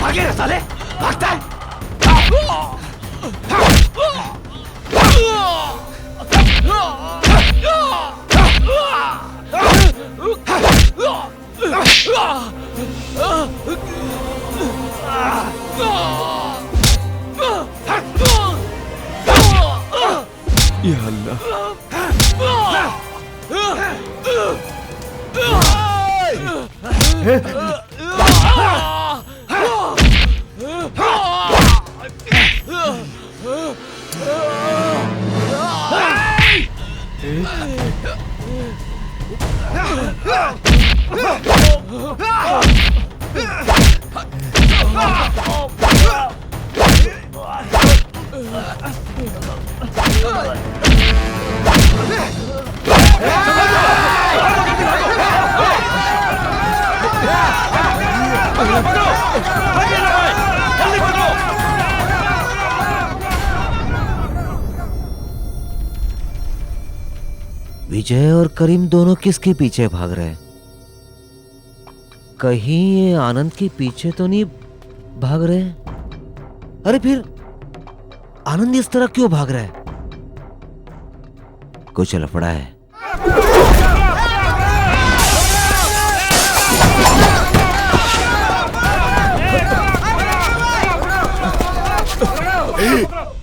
S19: भागे रे साले, भागता है।
S11: या अल्लाह,
S16: विजय और करीम दोनों किसके पीछे भाग रहे हैं? कहीं ये आनंद के पीछे तो नहीं भाग रहे हैं? अरे फिर आनंद इस तरह क्यों भाग रहा है? कुछ लफड़ा है।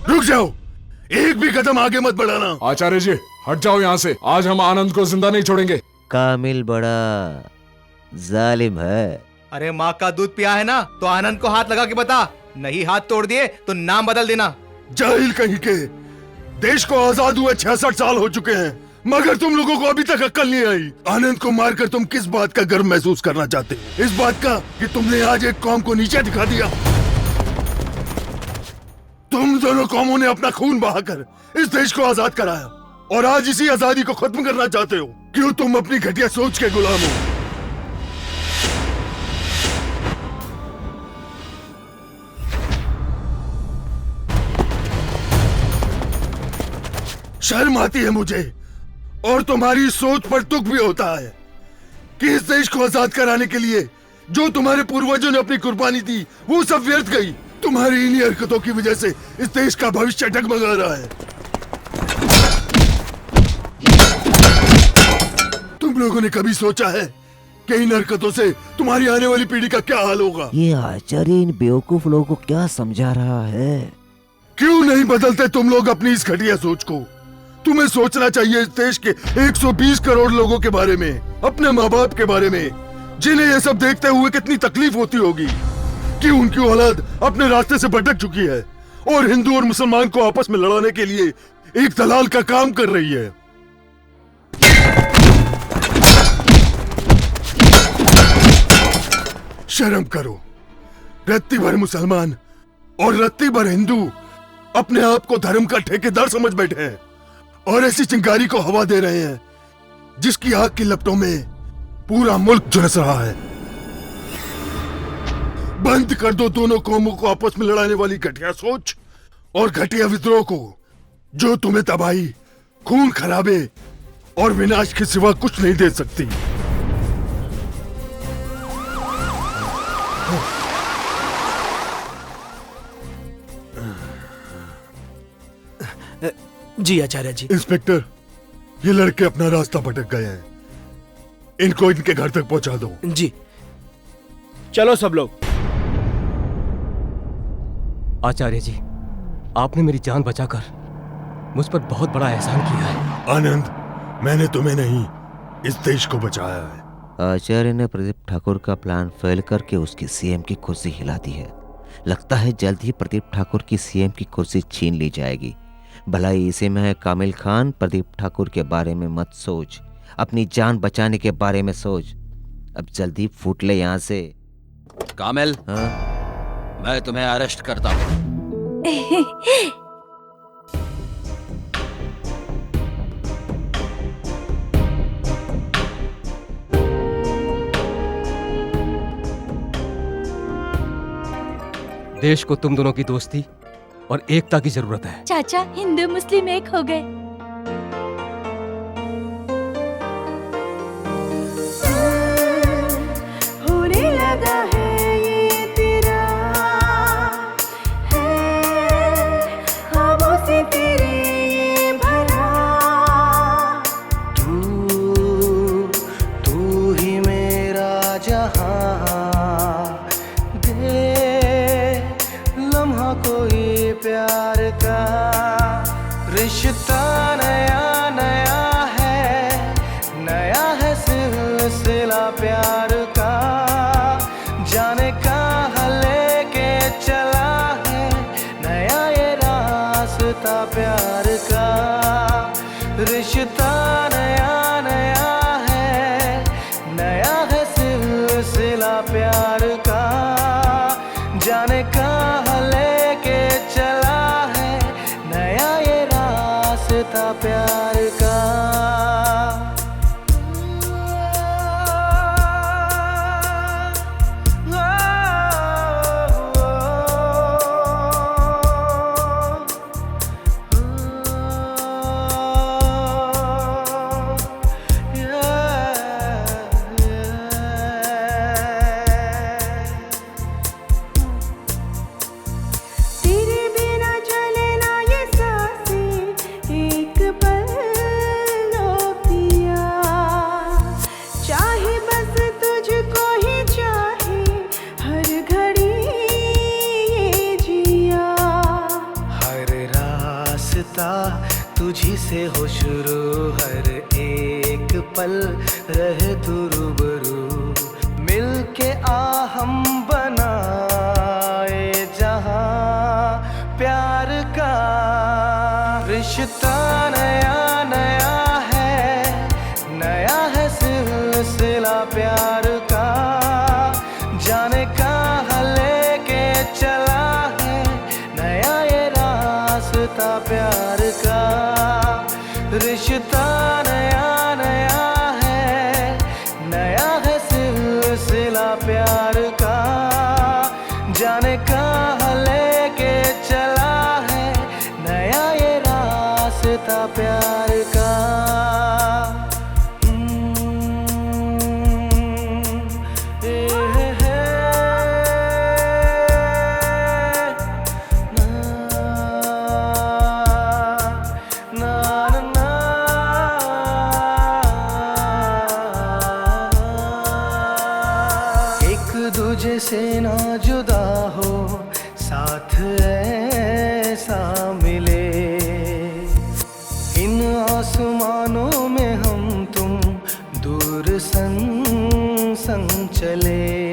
S11: रुक जाओ, एक भी कदम आगे मत बढ़ाना।
S8: आचार्य जी हट जाओ यहाँ से, आज हम आनंद को जिंदा नहीं छोड़ेंगे।
S16: कामिल बड़ा जालिम है।
S17: अरे माँ का दूध पिया है ना, तो आनंद को हाथ लगा के बता, नहीं हाथ तोड़ दिए तो नाम बदल देना।
S11: जाहिल कहीं के, देश को आजाद हुए 66 साल हो चुके हैं, मगर तुम लोगों को अभी तक अक्ल नहीं आई। आनंद को मारकर तुम किस बात का गर्व महसूस करना चाहते हो? इस बात का कि तुमने आज एक कौम को नीचे दिखा दिया। तुम दोनों कौमों ने अपना खून बहाकर इस देश को आजाद कराया और आज इसी आजादी को खत्म करना चाहते हो। क्यों तुम अपनी घटिया सोच के गुलाम हो? शर्म आती है मुझे और तुम्हारी सोच पर दुख भी होता है कि इस देश को आजाद कराने के लिए जो तुम्हारे पूर्वजों ने अपनी कुर्बानी दी वो सब व्यर्थ गई। तुम्हारी इन्हीं हरकतों की वजह से इस देश का भविष्य डगमगा रहा है। तुम लोगों ने कभी सोचा है कि इन हरकतों से तुम्हारी आने वाली पीढ़ी का क्या हाल होगा?
S16: ये आचार्य इन बेवकूफ लोगों को क्या समझा रहा है?
S11: क्यों नहीं बदलते तुम लोग अपनी इस घटिया सोच को? तुम्हें सोचना चाहिए इस देश के 120 करोड़ लोगों के बारे में, अपने माँ बाप के बारे में, जिन्हें ये सब देखते हुए कितनी तकलीफ होती होगी कि उनकी औलाद अपने रास्ते से भटक चुकी है और हिंदू और मुसलमान को आपस में लड़ाने के लिए एक दलाल का काम कर रही है। शर्म करो। रत्ती भर मुसलमान और रत्ती भर हिंदू अपने आप को धर्म का ठेकेदार समझ बैठे हैं और ऐसी चिंगारी को हवा दे रहे हैं जिसकी आग की लपटों में पूरा मुल्क झुलस रहा है। बंद कर दो दोनों कौमों को आपस में लड़ाने वाली घटिया सोच और घटिया विद्रोह को, जो तुम्हें तबाही, खून खराबे और विनाश के सिवा कुछ नहीं दे सकती।
S20: जी आचार्य जी।
S11: इंस्पेक्टर, ये लड़के अपना रास्ता भटक गए हैं, इनको इनके घर तक पहुंचा दो।
S20: जी चलो सब लोग।
S5: आचार्य जी, आपने मेरी जान बचाकर मुझ पर बहुत बड़ा एहसान किया है।
S11: आनंद, मैंने तुम्हें नहीं इस देश को बचाया है।
S16: आचार्य ने प्रदीप ठाकुर का प्लान फेल करके उसकी सीएम की कुर्सी हिला दी है। लगता है जल्द ही प्रदीप ठाकुर की सीएम की कुर्सी छीन ली जाएगी। भलाई इसी में है कामिल खान। प्रदीप ठाकुर के बारे में मत सोच, अपनी जान बचाने के बारे में सोच। अब जल्दी फूट ले यहाँ से।
S14: कामिल, मैं तुम्हें अरेस्ट करता हूँ।
S5: देश को तुम दोनों की दोस्ती और एकता की जरूरत है।
S9: चाचा हिंदू मुस्लिम एक हो गए।
S15: होने लगा है ये तेरा, है ख्वाबों से तेरे ये भरा। तू ही मेरा जहां, दे लम्हा कोई प्यार का। रिश्ता नया नया है सिलसिला प्यार का। जाने कहाँ लेके चला है नया ये रास्ता प्यार का। रिश्ता नया है सिलसिला प्यार का। जाने कहाँ लेके चला है नया ये रास्ता प्यार का। तेरे बिना चले ना ये सांसें, एक पल लो पिया। चाहे बस तुझको ही चाहे हर घड़ी ये जिया। हर रास्ता तुझी से हो शुरू, हर एक पल रहे तू रूबरू। मिल के आ हम बनाए जहां प्यार का। रिश्ता नया है सिलसिला प्यार का। जाने कहाँ लेके चला है नया ये रास्ता प्यार का। रिश्ता नया है सिलसिला प्यार का। जाने कहाँ लेके चला है नया ये रास्ता प्यार का। एक दूजे से ना जुदा हो, साथ ऐसा मिले। इन आसमानों में हम तुम दूर संग संग चले।